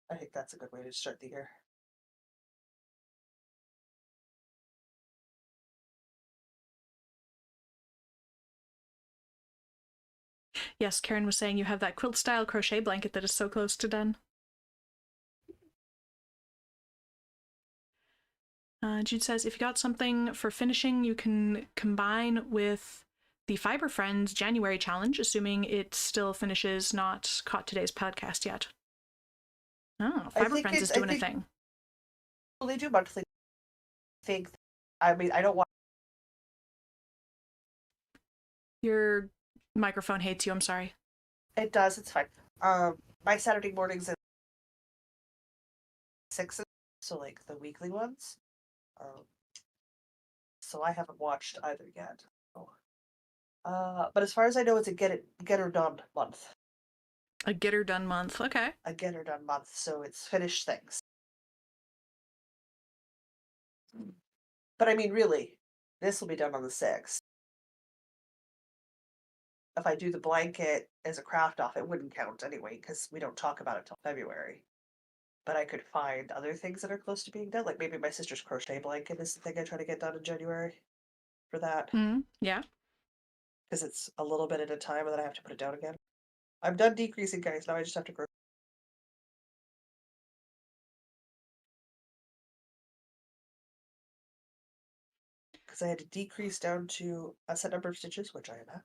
I think that's a good way to start the year. Yes, Karen was saying you have that quilt-style crochet blanket that is so close to done. Jude says, if you got something for finishing, you can combine with the Fiber Friends January challenge, assuming it still finishes, not caught today's podcast yet. Oh, Fiber Friends is doing a thing. Well, they do monthly. I mean, I don't want. Your microphone hates you, I'm sorry. It does, it's fine. My Saturday mornings at 6, so like the weekly ones. So I haven't watched either yet. But as far as I know, it's a get her done month. A get her done month, okay. A get her done month, so it's finished things. But I mean, really, this will be done on the 6th. If I do the blanket as a craft off, it wouldn't count anyway, because we don't talk about it till February. But I could find other things that are close to being done, like maybe my sister's crochet blanket is the thing I try to get done in January for that. Yeah. Because it's a little bit at a time and then I have to put it down again. I'm done decreasing, guys. Now I just have to grow. Because I had to decrease down to a set number of stitches, which I am at.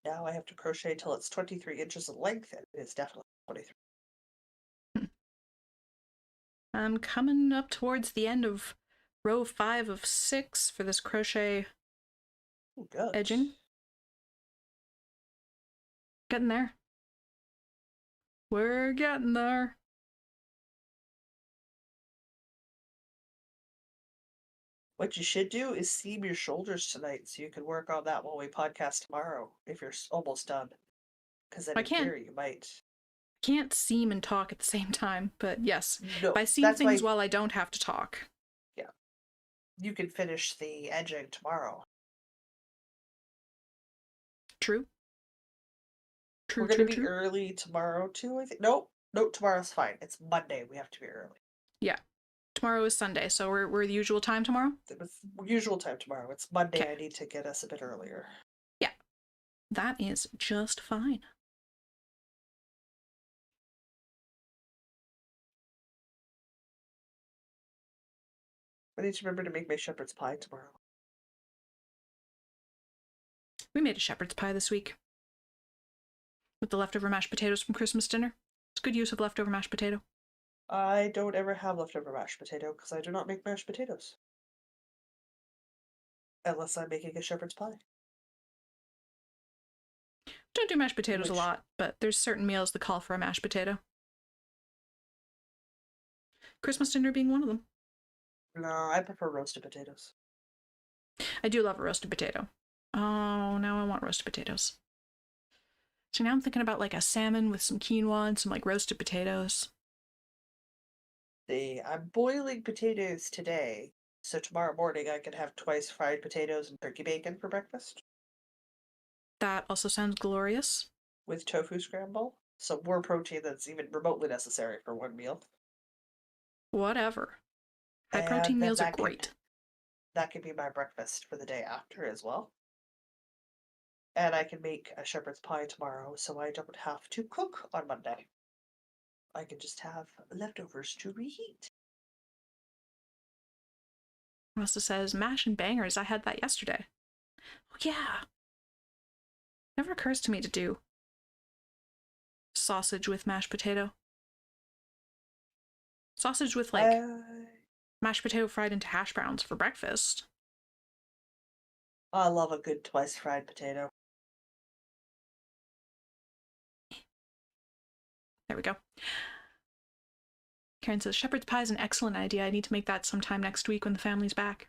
Now I have to crochet till it's 23 inches in length, and it is definitely 23. I'm coming up towards the end of row 5 of 6 for this crochet edging. Getting there. We're getting there. What you should do is seam your shoulders tonight so you can work on that while we podcast tomorrow if you're almost done. Because then in theory you might. Can't seam and talk at the same time, but yes. No, I seam things while I don't have to talk. Yeah. You can finish the edging tomorrow. True. We're going to be early tomorrow too, I think. Nope, tomorrow's fine. It's Monday. We have to be early. Yeah. Tomorrow is Sunday, so we're the usual time tomorrow? It's usual time tomorrow. It's Monday. Okay. I need to get us a bit earlier. Yeah. That is just fine. I need to remember to make my shepherd's pie tomorrow. We made a shepherd's pie this week. With the leftover mashed potatoes from Christmas dinner. It's good use of leftover mashed potato. I don't ever have leftover mashed potato because I do not make mashed potatoes. Unless I'm making a shepherd's pie. Don't do mashed potatoes a lot, but there's certain meals that call for a mashed potato. Christmas dinner being one of them. No, I prefer roasted potatoes. I do love a roasted potato. Oh, now I want roasted potatoes. So now I'm thinking about like a salmon with some quinoa and some like roasted potatoes. I'm boiling potatoes today, so tomorrow morning I can have twice fried potatoes and turkey bacon for breakfast That also sounds glorious. with tofu scramble. Some more protein that's even remotely necessary for one meal. Whatever. High And protein then meals are great. that can be my breakfast for the day after as well. And I can make a shepherd's pie tomorrow, so I don't have to cook on Monday. I can just have leftovers to reheat. Rasta says, mash and bangers. I had that yesterday. Oh, yeah. Never occurs to me to do sausage with mashed potato. Sausage with like mashed potato fried into hash browns for breakfast. I love a good twice fried potato. There we go. Karen says, shepherd's pie is an excellent idea. I need to make that sometime next week when the family's back.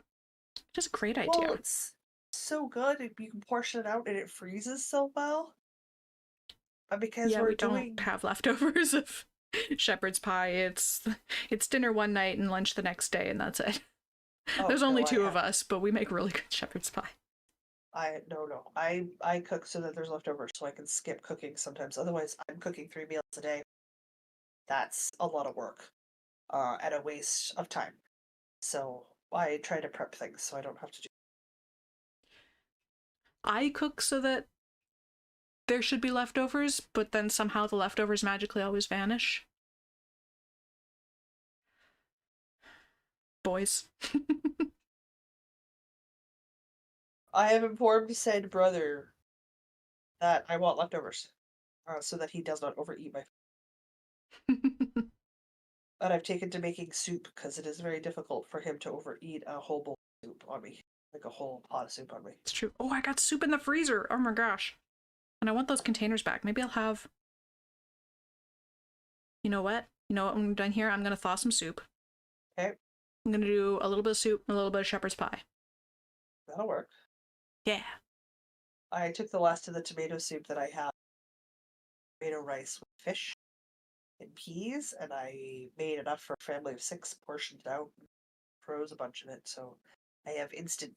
It is a great idea. Well, it's so good. You can portion it out and it freezes so well. And because yeah, we're we don't have leftovers of shepherd's pie. It's dinner one night and lunch the next day, and that's it. Oh, There's no, only two of us, but we make really good shepherd's pie. No. I cook so that there's leftovers so I can skip cooking sometimes. Otherwise, I'm cooking 3 meals a day. That's a lot of work, and a waste of time. So I try to prep things so I don't have to do. I cook so that there should be leftovers, but then somehow the leftovers magically always vanish. Boys. I have informed said brother that I want leftovers, so that he does not overeat my food. And I've taken to making soup because it is very difficult for him to overeat a whole bowl of soup on me, like a whole pot of soup on me. It's true. Oh, I got soup in the freezer. Oh my gosh. And I want those containers back. Maybe I'll have... You know what? When I'm done here, I'm going to thaw some soup. Okay. I'm going to do a little bit of soup and a little bit of shepherd's pie. That'll work. Yeah. I took the last of the tomato soup that I have, tomato rice with fish and peas, and I made enough for a family of 6, portioned it out, froze a bunch of it, so I have instant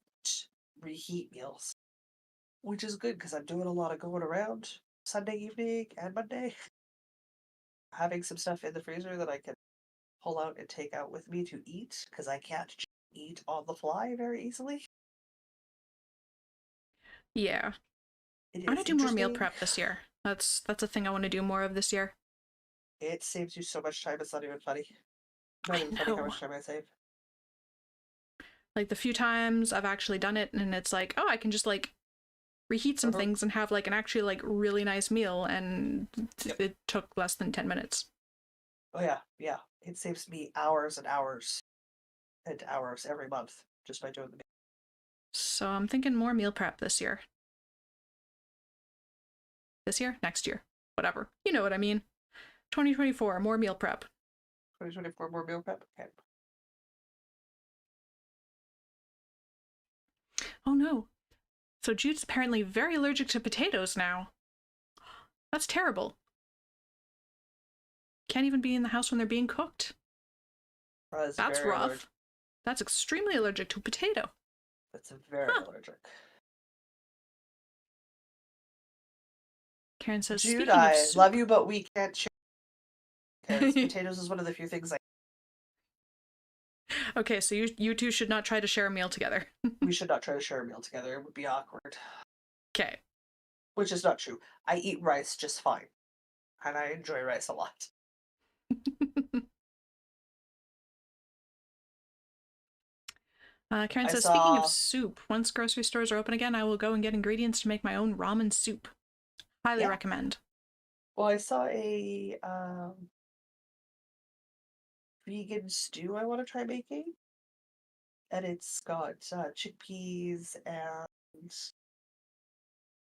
reheat meals, which is good because I'm doing a lot of going around Sunday evening and Monday. Having some stuff in the freezer that I can pull out and take out with me to eat because I can't eat on the fly very easily. Yeah. It I want is to do more meal interesting. prep this year. That's a thing I want to do more of this year. It saves you so much time, it's not even funny. Not even funny how much time I save. Like the few times I've actually done it and it's like, oh, I can just like reheat some things and have like an actually like really nice meal, and it took less than 10 minutes. Oh yeah. It saves me hours and hours and hours every month just by doing the meal. So I'm thinking more meal prep this year. This year? Next year. Whatever. You know what I mean. 2024, more meal prep. 2024 more meal prep? Okay. Oh no. So Jude's apparently very allergic to potatoes now. That's terrible. Can't even be in the house when they're being cooked. That's rough. Allergic. That's extremely allergic to potato. That's very allergic. Karen says, Jude, speaking of soup, love you, but we can't share because potatoes is one of the few things Okay, so you two should not try to share a meal together. We should not try to share a meal together. It would be awkward. Okay. Which is not true. I eat rice just fine. And I enjoy rice a lot. Karen says, speaking of soup, once grocery stores are open again, I will go and get ingredients to make my own ramen soup. Highly recommend. Well, I saw a vegan stew I want to try making. And it's got chickpeas and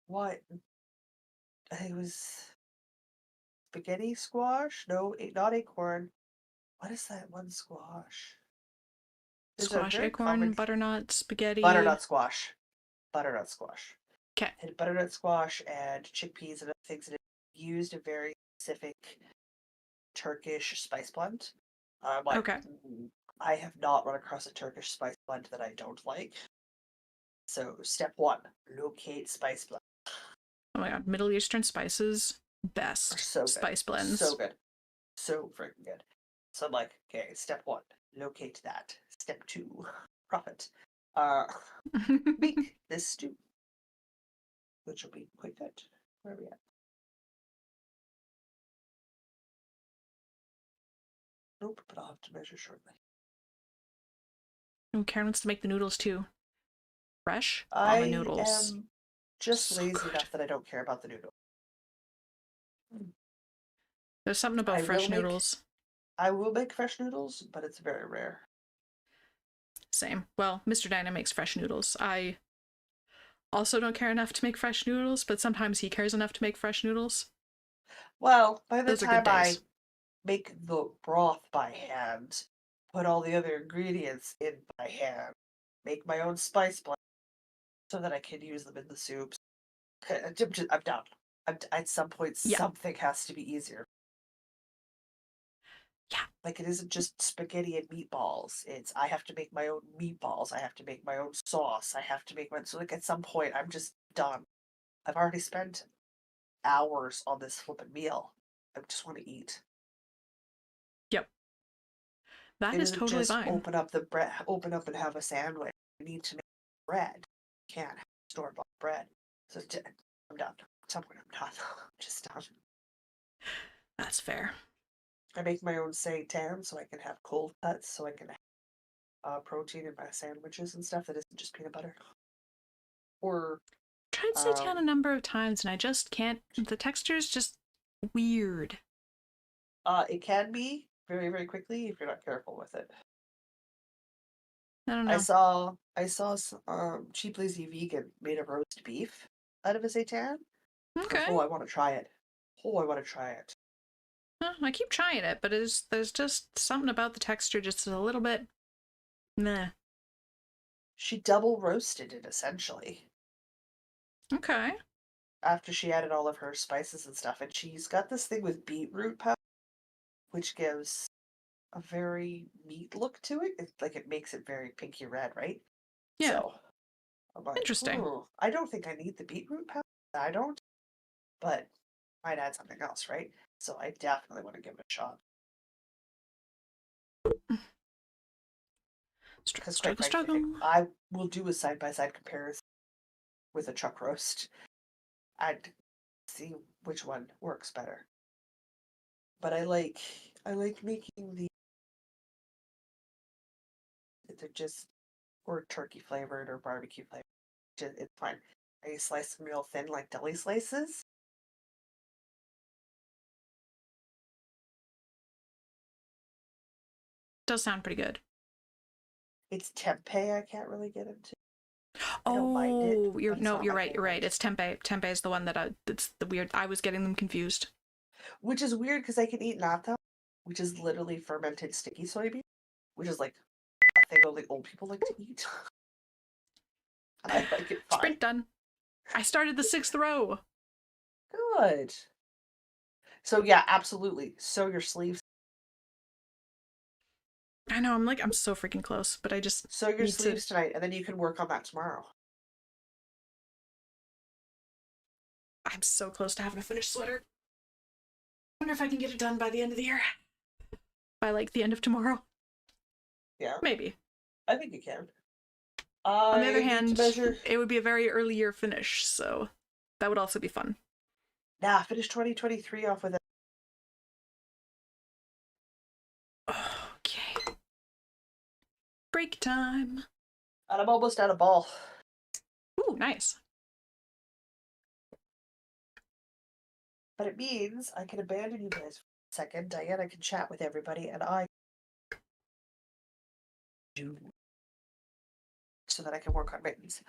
what? I think it was spaghetti squash? No, not acorn. What is that one squash? There's a Squash, very acorn, common butternut, spaghetti. butternut squash. Butternut squash. Okay. And butternut squash and chickpeas and other things, and it used a very specific Turkish spice blend. I'm like, Okay. I have not run across a Turkish spice blend that I don't like. So, step one, locate spice blend. Oh my god, Middle Eastern spices, Are best so good. spice blends. So good. So freaking good. So I'm like, okay, step one, locate that. Step two, profit. Make this stew, which will be quite good. Where are we at? Nope, but I'll have to measure shortly. Oh, Karen wants to make the noodles too. Fresh ramen I noodles. am just So lazy good. enough that I don't care about the noodle. There's something about I will fresh make noodles. I will make fresh noodles, but it's very rare. Same. Well, Mr. Dino makes fresh noodles. I also don't care enough to make fresh noodles, but sometimes he cares enough to make fresh noodles. Well, by the Those are good time I days. make the broth by hand, put all the other ingredients in by hand, make my own spice blend so that I can use them in the soups. I'm done. At some point, Yeah. something has to be easier. Yeah. Like, it isn't just spaghetti and meatballs. It's, I have to make my own meatballs. I have to make my own sauce. I have to make my, so like at some point, I'm just done. I've already spent hours on this flippin' meal. I just want to eat. Yep. That It is isn't totally just fine. open up and have a sandwich. I need to make bread. Can't have store-bought bread. So I'm done. At some point, I'm done. I'm just done. That's fair. I make my own seitan so I can have cold cuts, so I can have protein in my sandwiches and stuff that isn't just peanut butter. Or Tried seitan a number of times and I just can't. The texture is just weird. it can be very, very quickly if you're not careful with it. I don't I know. saw Cheap Lazy Vegan made a roast beef out of a seitan. Okay. Oh, I want to try it. Oh, I want to try it. I keep trying it, but there's just something about the texture just a little bit meh. She double roasted it essentially Okay. after she added all of her spices and stuff, and she's got this thing with beetroot powder, which gives a very meat look to it. It's like it makes it very pinky red, right? Yeah. So I'm like, Interesting. I don't think I need the beetroot powder. I don't, but might add something else, right? So I definitely want to give it a shot. Struggle, Because quite struggle, frankly, struggle. I will do a side by side comparison with a chuck roast and see which one works better. But I like making they're just or turkey flavored or barbecue flavored. It's fine. I slice them real thin like deli slices. Does sound pretty good. It's tempeh I can't really get into. I don't mind it, Oh, but it's not you're my right, you're right. favorite. It's tempeh. Tempeh is the one that's the weird. I was getting them confused. Which is weird because I can eat natto, which is literally fermented sticky soybean, which is like a thing only old people like to eat. And I like it fine. Sprint done. I started the 6th row. Good. So yeah, absolutely. Sew your sleeves. I know, I'm so freaking close, but I just Sew your need to. sleeves tonight, and then you can work on that tomorrow. I'm so close to having a finished sweater. Wonder if I can get it done by the end of the year. By like the end of tomorrow. Yeah, Maybe. I think you can. On the other I need to hand, measure. it would be a very early year finish, so that would also be fun. Nah, finish 2023 off with it. Okay. Break time. And I'm almost out of ball. Ooh, nice. But it means I can abandon you guys for a second. Diana can chat with everybody, and I do so that I can work on mittens.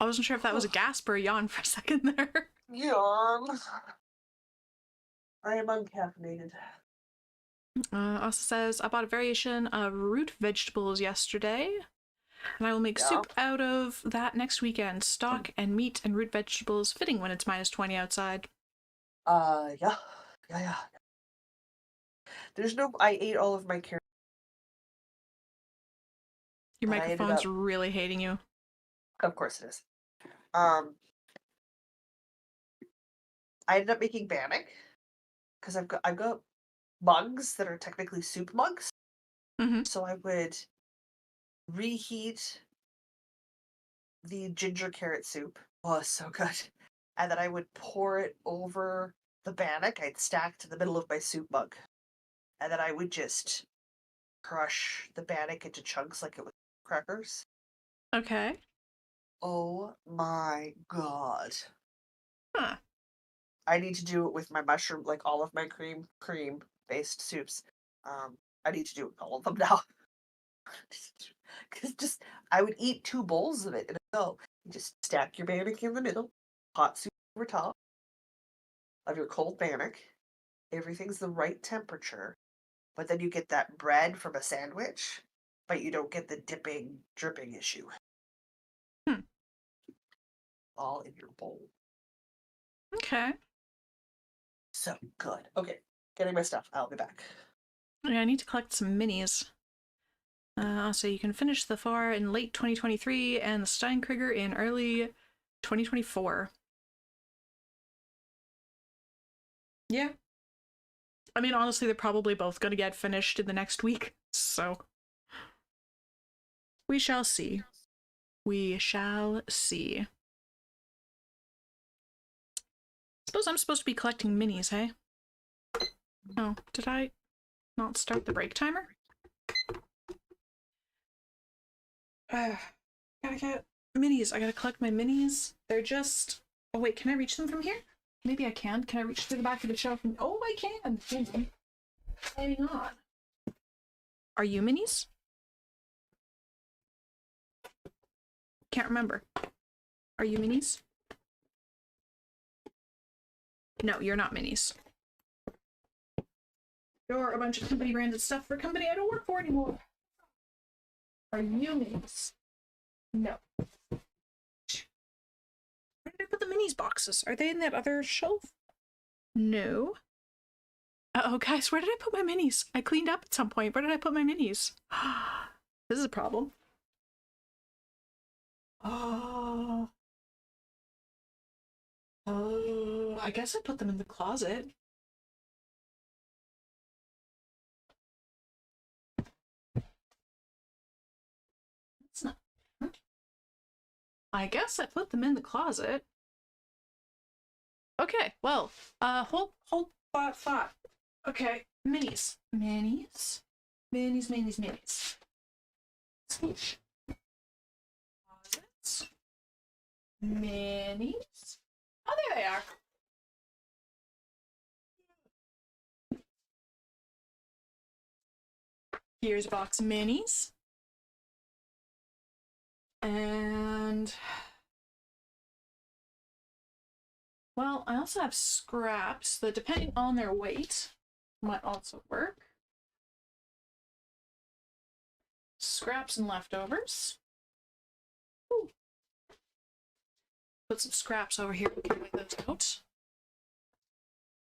I wasn't sure if that was a gasp or a yawn for a second there. Yawn. I am uncaffeinated. Also says, I bought a variation of root vegetables yesterday, and I will make Yeah. soup out of that next weekend. Stock and meat and root vegetables fitting when it's -20 outside. Yeah. Yeah. There's no. I ate all of my carrots. Your And I ended microphone's up. really hating you. Of course it is. I ended up making bannock because I've got mugs that are technically soup mugs. Mm-hmm. So I would reheat the ginger carrot soup. Oh, it's so good. And then I would pour it over the bannock I'd stacked in the middle of my soup mug. And then I would just crush the bannock into chunks like it was crackers. Okay. Oh my god. Huh. I need to do it with my mushroom, like all of my cream based soups. I need to do it with all of them now. Because just I would eat 2 bowls of it in a go. You just stack your bannock in the middle, hot soup over top of your cold bannock. Everything's the right temperature, but then you get that bread from a sandwich, but you don't get the dipping, dripping issue. Hmm. All in your bowl. Okay. So good. Okay, getting my stuff. I'll be back. Yeah, I need to collect some minis. So you can finish the Thor in late 2023 and the Steinkrieger in early 2024. Yeah. I mean, honestly, they're probably both going to get finished in the next week, so we shall see. We shall see. Suppose I'm supposed to be collecting minis, hey? Oh, did I not start the break timer? Gotta get minis. I gotta collect my minis. They're just... Oh wait, can I reach them from here? Maybe I can. Can I reach through the back of the shelf? Oh, I can! Hang on. Are you minis? Can't remember. Are you minis? No, you're not minis. You're a bunch of company branded stuff for a company I don't work for anymore. Are you minis? No. Where did I put the minis boxes? Are they in that other shelf? No. Uh-oh, guys, where did I put my minis? I cleaned up at some point. Where did I put my minis? This is a problem. Oh. Oh, I guess I put them in the closet. It's not... I guess I put them in the closet. Okay, well, hold thought. Okay, minis. Minis. Swoosh. Closets. Minis. Oh, there they are. Here's a box of minis. And... Well, I also have scraps that, depending on their weight, might also work. Scraps and leftovers. Ooh. Put some scraps over here. We can lay those out.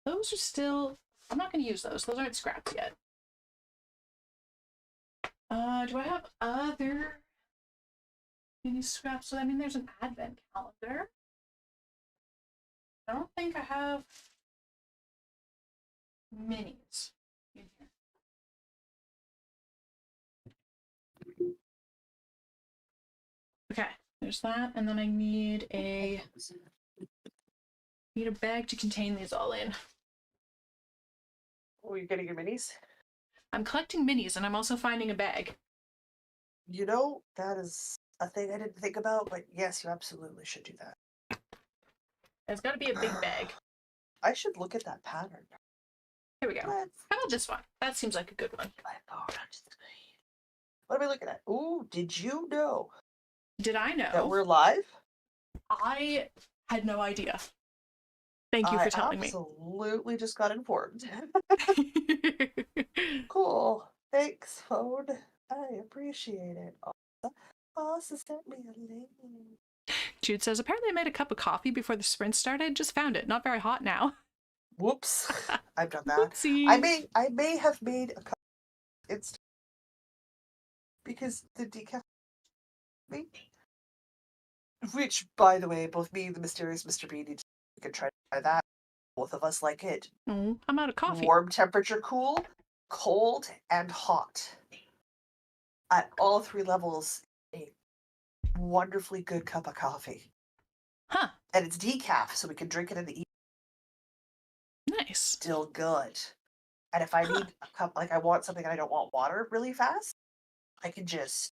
Those are still... I'm not going to use those. Those aren't scraps yet. Do I have other mini scraps? So, I mean, there's an advent calendar. I don't think I have minis in here. Okay, there's that, and then I need a bag to contain these all in. Oh, you're getting your minis? I'm collecting minis, and I'm also finding a bag. You know, that is a thing I didn't think about, but yes, you absolutely should do that. It's got to be a big bag. I should look at that pattern. Here we go. How about this one? That seems like a good one. What am I looking at? Ooh, did you know Did I know? that we're live? I had no idea. Thank you I for telling me. absolutely just got informed. Cool. Thanks, phone. I appreciate it. Also sent me a link. Jude says, apparently I made a cup of coffee before the sprint started. Just found it. Not very hot now. Whoops. I've done that. Whoopsie. I may have made a cup instant because the decaf which, by the way, both me and the mysterious Mr. B need to try that. Both of us like it. Oh, I'm out of coffee. Warm temperature cool, cold, and hot. At all three levels, a wonderfully good cup of coffee. Huh. And it's decaf, so we can drink it in the evening. Nice. Still good. And if I need a cup, like I want something and I don't want water really fast, I can just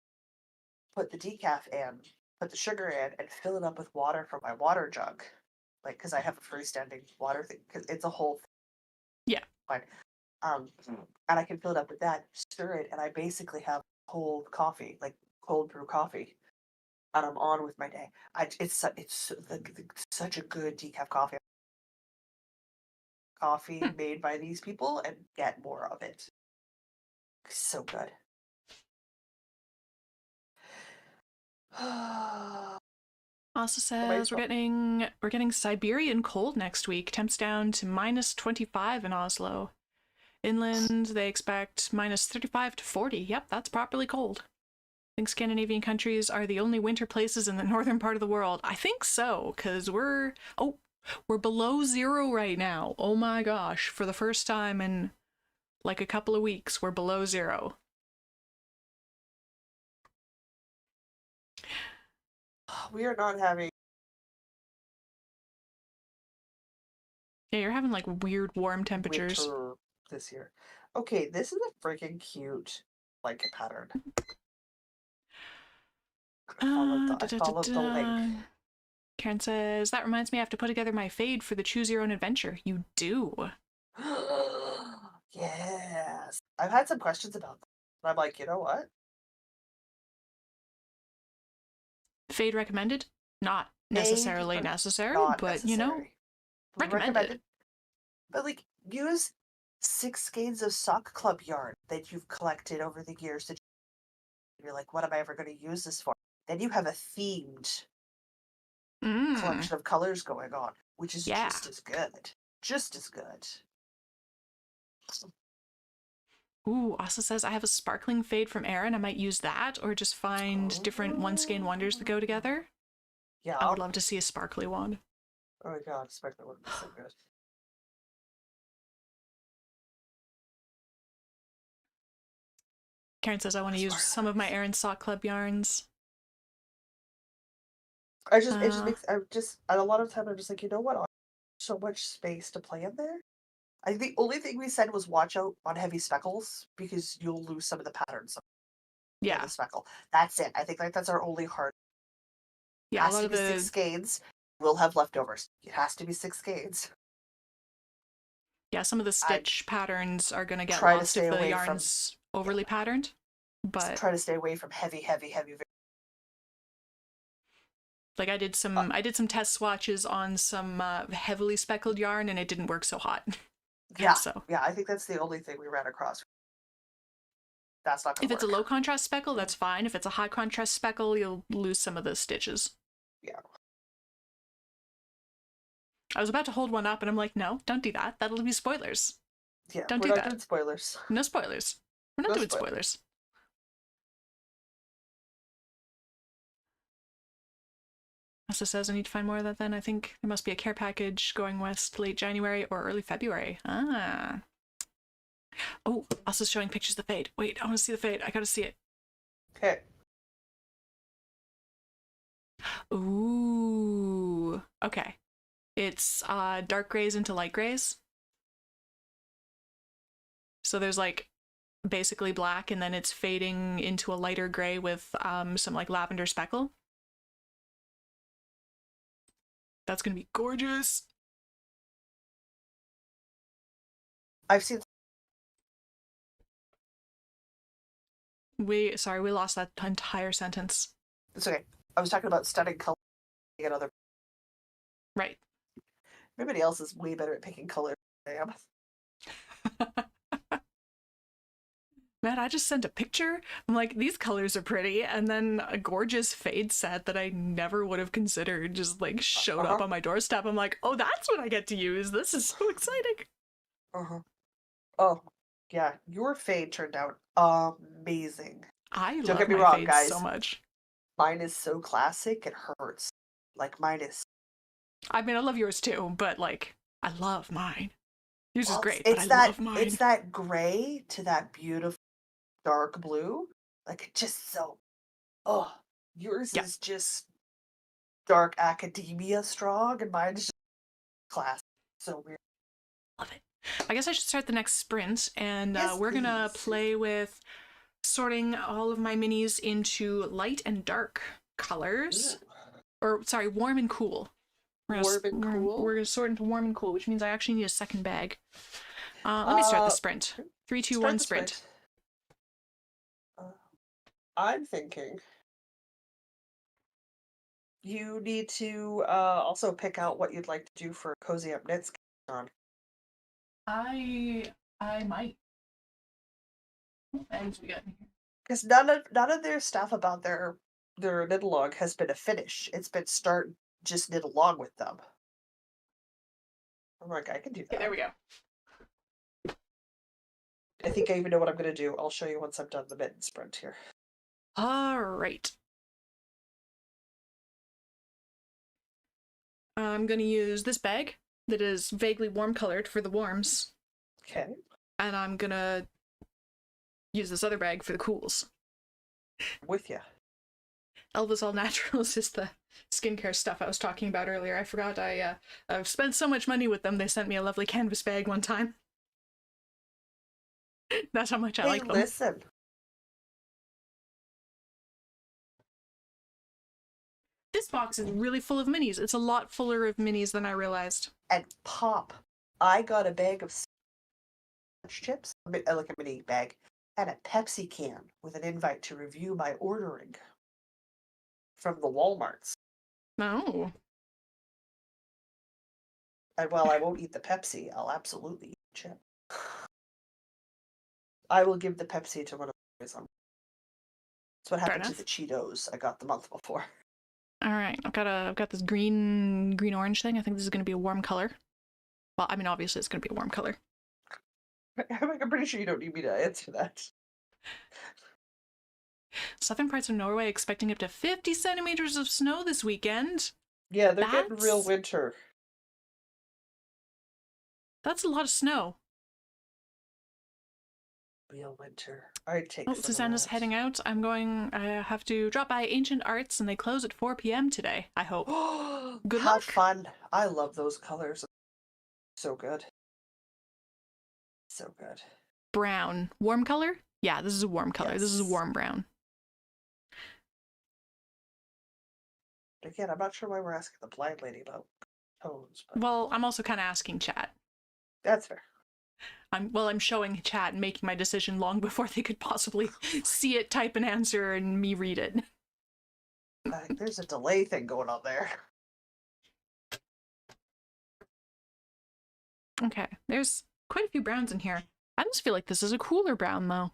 put the decaf in, put the sugar in, and fill it up with water from my water jug. Like, because I have a freestanding water thing, because it's a whole thing. Yeah. Fine. And I can fill it up with that, stir it, and I basically have cold coffee, like cold brew coffee, and I'm on with my day. It's such a good decaf coffee made by these people, and get more of it. So good. Also says we're getting Siberian cold next week. Temps down to minus 25 in Oslo. Inland, they expect minus 35 to 40. Yep, that's properly cold. I think Scandinavian countries are the only winter places in the northern part of the world. I think so, because we're below zero right now. Oh my gosh, for the first time in like a couple of weeks, we're below zero. We are not having. Yeah, you're having like weird warm temperatures. Winter this year. Okay, this is a freaking cute blanket pattern. I followed the link. Karen says, that reminds me I have to put together my fade for the Choose Your Own Adventure. You do. Yes. I've had some questions about that. And I'm like, you know what? Fade recommended? Not necessarily necessary, not but necessary. you know, recommended. But like, use 6 skeins of sock club yarn that you've collected over the years that you're like, what am I ever going to use this for? Then you have a themed collection of colors going on, which is just as good. Just as good. Ooh, also says I have a sparkling fade from Erin. I might use that or just find different one skein wonders that go together. Yeah. I would love to see a sparkly one. Oh my god, sparkly one would be so good. Karen says I want to use some of my Erin Sock Club yarns. It just makes, and a lot of time I'm just like, you know what? So much space to play in there. I think the only thing we said was watch out on heavy speckles because you'll lose some of the patterns. Yeah. The speckle. That's it. I think like that's our only hard. Yeah, a lot of the 6 skeins. We'll have leftovers. It has to be 6 skeins. Yeah, some of the stitch patterns are going to get lost if the yarn's overly patterned. But try to stay away from heavy. Like I did some test swatches on some heavily speckled yarn and it didn't work so hot. Yeah. So yeah, I think that's the only thing we ran across. That's not gonna work. If it's a low contrast speckle, that's fine. If it's a high contrast speckle, you'll lose some of the stitches. Yeah. I was about to hold one up and I'm like, no, don't do that. That'll be spoilers. Yeah, don't we're do not that. Doing spoilers. No spoilers. We're not doing spoilers. Also says I need to find more of that then. I think there must be a care package going west late January or early February. Ah. Oh, also showing pictures of the fade. Wait, I want to see the fade. I gotta see it. Okay. Ooh. Okay. It's dark grays into light grays. So there's like basically black and then it's fading into a lighter gray with some like lavender speckle. That's gonna be gorgeous. I've seen. We lost that entire sentence. It's okay. I was talking about stunning color. Another. Right. Everybody else is way better at picking colors than I am. Man, I just sent a picture. I'm like, these colors are pretty, and then a gorgeous fade set that I never would have considered just like showed up on my doorstep. I'm like, oh, that's what I get to use. This is so exciting. Oh, yeah, your fade turned out amazing. I Don't love get me my wrong, fades so guys. much. Mine is so classic, it hurts. Like, mine is... I mean, I love yours too, but like, I love mine. Yours is Well, great, but I love mine. it's that gray to that beautiful dark blue. Like, it just so... Oh, yours Yeah, is just dark academia strong, and mine is just classic. So weird. love it. I guess I should start the next sprint, and Yes, we're gonna please. play with sorting all of my minis into light and dark Ooh. colors. Or, sorry, warm and cool. Warm and We're cool. gonna sort into warm and cool, which means I actually need a second bag. Let me start the Uh, sprint. Three, two, Start one, the sprint. sprint. I'm thinking you need to also pick out what you'd like to do for Cozy Up Knits on. I might. And we got Because none of their stuff about their knit along has been a finish. It's been start just knit along with them. I'm like, I can do Okay, there that. we go. I think I even know what I'm gonna do. I'll show you once I'm done the mitten sprint here. All right. I'm gonna use this bag that is vaguely warm colored for the warms, Okay. and I'm gonna use this other bag for the cools. I'm with you. Elvis All Naturals is the skincare stuff I was talking about earlier. I forgot I've spent so much money with them. They sent me a lovely canvas bag one time. That's how much I Hey, like them. listen. This box is really full of minis. It's a lot fuller of minis than I realized. And pop. I got a bag of chips, like a mini bag, and a Pepsi can with an invite to review my ordering from the Walmarts. Oh. And while I won't eat the Pepsi, I'll absolutely eat the chip. I will give the Pepsi to one of the boys. That's what Fair happened to enough. the Cheetos I got the month before. All right, I've got this green orange thing. I think this is going to be a warm color. Well, I mean, obviously it's going to be a warm color. I'm pretty sure you don't need me to answer that. Southern parts of Norway expecting up to 50 centimeters of snow this weekend. Yeah, they're getting real winter. That's a lot of snow. Real winter. I'd take Oh, some Susanna's of that. heading out. I have to drop by Ancient Arts, and they close at 4 p.m. today, I hope. Good Have luck. fun. I love those colors. So good. So good. Brown. Warm color? Yeah, this is a warm color. Yes. This is a warm brown. Again, I'm not sure why we're asking the blind lady about tones, but Well, I'm also kind of asking chat. that's fair. I'm showing chat and making my decision long before they could possibly see it, type an answer, and me read it. There's a delay thing going on there. Okay, there's quite a few browns in here. I just feel like this is a cooler brown, though.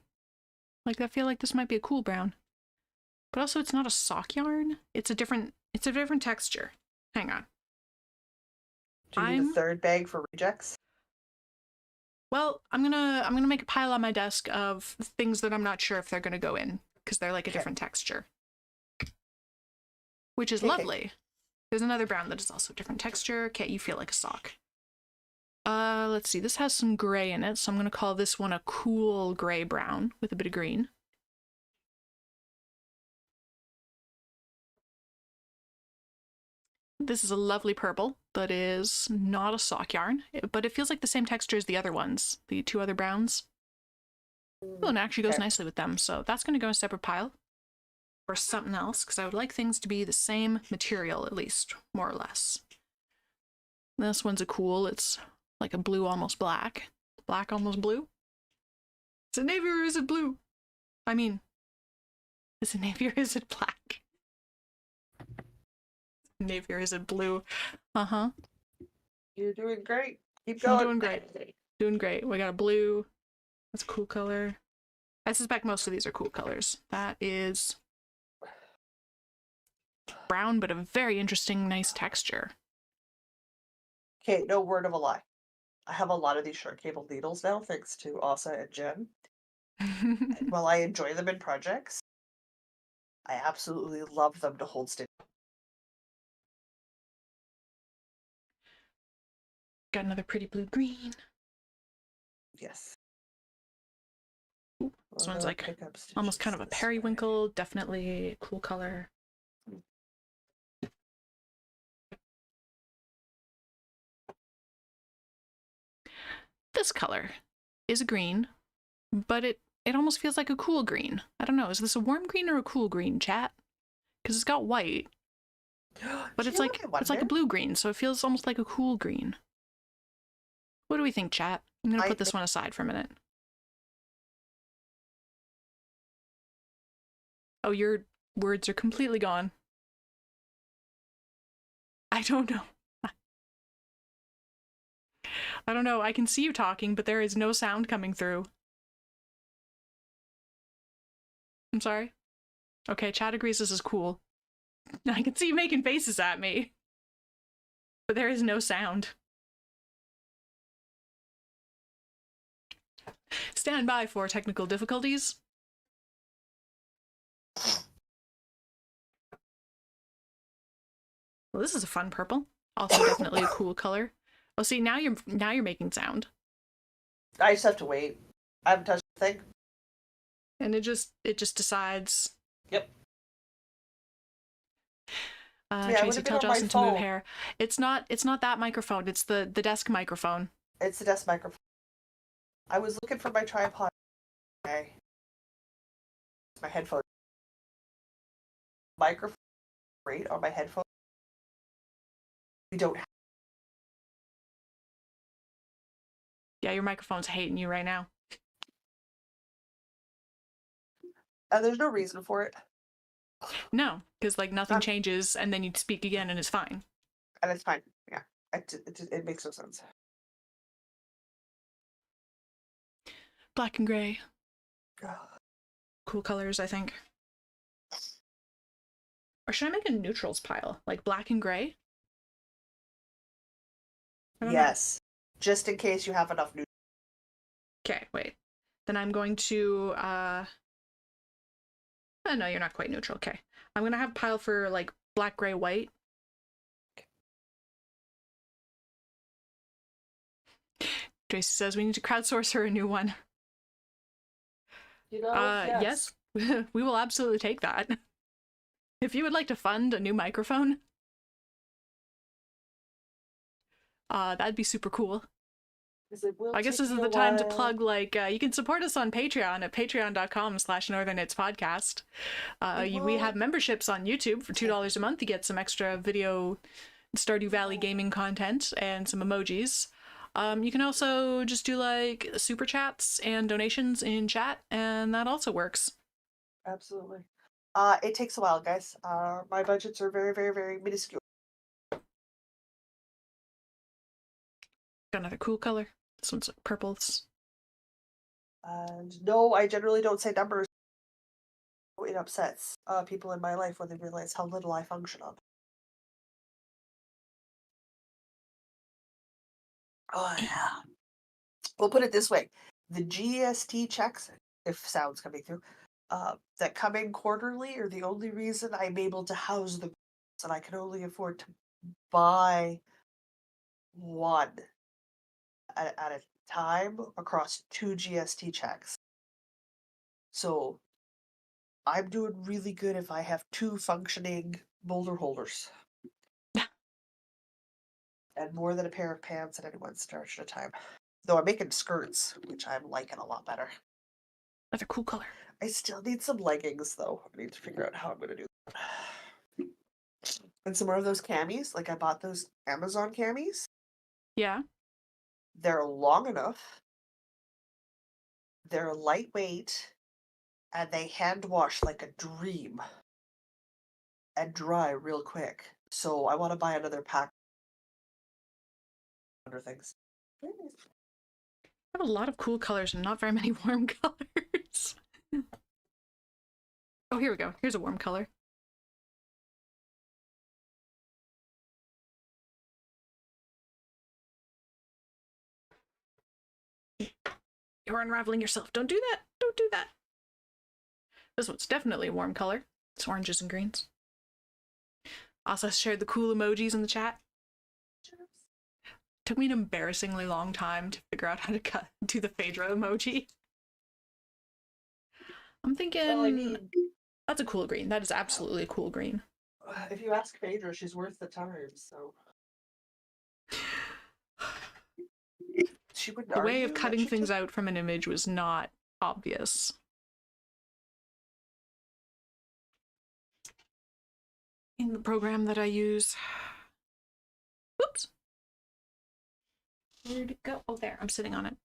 Like, I feel like this might be a cool brown. But also, it's not a sock yarn. It's a different texture. Hang on. Do you need a third bag for rejects? Well, I'm gonna make a pile on my desk of things that I'm not sure if they're gonna go in, because they're like a different texture. Which is lovely. There's another brown that is also a different texture. Okay, you feel like a sock. Let's see. This has some gray in it, so I'm gonna call this one a cool gray brown with a bit of green. This is a lovely purple that is not a sock yarn, but it feels like the same texture as the other ones, the two other browns. Oh, and it actually goes nicely with them, so that's going to go in a separate pile. Or something else, because I would like things to be the same material, at least, more or less. This one's a cool, it's like a blue almost black. Black almost blue? Is it navy or is it blue? I mean, is it navy or is it black? Navy or is it blue? Uh-huh. You're doing great. Keep I'm going. doing great. Doing great. We got a blue. That's a cool color. I suspect most of these are cool colors. That is brown, but a very interesting, nice texture. Okay, no word of a lie. I have a lot of these short cable needles now, thanks to Asa and Jen. And while I enjoy them in projects, I absolutely love them to hold stick. Got another pretty blue-green. Yes. This one's like Pick up almost kind stitches of a this way. periwinkle, definitely a cool color. This color is a green, but it almost feels like a cool green. I don't know, is this a warm green or a cool green, chat? Because it's got white, but Do it's you know what I like a wonder? blue green, so it feels almost like a cool green. What do we think, chat? I'm gonna put this one aside for a minute. Oh, your words are completely gone. I don't know. I don't know. I can see you talking, but there is no sound coming through. I'm sorry. Okay, chat agrees this is cool. I can see you making faces at me, but there is no sound. Stand by for technical difficulties. Well, this is a fun purple. Also definitely a cool color. Oh, see, now you're making sound. I just have to wait. I haven't touched the thing. And it just decides. Yep. Yeah, I would Tracy, have been tell on my Justin to move phone. hair. It's not that microphone. It's the desk microphone. It's the desk microphone. I was looking for my tripod. Okay. My headphone. Microphone great on my headphone. We don't have. Yeah, your microphone's hating you right now. And there's no reason for it. No, because like nothing changes, and then you'd speak again, and it's fine. And it's fine. Yeah. It makes no sense. Black and gray. Cool colors, I think. Or should I make a neutrals pile? Like black and gray? Yes. Just in case you have enough new. Okay, wait. Then I'm going to, oh, no, you're not quite neutral. Okay. I'm going to have a pile for like black, gray, white. Tracy says we need to crowdsource her a new one. You know, yes, we will absolutely take that. If you would like to fund a new microphone, that'd be super cool. I guess this is the time to plug, like, you can support us on Patreon at patreon.com/northernitspodcast. We have memberships on YouTube for $2 a month. You get some extra video Stardew Valley gaming content and some emojis. You can also just do like super chats and donations in chat, and that also works. Absolutely. It takes a while, guys. My budgets are very, very, very minuscule. Got another cool color. This one's like purples. And no, I generally don't say numbers. It upsets people in my life when they realize how little I function on. Oh yeah. We'll put it this way: the GST checks, if sound's coming through, that come in quarterly are the only reason I'm able to house the groups, and I can only afford to buy one at a time across 2 GST checks. So I'm doing really good if I have 2 functioning boulder holders. And more than a pair of pants at any one starch at a time. Though I'm making skirts, which I'm liking a lot better. That's a cool color. I still need some leggings, though. I need to figure out how I'm going to do that. And some more of those camis. Like, I bought those Amazon camis. Yeah. They're long enough. They're lightweight. And they hand wash like a dream. And dry real quick. So I want to buy another pack. other things. I have a lot of cool colors and not very many warm colors. Oh, here we go. Here's a warm color. You're unraveling yourself. Don't do that. Don't do that. This one's definitely a warm color. It's oranges and greens. Also shared the cool emojis in the chat. Took me an embarrassingly long time to figure out how to do the Phaedra emoji. I'm thinking, well, I mean, that's a cool green. That is absolutely a cool green. If you ask Phaedra, she's worth the time, so. She would the way of cutting things out from an image was not obvious. In the program that I use. Whoops. Where'd it go? Oh, there. I'm sitting on it.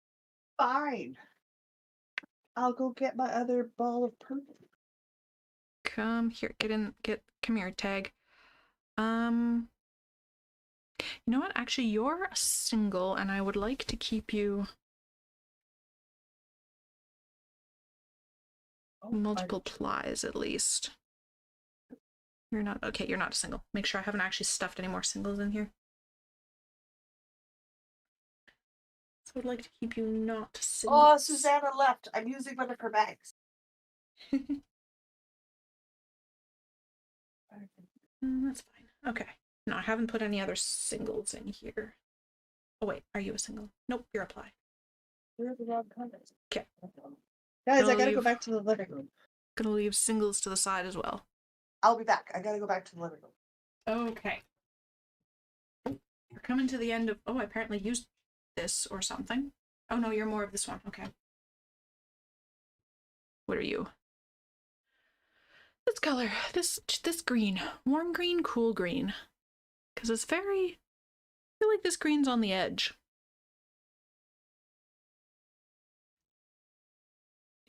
Fine. I'll go get my other ball of purple. Come here. Come here, tag. You know what? Actually, you're a single, and I would like to keep you multiple plies at least. You're not okay. You're not a single. Make sure I haven't actually stuffed any more singles in here. So I'd like to keep you not singles. Oh, Susanna left. I'm using one of her bags. That's fine. Okay. No, I haven't put any other singles in here. Oh wait, are you a single? Nope, you're a ply. You're the wrong color. Okay. Guys, I gotta go back to the living room. Gonna leave singles to the side as well. I'll be back. I gotta go back to the living room. Okay. You're coming to the end of... Oh, I apparently used this or something. Oh no, you're more of this one. Okay. What are you? This color. This green. Warm green, cool green. Because it's very... I feel like this green's on the edge.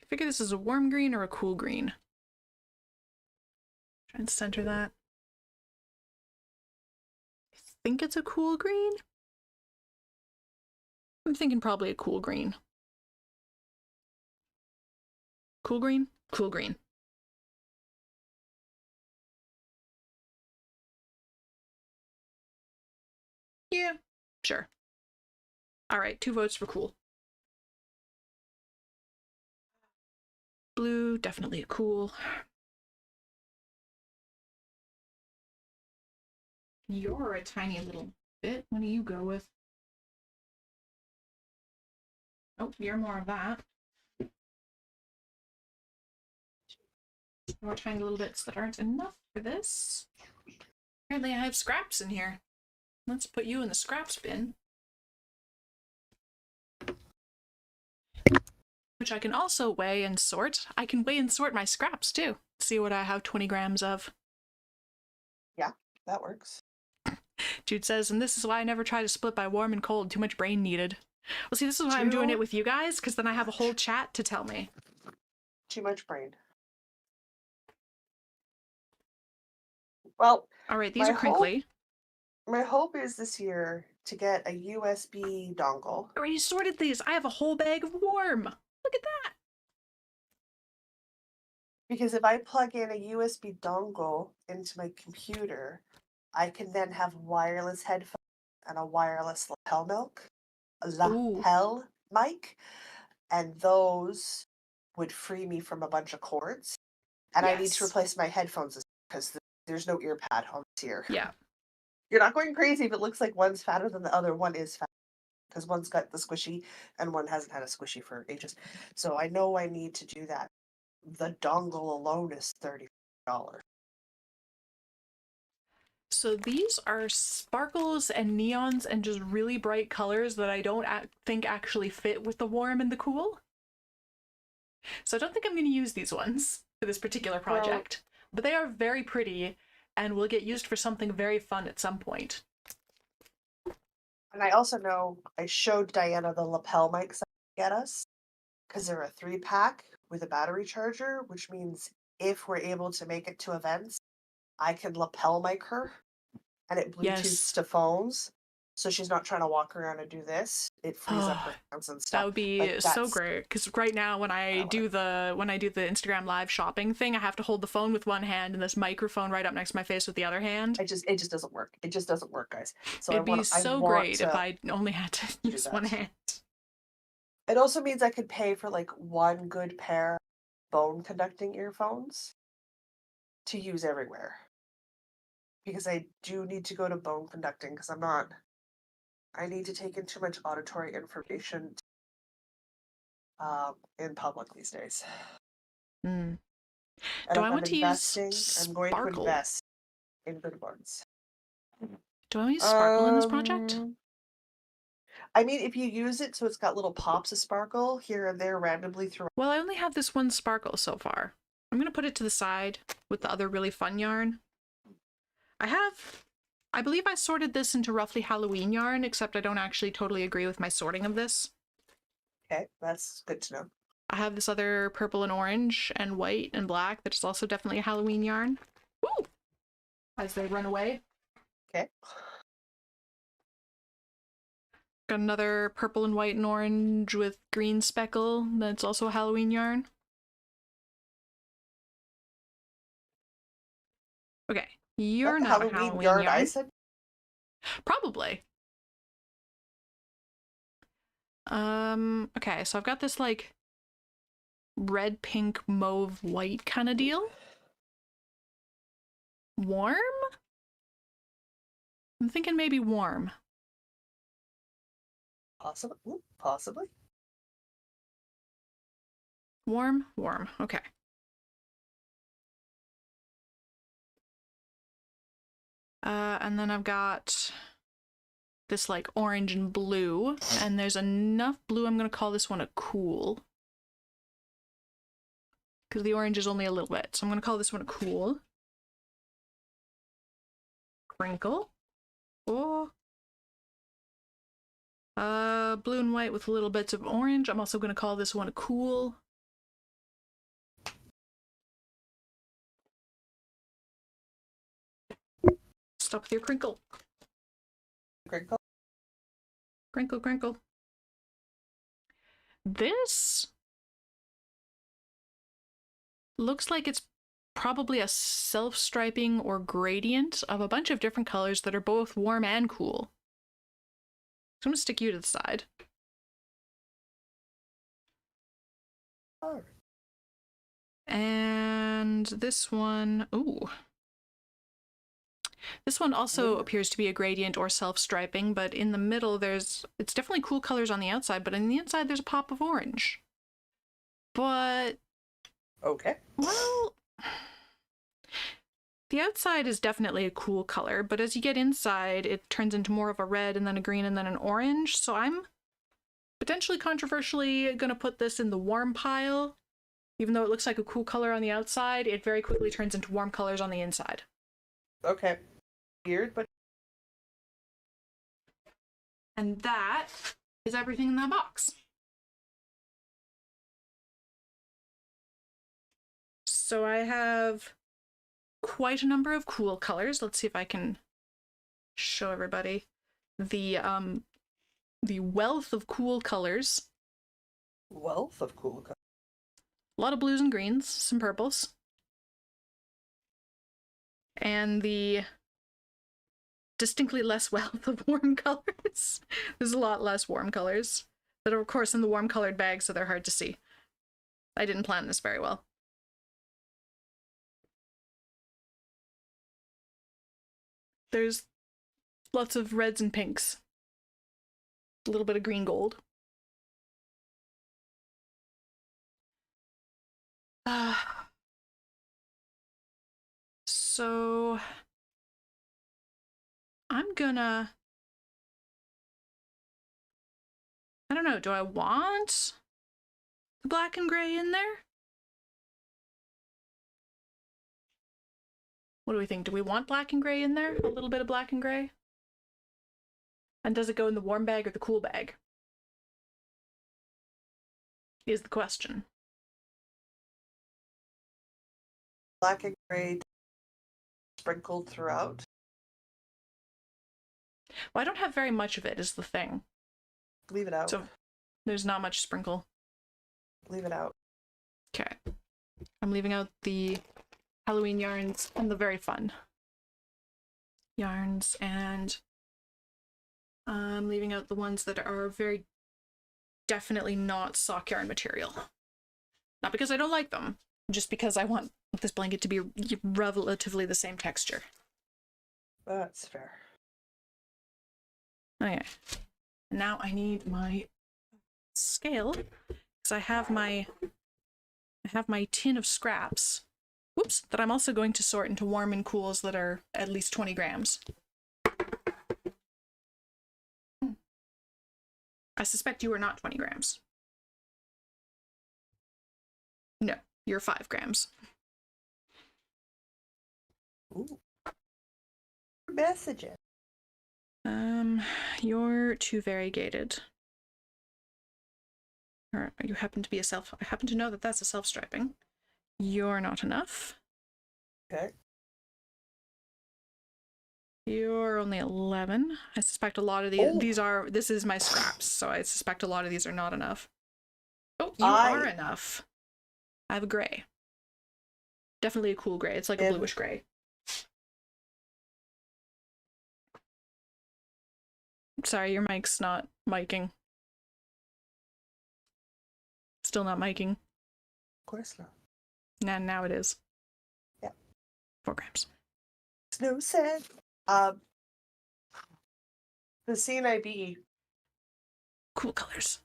You figure this is a warm green or a cool green? Try and center that. I think it's a cool green. I'm thinking probably a cool green. Cool green? Cool green. Yeah, sure. All right, 2 votes for cool. Blue, definitely a cool. You're a tiny little bit. What do you go with? Oh, you're more of that. More tiny little bits that aren't enough for this. Apparently I have scraps in here. Let's put you in the scraps bin. Which I can also weigh and sort. I can weigh and sort my scraps too. See what I have 20 grams of. Yeah, that works. Jude says, and this is why I never try to split by warm and cold. Too much brain needed. Well, see, this is why I'm doing it with you guys, because then I have a whole chat to tell me. Too much brain. Well, all right, these are crinkly. My hope is this year to get a USB dongle. I already sorted these. I have a whole bag of warm. Look at that. Because if I plug in a USB dongle into my computer, I can then have wireless headphones and a wireless lapel mic, and those would free me from a bunch of cords. And yes. I need to replace my headphones because there's no ear pad on this ear. Yeah. You're not going crazy if it looks like one's fatter than the other. One is fat because one's got the squishy and one hasn't had a squishy for ages. So I know I need to do that. The dongle alone is $30. So these are sparkles and neons and just really bright colors that I don't think actually fit with the warm and the cool. So I don't think I'm going to use these ones for this particular project, but they are very pretty and will get used for something very fun at some point. And I also know I showed Diana the lapel mics that get us because they're a 3-pack with a battery charger, which means if we're able to make it to events, I can lapel mic her and it Bluetooths to phones. so she's not trying to walk around and do this. It frees up her Oh, hands and that stuff. would be Like, so that's great. Because right now, when I do the Instagram live shopping thing, I have to hold the phone with one hand and this microphone right up next to my face with the other hand. it just doesn't work. It just doesn't work, guys. So It'd be I so want great if to I only had to do use one that. hand. It also means I could pay for like one good pair of bone conducting earphones to use everywhere. Because I do need to go to bone conducting because I need to take in too much auditory information in public these days. Mm. And Do if I I'm want to use investing, I'm going to sparkle? invest in good ones. Do I want to use sparkle in this project? I mean, if you use it so it's got little pops of sparkle here and there randomly throughout. Well, I only have this one sparkle so far. I'm going to put it to the side with the other really fun yarn. I believe I sorted this into roughly Halloween yarn, except I don't actually totally agree with my sorting of this. Okay, that's good to know. I have this other purple and orange and white and black that is also definitely a Halloween yarn. Woo! As they run away. Okay. Got another purple and white and orange with green speckle that's also a Halloween yarn. Okay, you're That's a not a Halloween Halloween yarn, I yarn. said. Probably. Okay, so I've got this like red, pink, mauve, white kind of deal. Warm? I'm thinking maybe warm. Possibly. Ooh, possibly. Warm, warm. Okay. And then I've got this like orange and blue, and there's enough blue. I'm gonna call this one a cool, because the orange is only a little bit. So I'm gonna call this one a cool. Crinkle. Oh. Blue and white with little bits of orange. I'm also gonna call this one a cool. Stop with your crinkle. Crinkle. Crinkle, crinkle. This looks like it's probably a self-striping or gradient of a bunch of different colors that are both warm and cool. So I'm gonna stick you to the side. All right. And this one, ooh. This one also appears to be a gradient or self-striping, but in the middle it's definitely cool colors on the outside, but on the inside there's a pop of orange. But, Okay. well, the outside is definitely a cool color, but as you get inside, it turns into more of a red and then a green and then an orange. So I'm potentially controversially gonna put this in the warm pile. Even though it looks like a cool color on the outside, it very quickly turns into warm colors on the inside. Okay. Weird, but And that is everything in that box. So I have quite a number of cool colors. Let's see if I can show everybody the wealth of cool colors. wealth of cool colors. A lot of blues and greens, some purples. And the distinctly less wealth of warm colors. There's a lot less warm colors that are, of course, in the warm colored bag, so they're hard to see. I didn't plan this very well. There's lots of reds and pinks. A little bit of green gold. So I'm gonna, I don't know, do I want the black and gray in there? What do we think? Do we want black and gray in there? A little bit of black and gray? And does it go in the warm bag or the cool bag? Is the question. Black and gray sprinkled throughout. Well, I don't have very much of it, is the thing. Leave it out. So there's not much sprinkle. Leave it out. Okay. I'm leaving out the Halloween yarns and the very fun yarns, and I'm leaving out the ones that are very definitely not sock yarn material. Not because I don't like them, just because I want this blanket to be relatively the same texture. That's fair. Okay. Now I need my scale, because I have my tin of scraps. Whoops, that I'm also going to sort into warm and cools that are at least 20 grams. I suspect you are not 20 grams. No, you're 5 grams. Ooh. Messages. You're too variegated. Or you happen to be I happen to know that that's a self-striping. You're not enough. Okay. You're only 11. I suspect a lot of this is my scraps, so I suspect a lot of these are not enough. Oh, you are enough. I have a gray. Definitely a cool gray. It's like a bluish gray. Sorry, your mic's not miking. Still not miking. Of course not. Now it is. Yeah. 4 grams. Snow said, the CNIB Cool colors,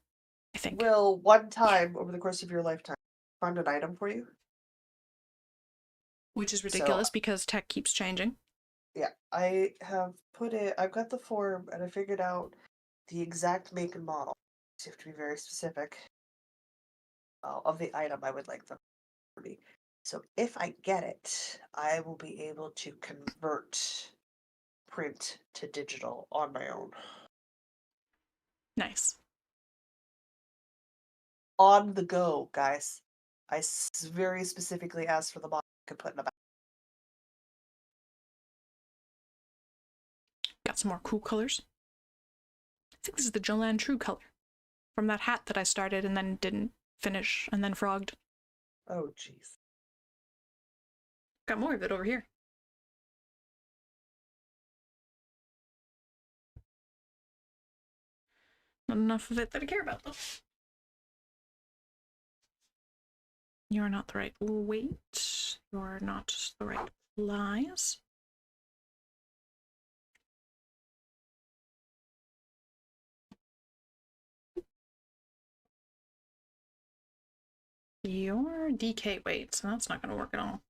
I think. will one time over the course of your lifetime find an item for you. Which is ridiculous because tech keeps changing. Yeah, I have I've got the form and I figured out the exact make and model. So you have to be very specific of the item I would like them for me. So if I get it, I will be able to convert print to digital on my own. Nice. On the go, guys. I very specifically asked for the model I could put in a bag. Got some more cool colors. I think this is the Joanne True color from that hat that I started and then didn't finish and then frogged. Oh, jeez. Got more of it over here. Not enough of it that I care about, though. You're not the right weight. You're not the right size. You're DK weight, so that's not going to work at all.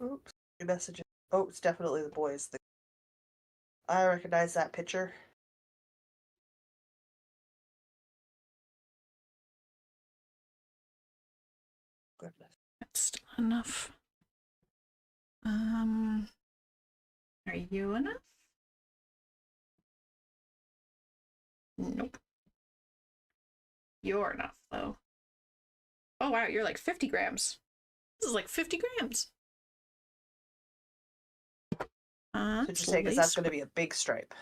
Oops. Your messages. Oh, it's definitely the boys. I recognize that picture. Goodness. That's still enough. Are you enough? Nope. You're enough, though. Oh, wow, you're like 50 grams. This is like 50 grams. So just saying, because that's going to be a big stripe.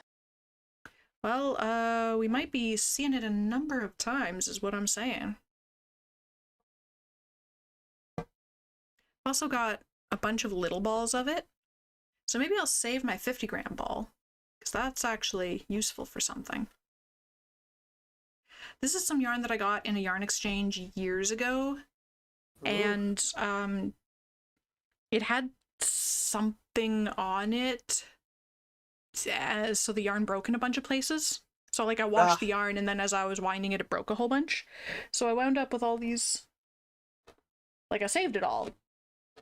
Well, we might be seeing it a number of times, is what I'm saying. Also got a bunch of little balls of it. So maybe I'll save my 50-gram ball, because that's actually useful for something. This is some yarn that I got in a yarn exchange years ago. Ooh. And it had something on it. So the yarn broke in a bunch of places. So like I washed the yarn and then as I was winding it, it broke a whole bunch. So I wound up with all these, like I saved it all,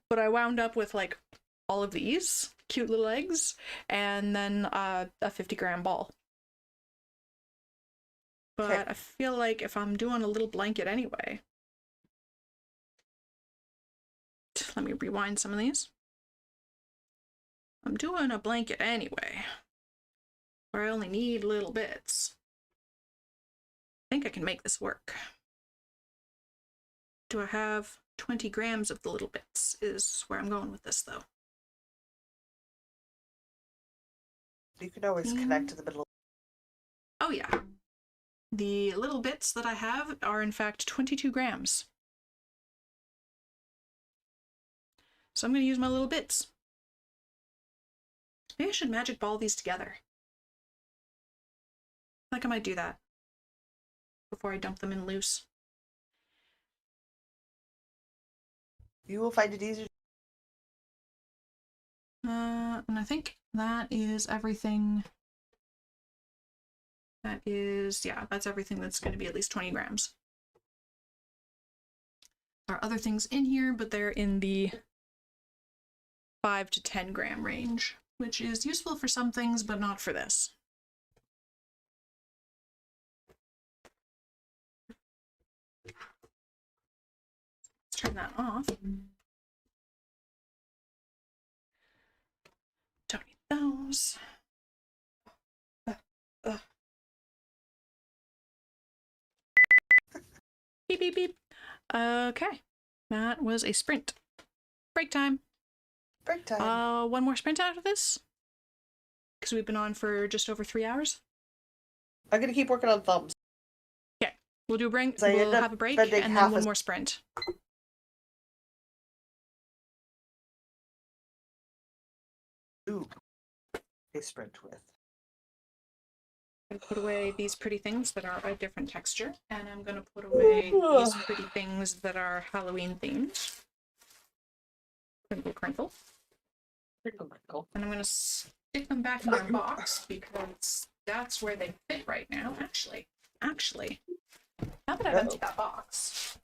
but I wound up with like all of these cute little eggs and then a 50-gram ball. But okay. I feel like if I'm doing a little blanket anyway, let me rewind some of these. I'm doing a blanket anyway, where I only need little bits. I think I can make this work. Do I have 20 grams of the little bits is where I'm going with this, though. You can always connect to the middle. Oh yeah. The little bits that I have are in fact 22 grams. So I'm going to use my little bits. Maybe I should magic ball these together. I think I might do that before I dump them in loose. You will find it easier. And I think that is everything. That is, yeah, that's everything that's going to be at least 20 grams. There are other things in here, but they're in the 5 to 10 gram range, which is useful for some things, but not for this. Let's turn that off. Don't need those. Beep, beep, beep. Okay. That was a sprint. Break time. Break time. One more sprint out of this? Because we've been on for just over 3 hours. I'm gonna keep working on thumbs. Okay. We'll do a break. So We'll have a break and then one more sprint. Ooh. A sprint with. I'm going to put away these pretty things that are a different texture, and I'm going to put away these pretty things that are Halloween themed. Crinkle, crinkle. Crinkle, crinkle. And I'm going to stick them back in their box because that's where they fit right now. Actually, now that I've emptied that box,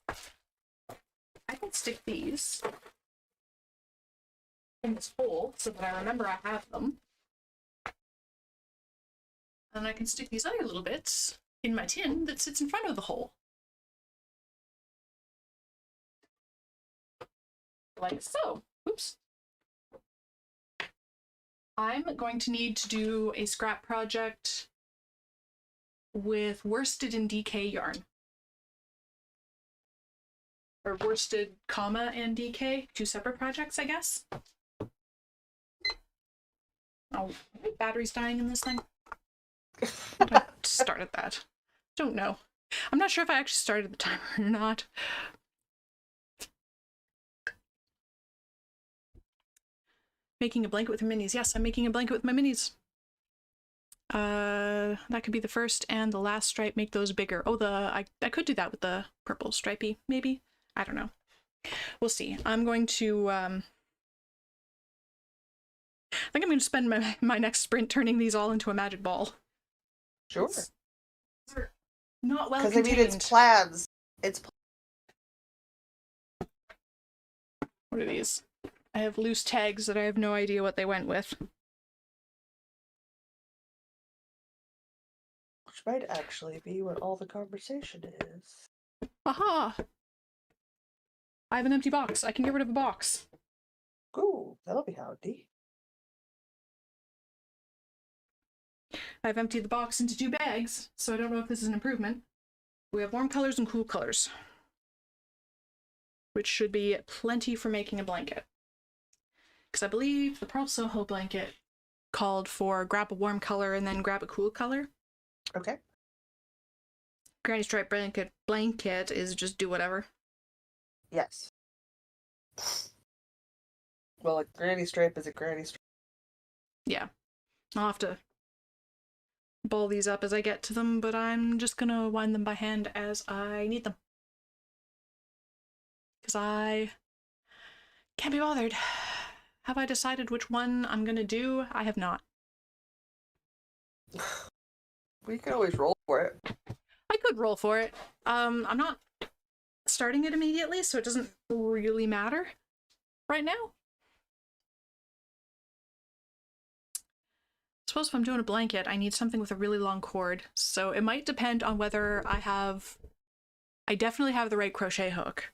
I can stick these in this hole so that I remember I have them. And I can stick these other little bits in my tin that sits in front of the hole. Like so. Oops. I'm going to need to do a scrap project with worsted and DK yarn. Or worsted, comma, and DK. 2 separate projects, I guess. Oh, battery's dying in this thing. I started that. Don't know. I'm not sure if I actually started the timer or not. Making a blanket with your minis. Yes, I'm making a blanket with my minis. That could be the first and the last stripe. Make those bigger. Oh, I could do that with the purple stripey, maybe. I don't know. We'll see. I'm going to I think I'm going to spend my next sprint turning these all into a magic ball. Sure. They're not well contained. Because I mean, it's plans. It's. What are these? I have loose tags that I have no idea what they went with. Which might actually be what all the conversation is. Aha! I have an empty box. I can get rid of a box. Cool. That'll be handy. I've emptied the box into 2 bags, so I don't know if this is an improvement. We have warm colors and cool colors, which should be plenty for making a blanket. Because I believe the Pearl Soho blanket called for grab a warm color and then grab a cool color. Okay. Granny Stripe blanket is just do whatever. Yes. Well, a granny stripe is a granny stripe. Yeah. I'll have to ball these up as I get to them, but I'm just gonna wind them by hand as I need them. Because I can't be bothered. Have I decided which one I'm gonna do? I have not. We can always roll for it. I could roll for it. I'm not starting it immediately, so it doesn't really matter right now. I suppose if I'm doing a blanket, I need something with a really long cord, so it might depend on whether I definitely have the right crochet hook.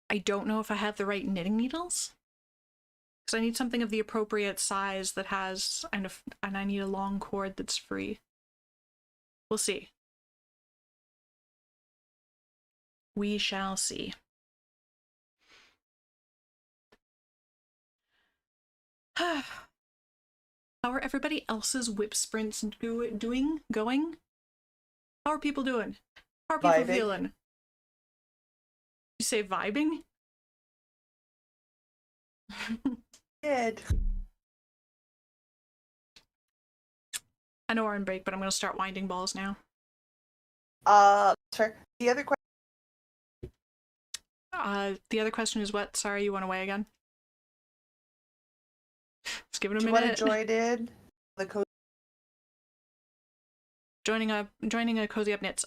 I don't know if I have the right knitting needles, because I need something of the appropriate size that has, and I need a long cord that's free. We'll see. We shall see. How are everybody else's WIP sprints going? How are people doing? How are people Vibing. feeling? You say vibing? Good. I know we're on break, but I'm going to start winding balls now. Sorry. The other question. The other question is what? Sorry, you went away again? Let's give it a Do you minute. want to join in the code? Joining a Cozy Up Knits.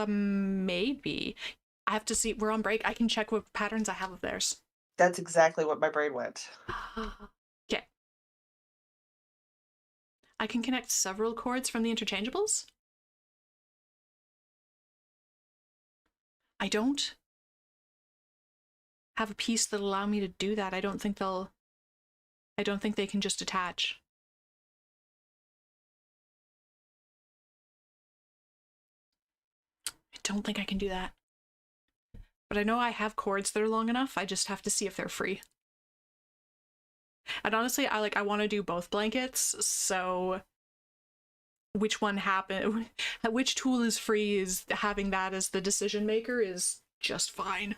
Maybe. I have to see. We're on break. I can check what patterns I have of theirs. That's exactly what my brain went. Okay. I can connect several cords from the interchangeables. I don't have a piece that'll allow me to do that. I don't think they can just attach. I don't think I can do that. But I know I have cords that are long enough. I just have to see if they're free. And honestly, I want to do both blankets, so which tool is free, is having that as the decision maker is just fine.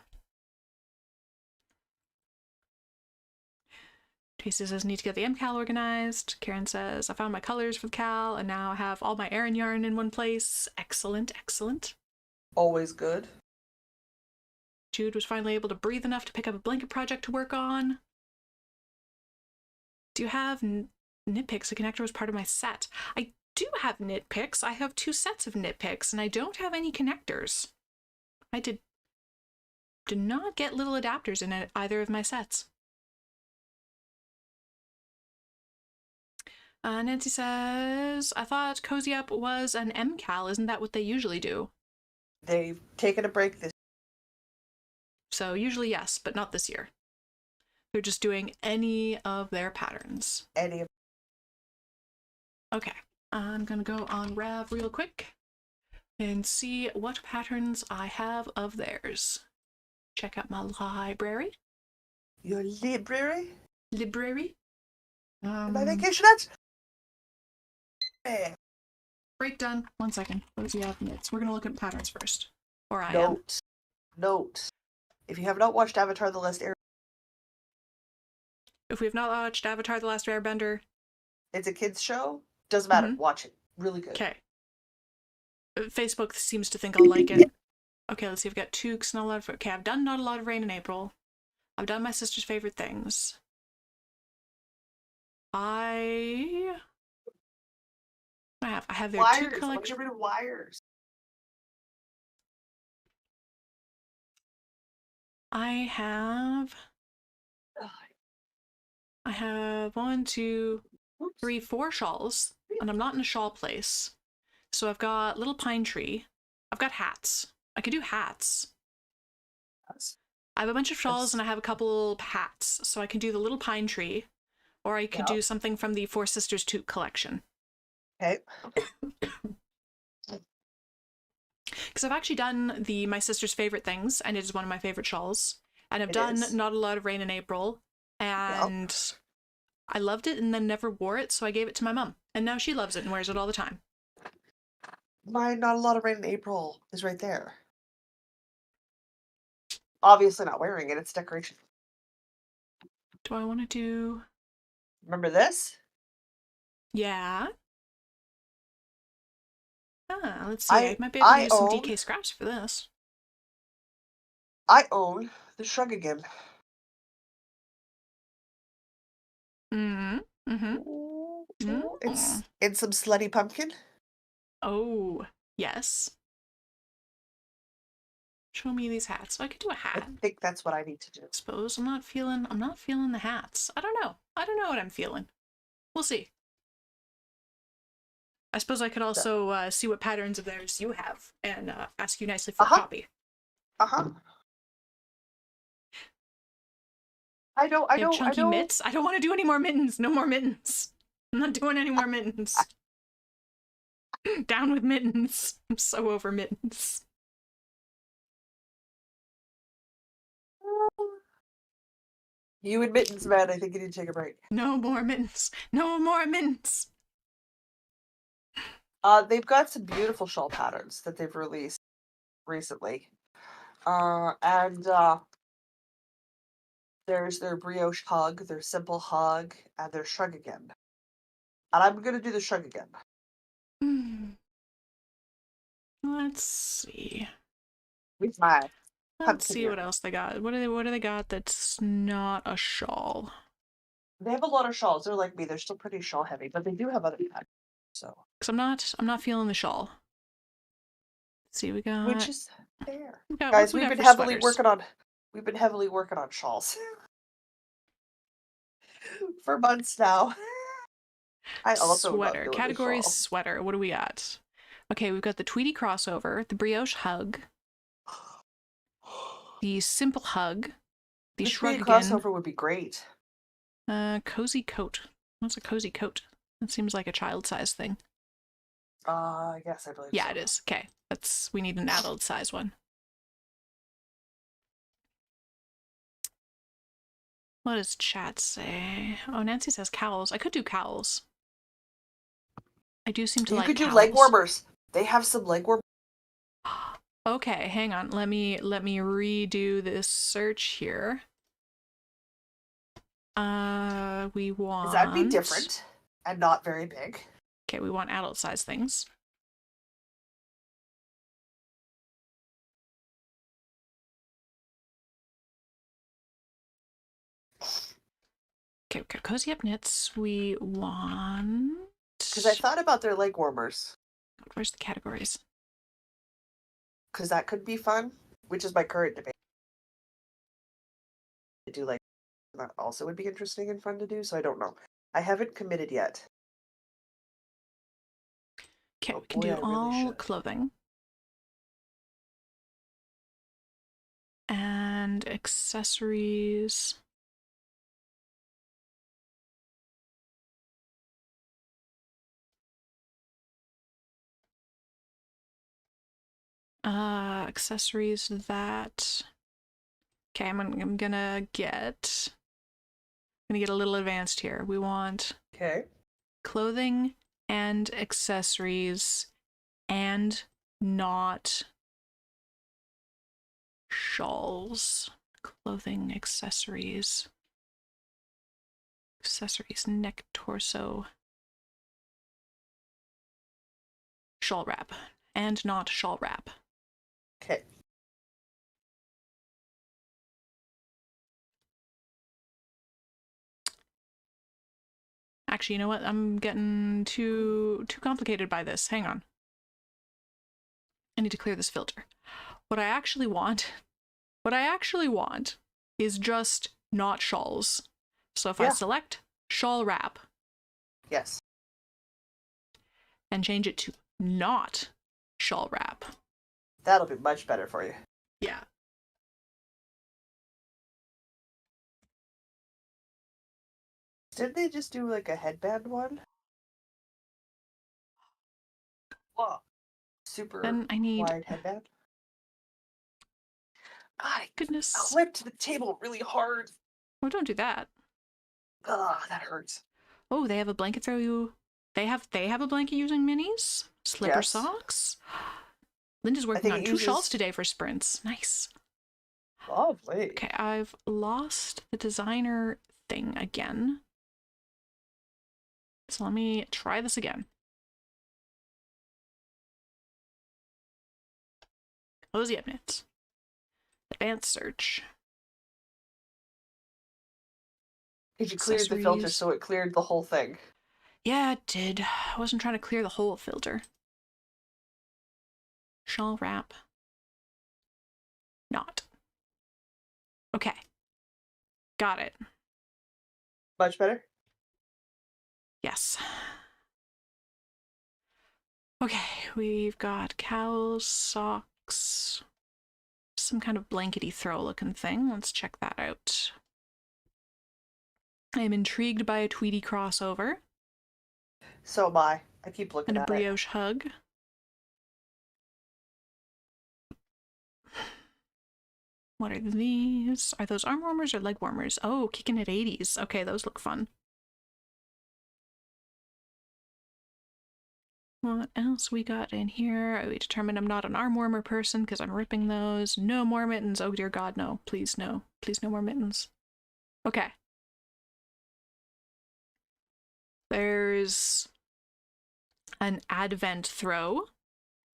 Tracy says, need to get the MCAL organized. Karen says, I found my colors for the Cal, and now I have all my Aran yarn in one place. Excellent, excellent. Always good. Jude was finally able to breathe enough to pick up a blanket project to work on. Do you have knit picks? A connector was part of my set. I do have knit picks. I have 2 sets of knit picks, and I don't have any connectors. I did not get little adapters in either of my sets. Nancy says, I thought Cozy Up was an MCAL. Isn't that what they usually do? They've taken a break this. So usually yes, but not this year. They're just doing any of their patterns. Any of. Okay, I'm gonna go on Rev real quick and see what patterns I have of theirs. Check out my library. Your library? Library? My vacation nuts? Break done. 1 second. Cozy Up Knits. We're gonna look at patterns first. Or I am. Note. If you have not watched Avatar The Last Airbender. If we have not watched Avatar The Last Airbender. It's a kids show. Doesn't matter. Watch it. Really good. Okay. Facebook seems to think I'll like it. Okay, let's see. I've got Tukes, not a lot of... Okay, I've done Not a Lot of Rain in April. I've done My Sister's Favorite Things. I have their wires. 2 collections. Get rid of wires. I have 1, 2, 3, 4 shawls, and I'm not in a shawl place. So I've got Little Pine Tree. I've got hats. I could do hats. I have a bunch of shawls and I have a couple hats. So I can do the Little Pine Tree, or I could do something from the Four Sisters Toque collection. Okay. Because I've actually done My Sister's Favorite Things, and it is one of my favorite shawls. And I've done Not a Lot of Rain in April, and I loved it and then never wore it, so I gave it to my mom. And now she loves it and wears it all the time. My Not a Lot of Rain in April is right there. Obviously not wearing it, it's decoration. Do I want to do... Remember this? Yeah. Let's see. I might be able to use some DK scraps for this. I own the Shrug again. It's in some slutty pumpkin. Oh, yes. Show me these hats. So I could do a hat. I think that's what I need to do. I suppose I'm not feeling the hats. I don't know what I'm feeling. We'll see. I suppose I could also see what patterns of theirs you have and ask you nicely for a copy. I know. Chunky mitts? I don't want to do any more mittens. No more mittens. I'm not doing any more mittens. Down with mittens. I'm so over mittens. You and mittens, man. I think you need to take a break. No more mittens. No more mittens. They've got some beautiful shawl patterns that they've released recently. And there's their brioche hug, their simple hug, and their shrug again. And I'm gonna do the shrug again. Let's see. With my Let's see what else they got. What do they got that's not a shawl? They have a lot of shawls. They're like me. They're still pretty shawl heavy, but they do have other patterns. So, Cause I'm not feeling the shawl. Let's see, which is fair. Guys, We've been heavily working on shawls for months now. I also am not sweater. feeling the Category shawl. sweater. What do we got? Okay, we've got the tweedy crossover, the brioche hug, the simple hug, the shrug again. Crossover would be great. Cozy coat. What's a cozy coat? That seems like a child-size thing. Yes, I believe so. Yeah, it is. Okay, we need an adult size one. What does chat say? Oh, Nancy says cowls. I could do cowls. I do seem to like cowls. You could do leg warmers. They have some leg warmers. Okay, hang on. Let me redo this search here. We want... Because that'd be different and not very big. Okay, we want adult size things. Okay, cozy up knits. We want... Because I thought about their leg warmers. Where's the categories? Because that could be fun, which is my current debate. To do like that also would be interesting and fun to do, so I don't know. I haven't committed yet. Okay, we can do all clothing. And accessories. Accessories that... Okay, I'm gonna get a little advanced here. We want clothing and accessories and not shawls. Clothing, accessories, neck, torso, shawl wrap, and not shawl wrap. Okay. Actually, you know what? I'm getting too complicated by this. Hang on. I need to clear this filter. What I actually want is just not shawls. So if I select shawl wrap. Yes. And change it to not shawl wrap. That'll be much better for you. Yeah. Didn't they just do like a headband one? Whoa. Super wide headband. God, goodness. I clipped the table really hard. Oh, don't do that. Ugh, that hurts. Oh, they have a blanket throw you. They have a blanket using minis? Slipper socks? Linda's working on 2 shawls today for sprints. Nice. Lovely. Okay, I've lost the designer thing again. So let me try this again. Cozy up knits. Advanced search. Did you clear the filter so it cleared the whole thing? Yeah, it did. I wasn't trying to clear the whole filter. Shawl wrap. Not. Okay. Got it. Much better? Yes. Okay, we've got cows, socks, some kind of blankety throw looking thing. Let's check that out. I am intrigued by a tweedy crossover. So am I. I keep looking at it. And a brioche hug. What are these? Are those arm warmers or leg warmers? Oh, kicking at 80s. Okay, those look fun. What else we got in here? We determined I'm not an arm warmer person because I'm ripping those. No more mittens. Oh dear God, no. Please no. Please no more mittens. Okay. There's an advent throw.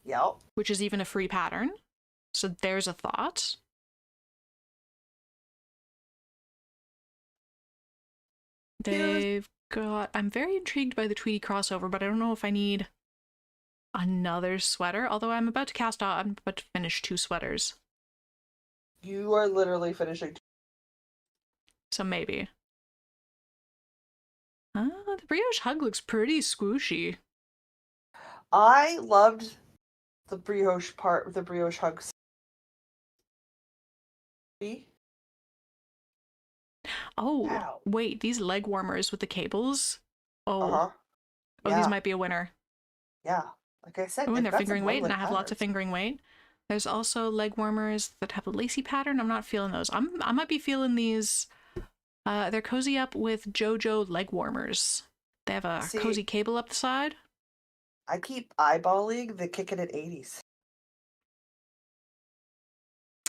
Yep. Which is even a free pattern. So there's a thought. They've got... I'm very intrigued by the Tweety crossover, but I don't know if I need another sweater. Although I'm about to cast off... I'm about to finish 2 sweaters. You are literally finishing. So maybe. The brioche hug looks pretty squishy. I loved the brioche part with the brioche hugs. Oh, Wow. wait, these leg warmers with the cables? Oh. Uh-huh. Oh, yeah. These might be a winner. Yeah. Like I said, Oh, and they're got fingering weight, and I have patterns. lots of fingering weight. There's also leg warmers that have a lacy pattern. I'm not feeling those. I might be feeling these. They're cozy up with JoJo leg warmers. They have a cozy cable up the side. I keep eyeballing the kicking at 80s.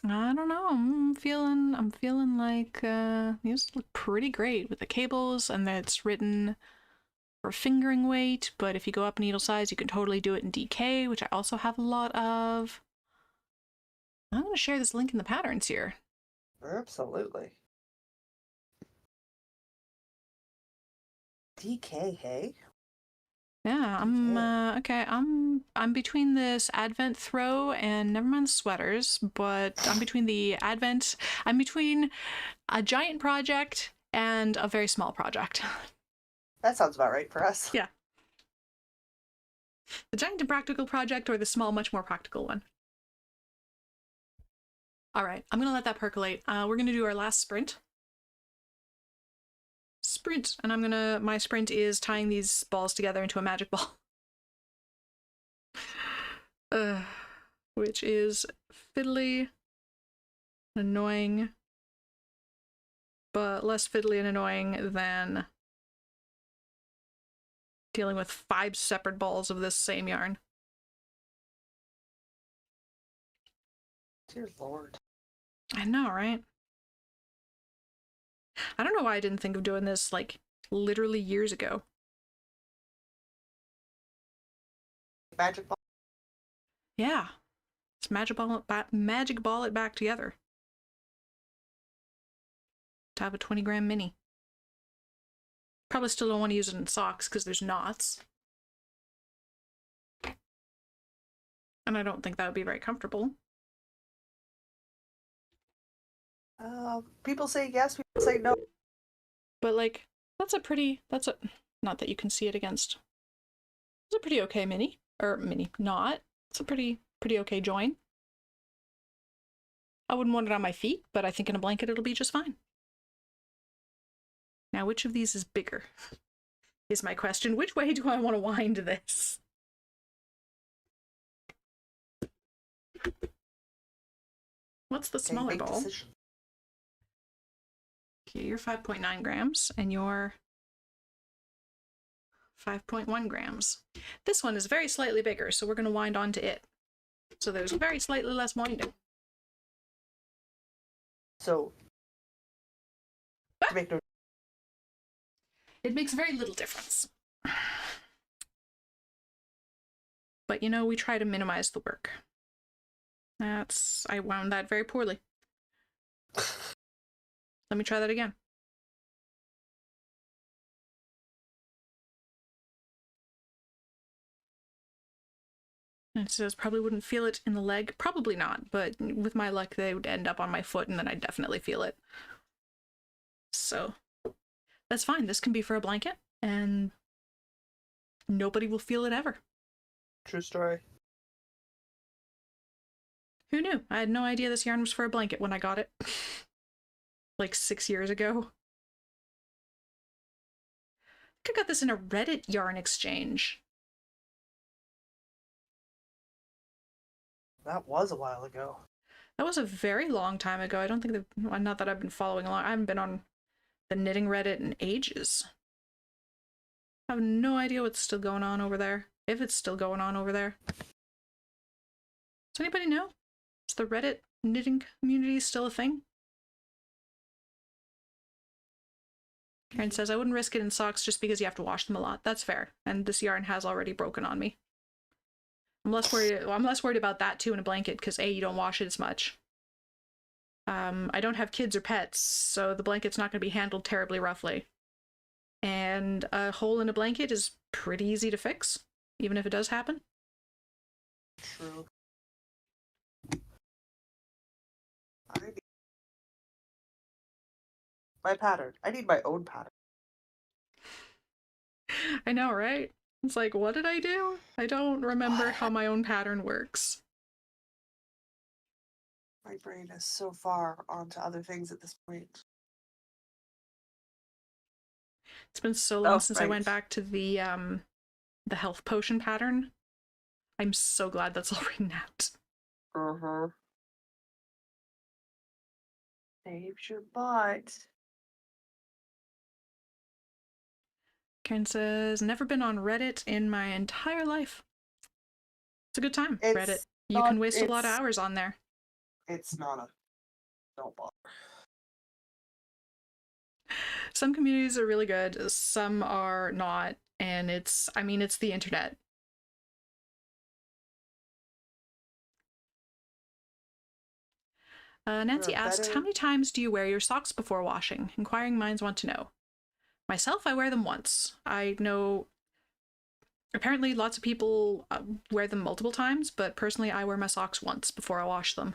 I don't know. I'm feeling like these look pretty great with the cables, and that's written for fingering weight, but if you go up needle size, you can totally do it in DK, which I also have a lot of. I'm going to share this link in the patterns here. Absolutely. DK, hey? Yeah, I'm okay. I'm between this Advent throw and never mind the sweaters, but I'm between the Advent. I'm between a giant project and a very small project. That sounds about right for us. Yeah. The giant and practical project or the small, much more practical one. All right, I'm gonna let that percolate. We're gonna do our last sprint. And my sprint is tying these balls together into a magic ball. Which is fiddly, annoying, but less fiddly and annoying than dealing with 5 separate balls of this same yarn. Dear Lord. I know, right? I don't know why I didn't think of doing this, like, literally years ago. Magic ball? Yeah. Let's magic ball it back together. To have a 20-gram mini. Probably still don't want to use it in socks because there's knots. And I don't think that would be very comfortable. People say yes, people say no. But, like, not that you can see it against. It's a pretty okay mini. Or mini, not. It's a pretty okay join. I wouldn't want it on my feet, but I think in a blanket it'll be just fine. Now, which of these is bigger? Is my question. Which way do I want to wind this? What's the smaller ball? Decision. Okay, you're 5.9 grams, and you're 5.1 grams. This one is very slightly bigger, so we're going to wind onto it. So there's very slightly less winding. So, to make no... It makes very little difference. But, you know, we try to minimize the work. I wound that very poorly. Let me try that again. And it says probably wouldn't feel it in the leg. Probably not, but with my luck, they would end up on my foot and then I'd definitely feel it. So that's fine. This can be for a blanket and nobody will feel it ever. True story. Who knew? I had no idea this yarn was for a blanket when I got it. Like 6 years ago. I think I got this in a Reddit yarn exchange. That was a while ago. That was a very long time ago. I don't think that, not that I've been following along. I haven't been on the knitting Reddit in ages. I have no idea what's still going on over there. If it's still going on over there. Does anybody know? Is the Reddit knitting community still a thing? Karen says, I wouldn't risk it in socks just because you have to wash them a lot. That's fair. And this yarn has already broken on me. I'm less worried about that too in a blanket because A, you don't wash it as much. I don't have kids or pets, so the blanket's not going to be handled terribly roughly. And a hole in a blanket is pretty easy to fix, even if it does happen. True. My pattern. I need my own pattern. I know, right? It's like, what did I do? I don't remember how my own pattern works. My brain is so far onto other things at this point. It's been so long since I went back to the health potion pattern. I'm so glad that's all written out. Saves your butt. Karen says, never been on Reddit in my entire life. It's a good time, Reddit. You can waste a lot of hours on there. It's not a... Don't bother. Some communities are really good, some are not, and it's the internet. Nancy asks, how many times do you wear your socks before washing? Inquiring minds want to know. Myself, I wear them once. I know apparently lots of people wear them multiple times, but personally I wear my socks once before I wash them.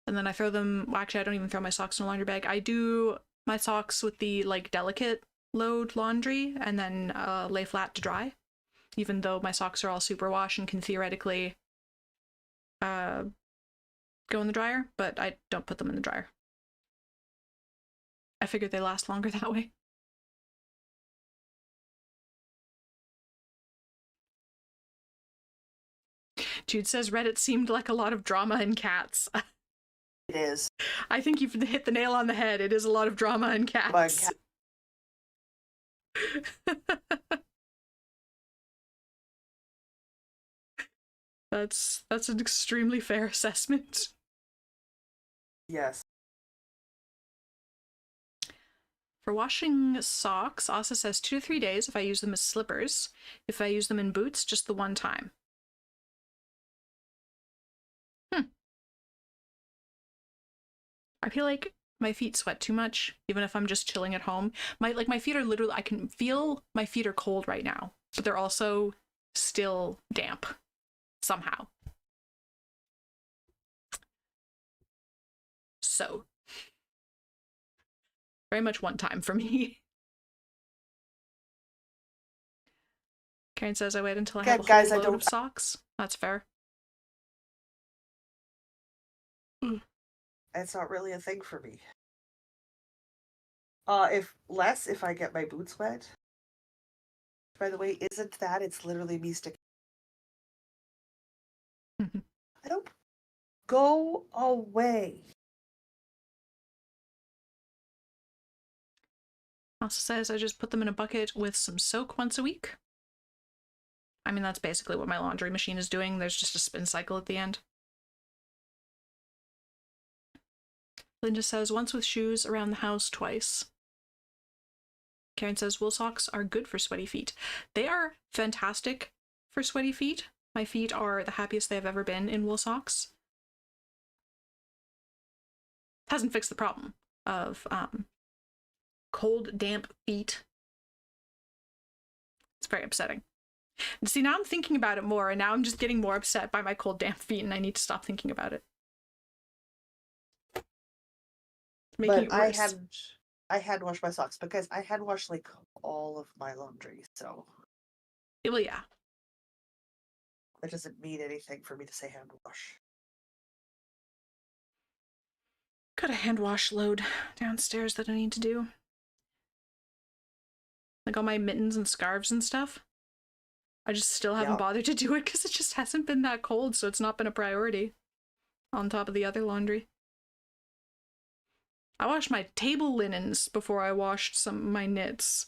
And then I throw them, well, actually I don't even throw my socks in a laundry bag. I do my socks with the delicate load laundry and then lay flat to dry, even though my socks are all superwash and can theoretically go in the dryer, but I don't put them in the dryer. I figured they last longer that way. Jude says Reddit seemed like a lot of drama and cats. It is. I think you've hit the nail on the head. It is a lot of drama and cats. That's an extremely fair assessment. Yes. For washing socks, Asa says 2 to 3 days if I use them as slippers. If I use them in boots, just the one time. I feel like my feet sweat too much, even if I'm just chilling at home. My feet are literally, I can feel my feet are cold right now, but they're also still damp somehow. So, very much one time for me. Karen says I wait until I have a whole load of socks. That's fair. It's not really a thing for me. If I get my boots wet. By the way, isn't that? It's literally me sticking. I don't... Go away. Also says I just put them in a bucket with some soak once a week. I mean, that's basically what my laundry machine is doing. There's just a spin cycle at the end. Linda says once with shoes, around the house twice. Karen says wool socks are good for sweaty feet. They are fantastic for sweaty feet. My feet are the happiest they've ever been in wool socks. Hasn't fixed the problem of cold, damp feet. It's very upsetting. And see, now I'm thinking about it more, and now I'm just getting more upset by my cold, damp feet, and I need to stop thinking about it. But I had washed my socks because I had washed like all of my laundry, so. Well, yeah. That doesn't mean anything for me to say hand wash. Got a hand wash load downstairs that I need to do. Like all my mittens and scarves and stuff. I just still haven't bothered to do it because it just hasn't been that cold, so it's not been a priority. on top of the other laundry. I washed my table linens before I washed some of my knits,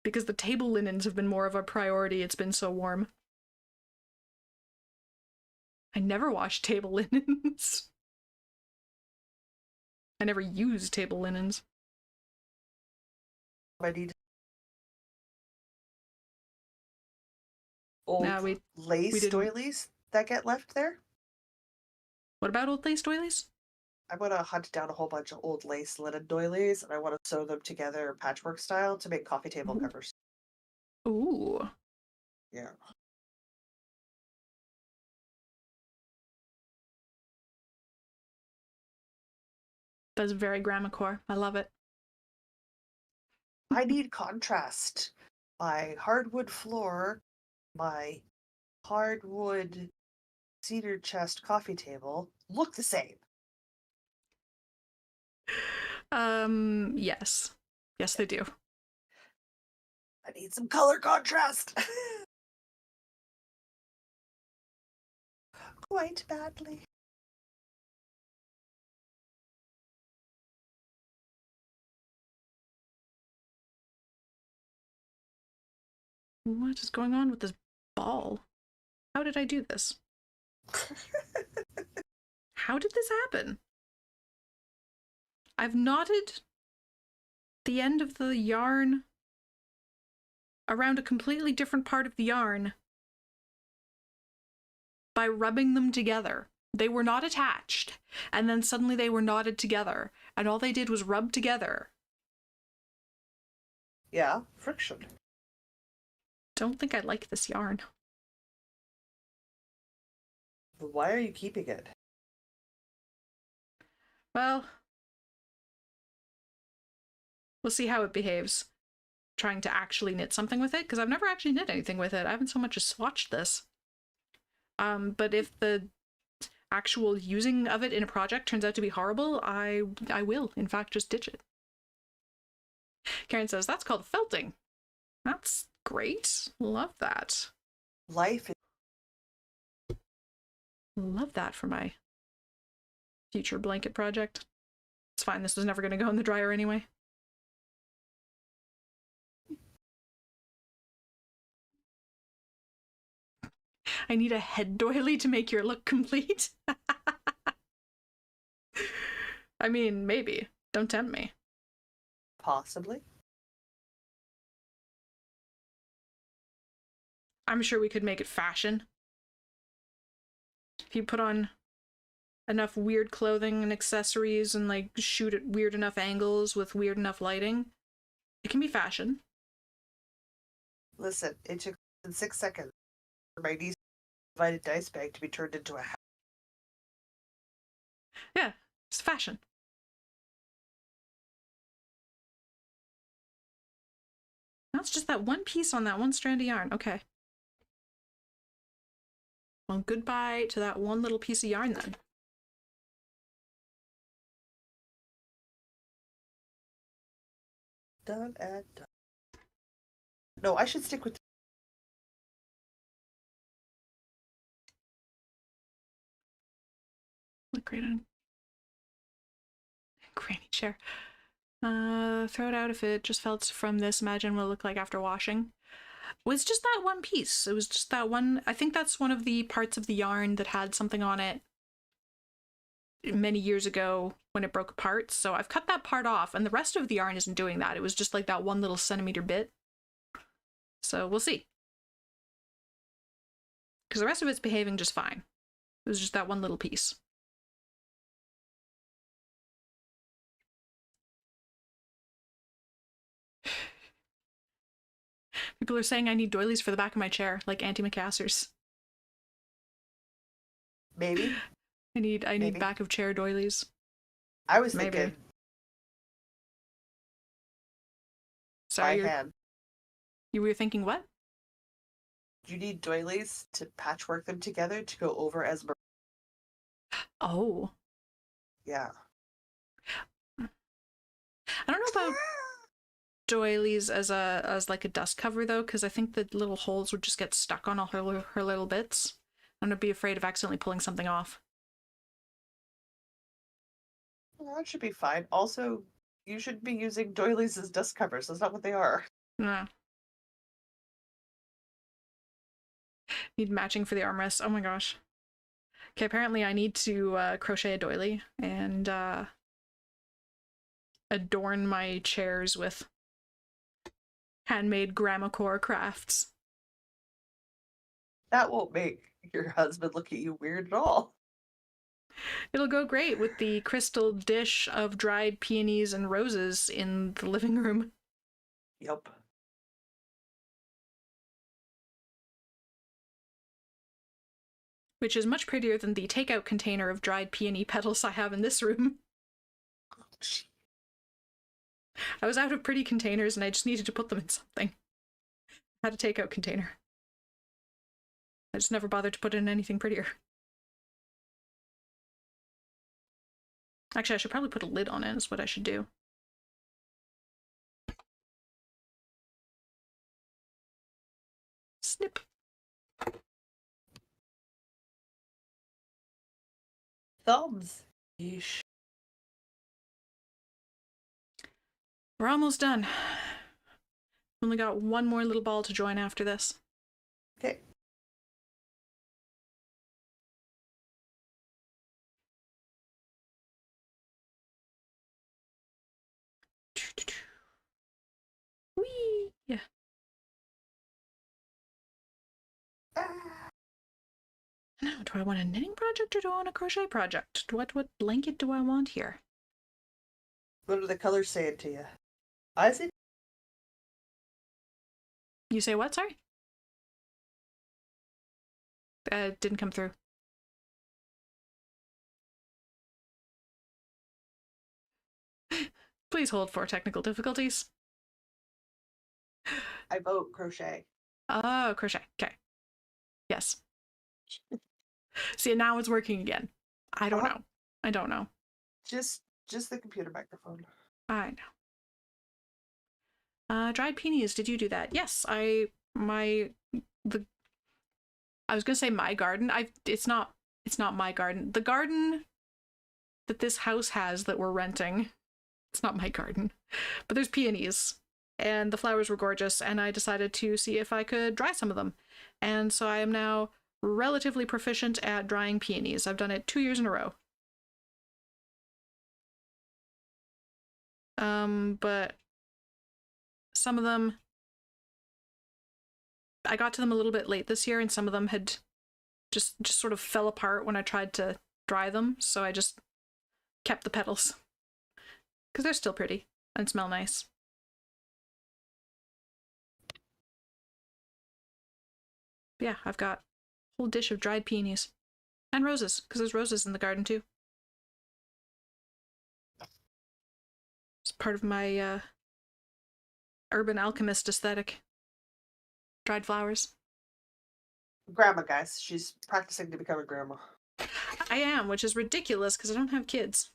because the table linens have been more of a priority. It's been so warm. I never wash table linens. I never use table linens. I need old lace doilies that get left there. What about old lace doilies? I want to hunt down a whole bunch of old lace linen doilies, and I want to sew them together patchwork style to make coffee table covers. Ooh. Yeah. That's very grandma core. I love it. I need contrast. My hardwood floor, my hardwood cedar chest coffee table look the same. Yes. Yes, they do. I need some color contrast. Quite badly. What is going on with this ball? How did I do this? How did this happen? I've knotted the end of the yarn around a completely different part of the yarn by rubbing them together. They were not attached, and then suddenly they were knotted together, and all they did was rub together. Yeah, friction. Don't think I like this yarn. But why are you keeping it? Well, we'll see how it behaves. Trying to actually knit something with it, because I've never actually knit anything with it. I haven't so much as swatched this. But if the actual using of it in a project turns out to be horrible, I will, in fact, just ditch it. Karen says, that's called felting. That's great. Love that. Life is... Love that for my future blanket project. It's fine, this was never going to go in the dryer anyway. I need a head doily to make your look complete. I mean, maybe. Don't tempt me. Possibly. I'm sure we could make it fashion. If you put on enough weird clothing and accessories and like shoot at weird enough angles with weird enough lighting, it can be fashion. Listen, it took 6 seconds for my niece's divided dice bag to be turned into a hat. Yeah, it's fashion. That's just that one piece on that one strand of yarn. Okay. Well, goodbye to that one little piece of yarn then. Done and done. No, I should stick with... Look great on granny chair. Throw it out if it just felt from this. Imagine what it looked like after washing. It was just that one piece. It was just that one. I think that's one of the parts of the yarn that had something on it many years ago when it broke apart. So I've cut that part off, and the rest of the yarn isn't doing that. It was just like that one little centimeter bit. So we'll see. Because the rest of it's behaving just fine. It was just that one little piece. People are saying I need doilies for the back of my chair, like antimacassars. Maybe. I need back of chair doilies. I was thinking... Sorry, by hand. You were thinking what? You need doilies to patchwork them together to go over as... Oh. Yeah. I don't know about doilies as like a dust cover though, because I think the little holes would just get stuck on all her little bits. I'm gonna be afraid of accidentally pulling something off. Well, that should be fine. Also, you should be using doilies as dust covers. That's not what they are. No. Need matching for the armrests. Oh my gosh. Okay, apparently I need to crochet a doily and adorn my chairs with handmade grammacore crafts. That won't make your husband look at you weird at all. It'll go great with the crystal dish of dried peonies and roses in the living room. Yep. Which is much prettier than the takeout container of dried peony petals I have in this room. I was out of pretty containers and I just needed to put them in something. I had a takeout container. I just never bothered to put in anything prettier. Actually, I should probably put a lid on it, is what I should do. Snip. Thumbs. Yeesh. We're almost done. Only got one more little ball to join after this. Okay. Whee! Yeah. Now, do I want a knitting project or do I want a crochet project? What blanket do I want here? What are the colors saying to you? I see. You say what, sorry? Didn't come through. Please hold for technical difficulties. I vote crochet. Oh, crochet. Okay. Yes. See, now it's working again. I don't know. I don't know. Just the computer microphone. I know. Dried peonies, did you do that? Yes, I was gonna say my garden. It's not my garden. The garden that this house has that we're renting, it's not my garden. But there's peonies. And the flowers were gorgeous, and I decided to see if I could dry some of them. And so I am now relatively proficient at drying peonies. I've done it 2 years in a row. But some of them, I got to them a little bit late this year, and some of them had just sort of fell apart when I tried to dry them, so I just kept the petals. Because they're still pretty and smell nice. But yeah, I've got a whole dish of dried peonies. And roses, because there's roses in the garden too. It's part of my urban alchemist aesthetic. Dried flowers. Grandma, guys. She's practicing to become a grandma. I am, which is ridiculous because I don't have kids.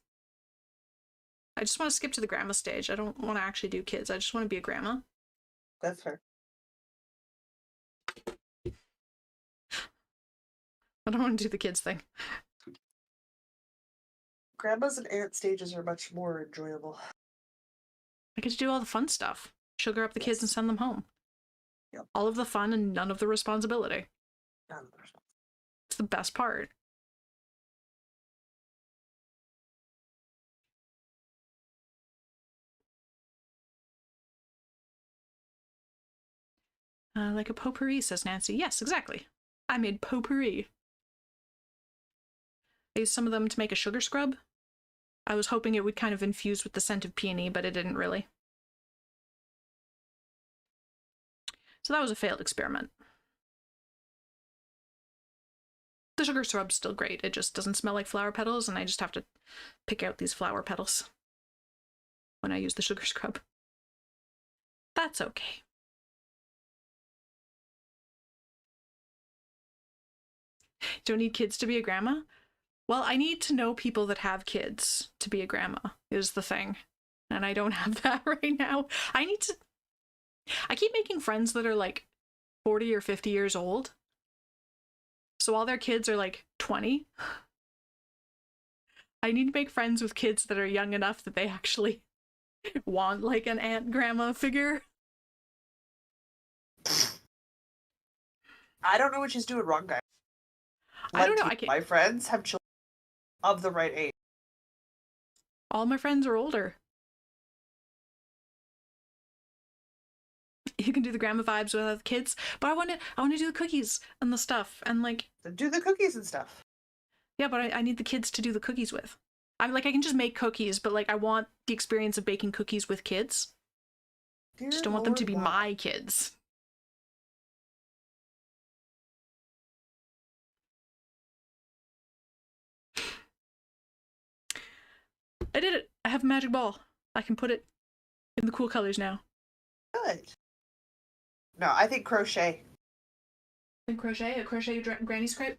I just want to skip to the grandma stage. I don't want to actually do kids. I just want to be a grandma. That's fair. I don't want to do the kids thing. Grandmas and aunt stages are much more enjoyable. I get to do all the fun stuff. Sugar up the kids and send them home. Yep. All of the fun and none of the responsibility. None of the responsibility. It's the best part. Like a potpourri, says Nancy. Yes, exactly. I made potpourri. I used some of them to make a sugar scrub. I was hoping it would kind of infuse with the scent of peony, but it didn't really. So that was a failed experiment. The sugar scrub's still great. It just doesn't smell like flower petals, and I just have to pick out these flower petals when I use the sugar scrub. That's okay. Don't need kids to be a grandma? Well, I need to know people that have kids to be a grandma, is the thing. And I don't have that right now. I keep making friends that are like 40 or 50 years old. So all their kids are like 20. I need to make friends with kids that are young enough that they actually want like an aunt grandma figure. I don't know what she's doing wrong, guys. I don't know. I Plenty. can't. My friends have children of the right age. All my friends are older. You can do the grandma vibes without the kids, but I want to do the cookies and the stuff and like Do the cookies and stuff. yeah, but I need the kids to do the cookies with. I'm like I can just make cookies, but like I want the experience of baking cookies with kids. Dear Just don't want them to Lord, be why? my kids. I did it. I have a magic ball. I can put it in the cool colors now. Good. No, I think crochet. And crochet, a crochet granny stripe.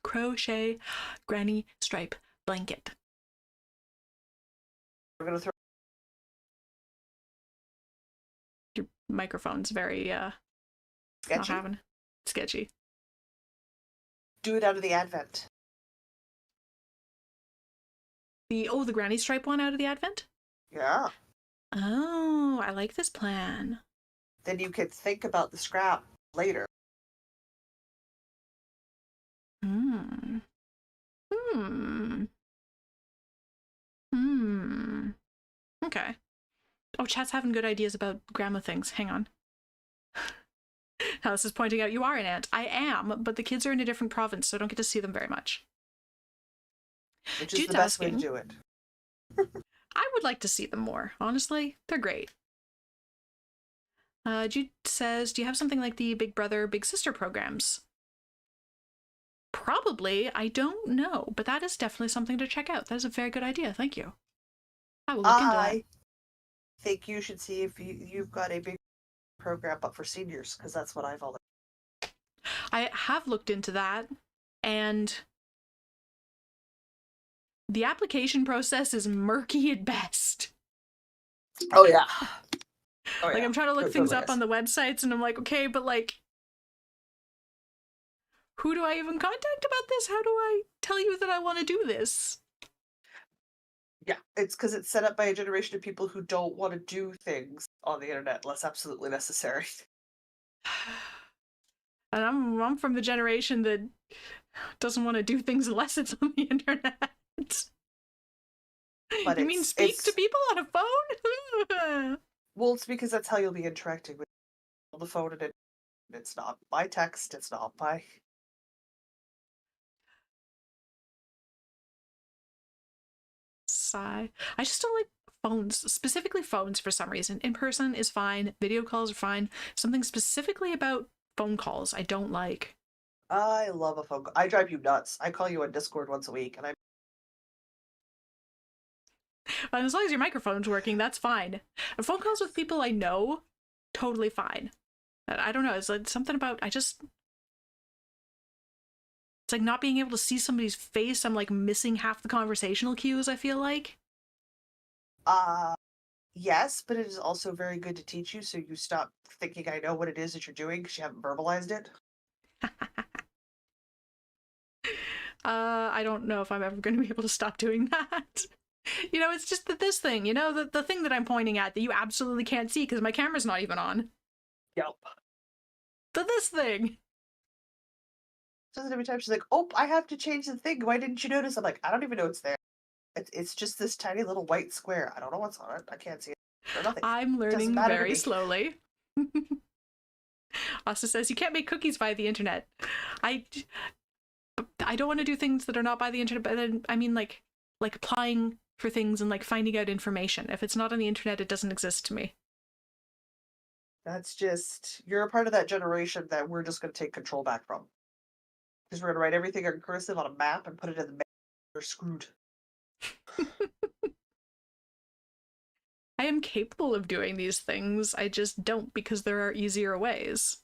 Crochet granny stripe blanket. We're gonna throw. Your microphone's very not Sketchy. having sketchy. Do it out of the Advent. The granny stripe one out of the Advent? Yeah. Oh, I like this plan. Then you could think about the scrap later. Hmm. Hmm. Hmm. Okay. Oh, chat's having good ideas about grandma things. Hang on. Alice is pointing out you are an aunt. I am, but the kids are in a different province, so I don't get to see them very much. Which is Jude's the best way to asking, do it. I would like to see them more. Honestly, they're great. Jude says, do you have something like the Big Brother, Big Sister programs? Probably. I don't know, but that is definitely something to check out. That is a very good idea. Thank you. I will look into that. I think you should see if you've got a big program up for seniors, because that's what I've always. I have looked into that, and the application process is murky at best. Oh yeah. Oh, like yeah. I'm trying to look It things totally up is. on the websites, and I'm like, okay, but like, who do I even contact about this? How do I tell you that I want to do this? Yeah, it's because it's set up by a generation of people who don't want to do things on the internet unless absolutely necessary. And I'm from the generation that doesn't want to do things unless it's on the internet. But you mean speak to people on a phone? Well, it's because that's how you'll be interacting with on the phone, and it's not by text, it's not by. Sigh. I just don't like phones, specifically phones for some reason. In person is fine, video calls are fine. Something specifically about phone calls I don't like. I love a phone call. I drive you nuts. I call you on Discord once a week, and But as long as your microphone's working, that's fine. And phone calls with people I know, totally fine. I don't know, it's like something about, it's like not being able to see somebody's face. I'm like missing half the conversational cues, I feel like. Yes, but it is also very good to teach you, so you stop thinking I know what it is that you're doing because you haven't verbalized it. I don't know if I'm ever going to be able to stop doing that. You know, it's just that this thing, you know, the thing that I'm pointing at that you absolutely can't see because my camera's not even on. Yep. This thing. Doesn't every time she's like, "Oh, I have to change the thing. Why didn't you notice?" I'm like, "I don't even know it's there. It's just this tiny little white square. I don't know what's on it. I can't see it or nothing. I'm learning matter to very me." slowly. Asa says you can't make cookies via the internet. I don't want to do things that are not by the internet, but then I mean like applying for things and like finding out information. If it's not on the internet, it doesn't exist to me. That's just you're a part of that generation that we're just going to take control back from. Because we're going to write everything in cursive on a map and put it in the mail. We're screwed. I am capable of doing these things. I just don't because there are easier ways.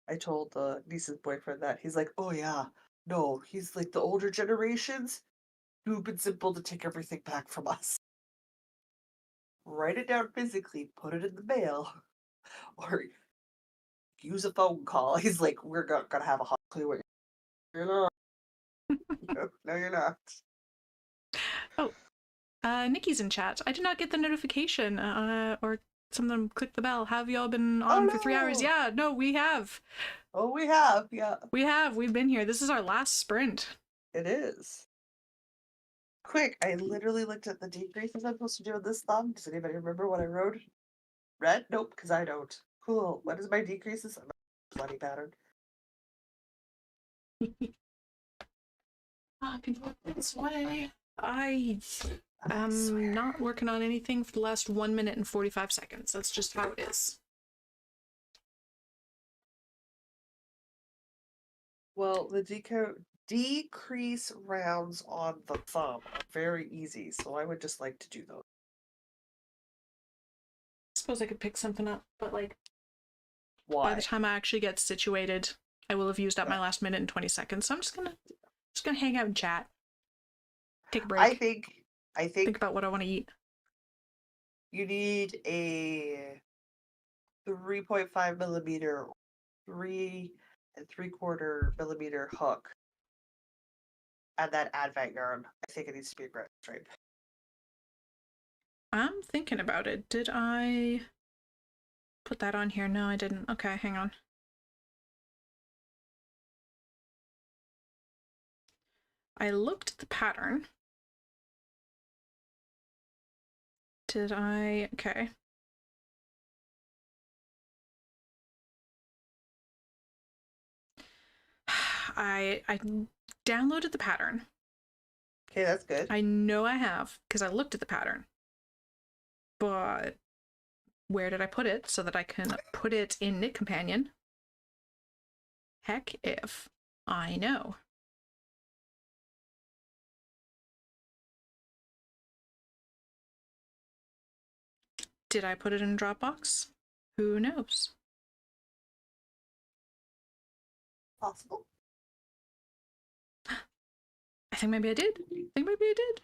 I told niece's boyfriend that. He's like, "Oh yeah, no." He's like, the older generations, stupid simple to take everything back from us. Write it down physically, put it in the mail, or use a phone call. He's like, "We're gonna have a hot clue what you're No, you're not. Oh, Nikki's in chat. I did not get the notification, or some of them click the bell. Have y'all been on for 3 hours? No. Yeah, no, we have. Oh, we have. Yeah. We have. We've been here. This is our last sprint. It is. Quick, I literally looked at the decreases I'm supposed to do on this thumb. Does anybody remember what I wrote? Red? Nope, because I don't. Cool. What is my decreases? I'm a bloody pattern. Can you look this way? I am not working on anything for the last 1 minute and 45 seconds. That's just how it is. Well, the decrease rounds on the thumb are very easy, so I would just like to do those. I suppose I could pick something up, but like, Why? by the time I actually get situated, I will have used up my last minute and 20 seconds. So I'm just gonna hang out and chat. Take a break. I think Think about what I want to eat. you need a 3.5 millimeter, 3 3/4 millimeter hook, and that advent yarn. I think it needs to be a granite stripe. I'm thinking about it. Did I put that on here? No, I didn't. Okay, hang on. I looked at the pattern. Did I? Okay. I downloaded the pattern. Okay, that's good. I know I have, because I looked at the pattern. But where did I put it so that I can put it in Knit Companion? Heck if I know. Did I put it in Dropbox? Who knows? Possible. I think maybe I did. I think maybe I did.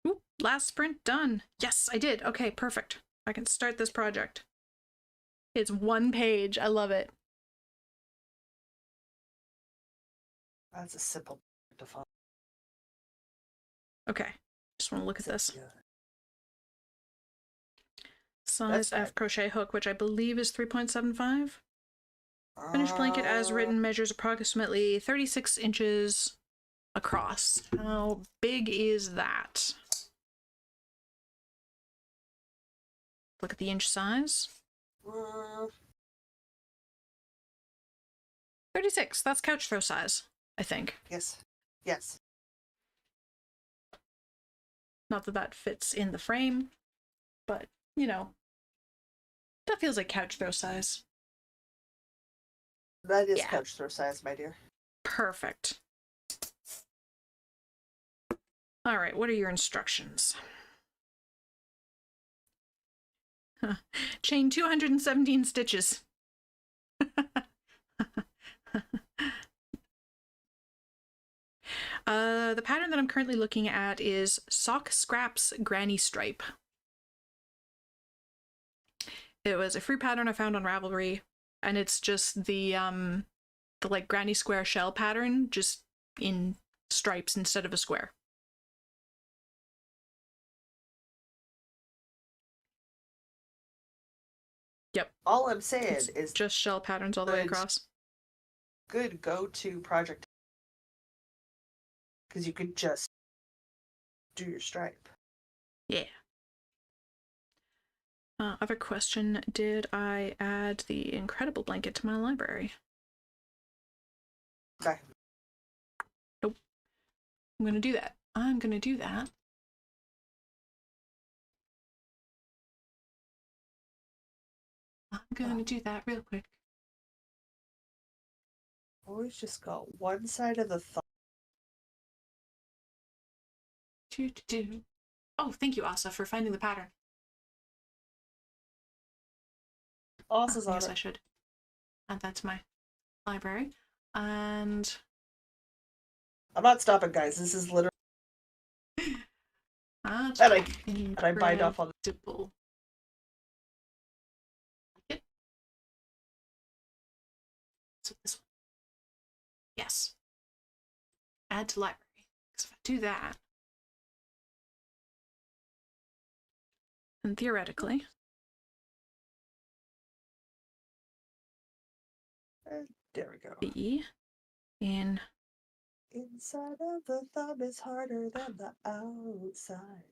Ooh, last sprint done. Yes, I did. Okay, perfect. I can start this project. It's 1 page. I love it. That's a simple to follow. Okay, just want to look at this. Yeah. Size F crochet hook, which I believe is 3.75. Finished blanket as written measures approximately 36 inches across. How big is that? Look at the inch size. 36. That's couch throw size, I think. Yes. Yes. Not that that fits in the frame, but, you know, that feels like couch throw size. That is couch throw size, my dear. Perfect. All right, what are your instructions? Chain 217 stitches. The pattern that I'm currently looking at is Sock Scraps Granny Stripe. It was a free pattern I found on Ravelry, and it's just the like granny square shell pattern, just in stripes instead of a square. Yep. All I'm saying is just shell patterns all the way across. Good go-to project, because you could just do your stripe. Yeah. Other question, did I add the Incredible blanket to my library? Okay. Nope. I'm gonna do that. I'm gonna do that. I'm gonna do that real quick. Always just got one side of the thumb. Oh, thank you, Asa, for finding the pattern. Asa's on yes, it. I should add that to my library. And I'm not stopping, guys. This is literally. and I bite off on the. So this one. Yes. Add to library. Because if I do that, then theoretically, there we go. be in inside of the thumb is harder than the outside.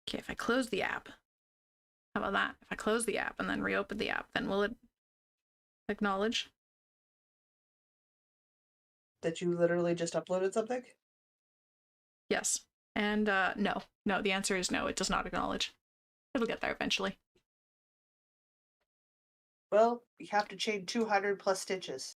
Okay, if I close the app, how about that? If I close the app and then reopen the app, then will it acknowledge? That you literally just uploaded something? Yes. And no. No, the answer is no, it does not acknowledge. It'll get there eventually. Well, you have to chain 200 plus stitches.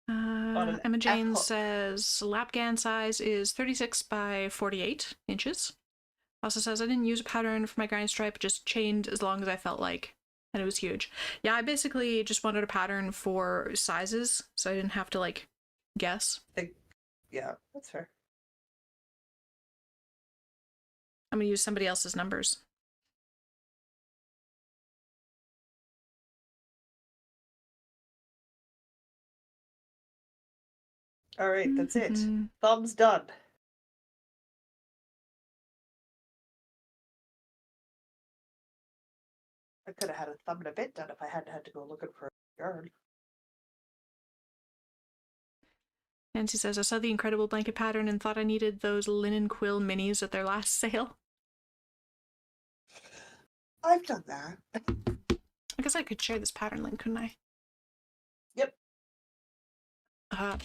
Emma Jane says Lapgan size is 36 by 48 inches. Also says I didn't use a pattern for my grind stripe, just chained as long as I felt like, and it was huge. Yeah, I basically just wanted a pattern for sizes, so I didn't have to like guess. Yeah, that's fair. I'm gonna use somebody else's numbers. All right, that's it. Thumbs done. I could have had a thumb and a bit done if I hadn't had to go looking for yarn. Nancy says, I saw the incredible blanket pattern and thought I needed those linen quill minis at their last sale. I've done that. I guess I could share this pattern link, couldn't I? Yep.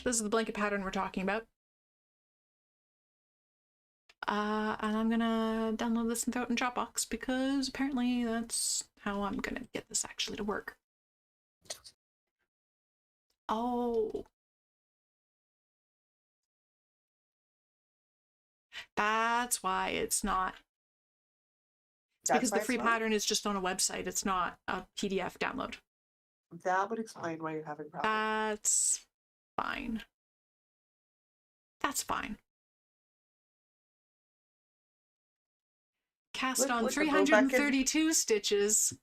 This is the blanket pattern we're talking about. And I'm gonna download this and throw it in Dropbox because apparently that's how I'm gonna get this actually to work. Oh. That's why it's not. It's because the free pattern is just on a website. It's not a PDF download. That would explain why you're having problems. That's fine. That's fine. Cast on 332 stitches.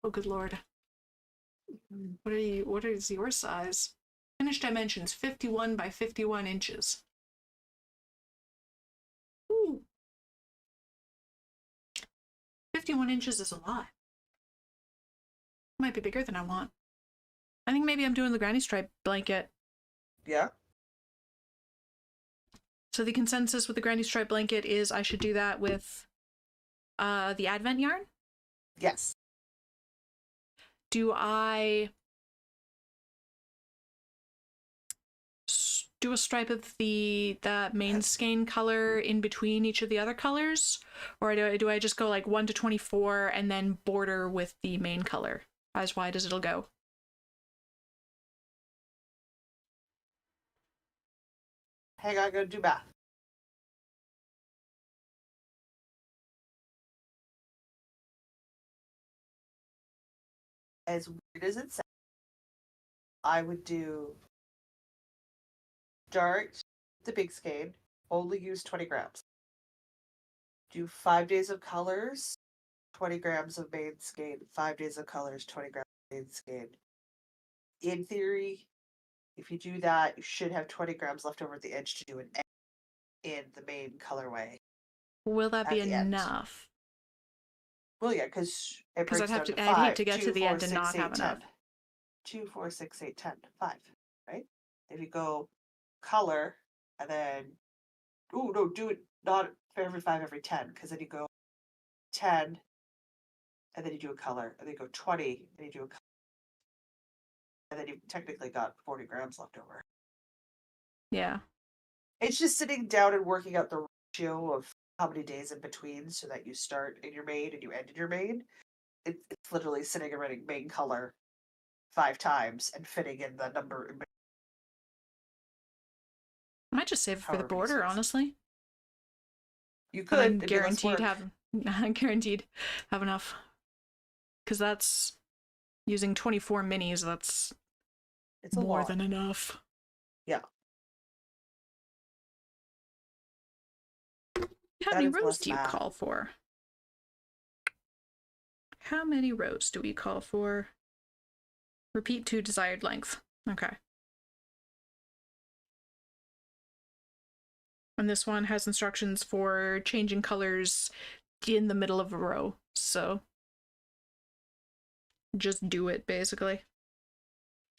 Oh, good lord. What is your size? Finished dimensions, 51 by 51 inches. Ooh. 51 inches is a lot. Might be bigger than I want. I think maybe I'm doing the granny stripe blanket. Yeah. So the consensus with the granny stripe blanket is I should do that with the Advent yarn? Yes. Do I do a stripe of the main skein color in between each of the other colors? Or do I just go like 1 to 24 and then border with the main color as wide as it'll go? Hang on, I'm gonna do math. As weird as it sounds, I would do start the big skein, only use 20 grams. Do 5 days of colors, 20 grams of main skein, 5 days of colors, 20 grams of main skein. In theory, if you do that, you should have 20 grams left over at the edge to do an egg in the main colorway. Will that be enough? Well, yeah, because it breaks down to 5. I'd hate to get to the end and not have enough. 2, 4, 6, 8, 10, 5, right? If you go color and then, oh no, do it not for every 5, every 10, because then you go 10 and then you do a color, and then you go 20 and you do a color, and then you've technically got 40 grams left over. Yeah. It's just sitting down and working out the ratio of how many days in between so that you start in your main and you end in your main. It's literally sitting and writing main color 5 times and fitting in the number in between. I might just save it for the border, honestly. You could. I'm guaranteed have enough. Because that's using 24 minis, it's more than enough. Yeah. How That many is rows less do you math. call for? How many rows do we call for? Repeat to desired length. Okay. And this one has instructions for changing colors in the middle of a row. So just do it, basically.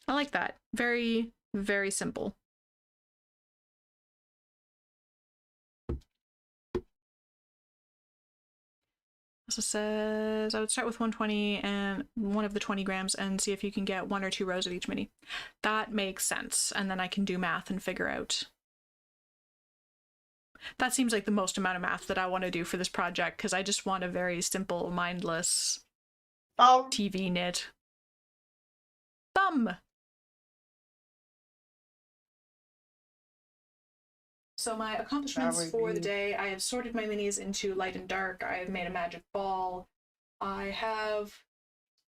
I like that. Very, very simple. So it says I would start with 120 and one of the 20 grams and see if you can get 1 or 2 rows of each mini. That makes sense. And then I can do math and figure out. That seems like the most amount of math that I want to do for this project because I just want a very simple, mindless TV knit. Thumb! So my accomplishments for the day, I have sorted my minis into light and dark. I have made a magic ball. I have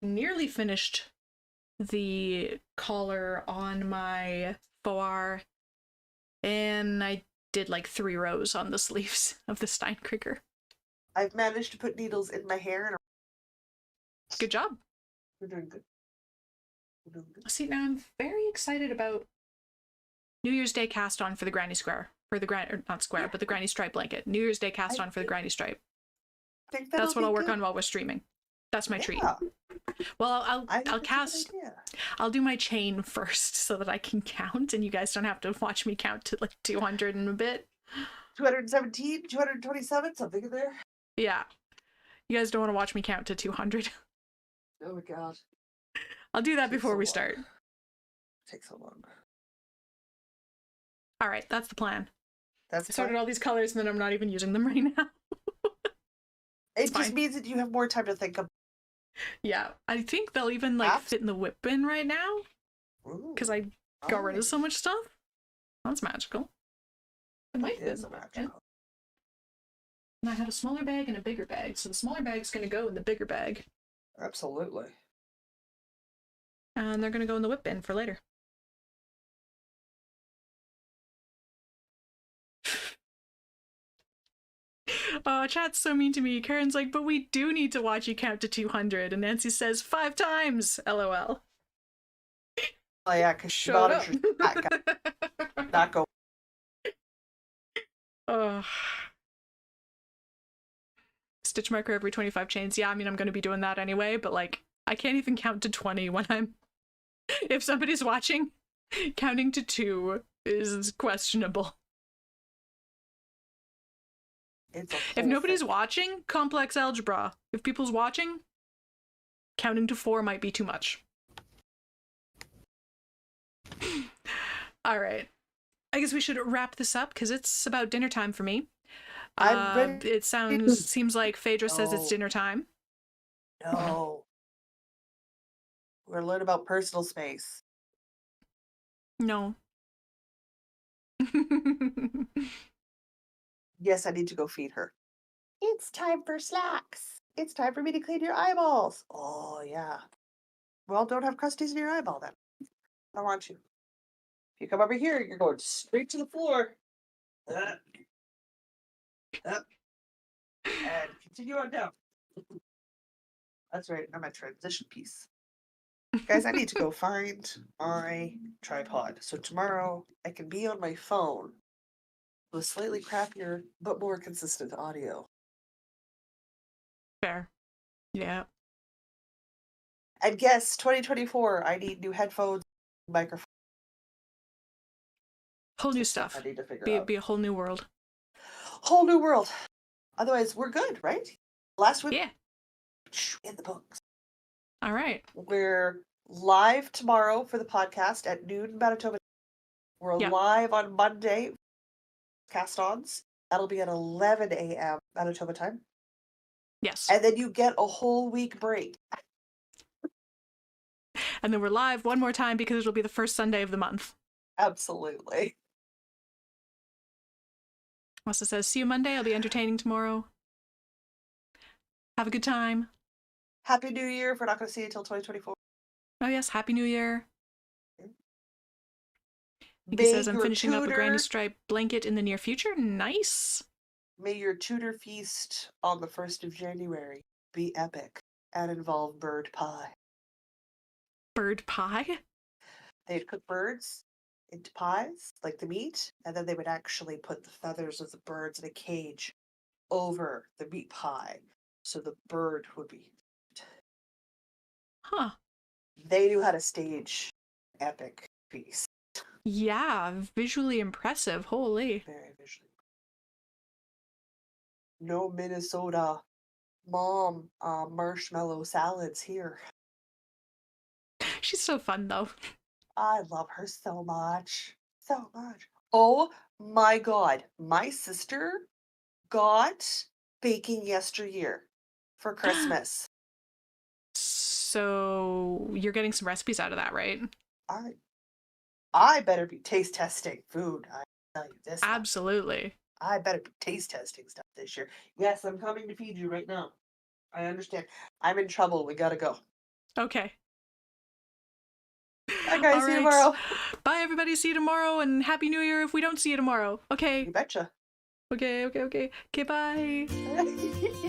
nearly finished the collar on my foire, and I did like 3 rows on the sleeves of the Steinkrieger. I've managed to put needles in my hair. And Good job. we're doing good. We're doing good. See, now I'm very excited about New Year's Day cast on for the granny square. For the not square, but the granny stripe blanket. New Year's Day cast on for the granny stripe. That's what I'll work on while we're streaming. That's my treat. Well, I'll cast. I'll do my chain first so that I can count, and you guys don't have to watch me count to like 200 and a bit. 217, 227, something in there. Yeah, you guys don't want to watch me count to 200. Oh my god. I'll do that before we start. Takes so long. All right, that's the plan. I sorted all these colors, and then I'm not even using them right now. It just means that you have more time to think of. Yeah, I think they'll even like fit in the WIP bin right now because I got rid of so much stuff. That's magical. It might be magical. And I had a smaller bag and a bigger bag, so the smaller bag's going to go in the bigger bag. Absolutely. And they're going to go in the WIP bin for later. Oh, chat's so mean to me. Karen's like, but we do need to watch you count to 200. And Nancy says, 5 times, LOL. Oh yeah, because she not go. Oh. Stitch marker every 25 chains. Yeah, I mean, I'm going to be doing that anyway, but like, I can't even count to 20 when I'm... If somebody's watching, counting to 2 is questionable. If nobody's watching, complex algebra. If people's watching, counting to 4 might be too much. All right. I guess we should wrap this up because it's about dinner time for me. I'm ready. It seems like Phaedra says it's dinner time. No. We're going to learn about personal space. No. Yes, I need to go feed her. It's time for snacks. It's time for me to clean your eyeballs. Oh, yeah. Well, don't have crusties in your eyeball then. I don't want you. If you come over here, you're going straight to the floor. And continue on down. That's right. I'm a transition piece. Guys, I need to go find my tripod. So tomorrow I can be on my phone with slightly crappier but more consistent audio. Fair. Yeah. And guess 2024, I need new headphones, microphone. Whole new stuff. I need to figure out. Be a whole new world. Whole new world. Otherwise, we're good, right? Last week. Yeah. In the books. All right. We're live tomorrow for the podcast at noon Manitoba. We're live on Monday. Cast-ons. That'll be at 11 a.m. Manitoba time. Yes. And then you get a whole week break. And then we're live one more time because it'll be the first Sunday of the month. Absolutely. Also says, see you Monday. I'll be entertaining tomorrow. Have a good time. Happy New Year if we're not going to see you until 2024. Oh, yes. Happy New Year. He says, I'm finishing up a granny stripe blanket in the near future. Nice. May your Tudor feast on the 1st of January be epic and involve bird pie. Bird pie? They'd cook birds into pies, like the meat, and then they would actually put the feathers of the birds in a cage over the meat pie, so the bird would be. Huh. They knew how to stage epic feast. Yeah, visually impressive. Holy. Very visually. No Minnesota mom marshmallow salads here. She's so fun, though. I love her so much. So much. Oh my god. My sister got baking yesteryear for Christmas. So you're getting some recipes out of that, right? I I better be taste testing food. I tell you this much. Absolutely. I better be taste testing stuff this year. Yes, I'm coming to feed you right now. I understand. I'm in trouble. We gotta go. Okay. Bye, guys. All See you right. tomorrow. Bye, everybody. See you tomorrow, and Happy New Year if we don't see you tomorrow. Okay. You betcha. Okay, okay, okay. Okay, bye.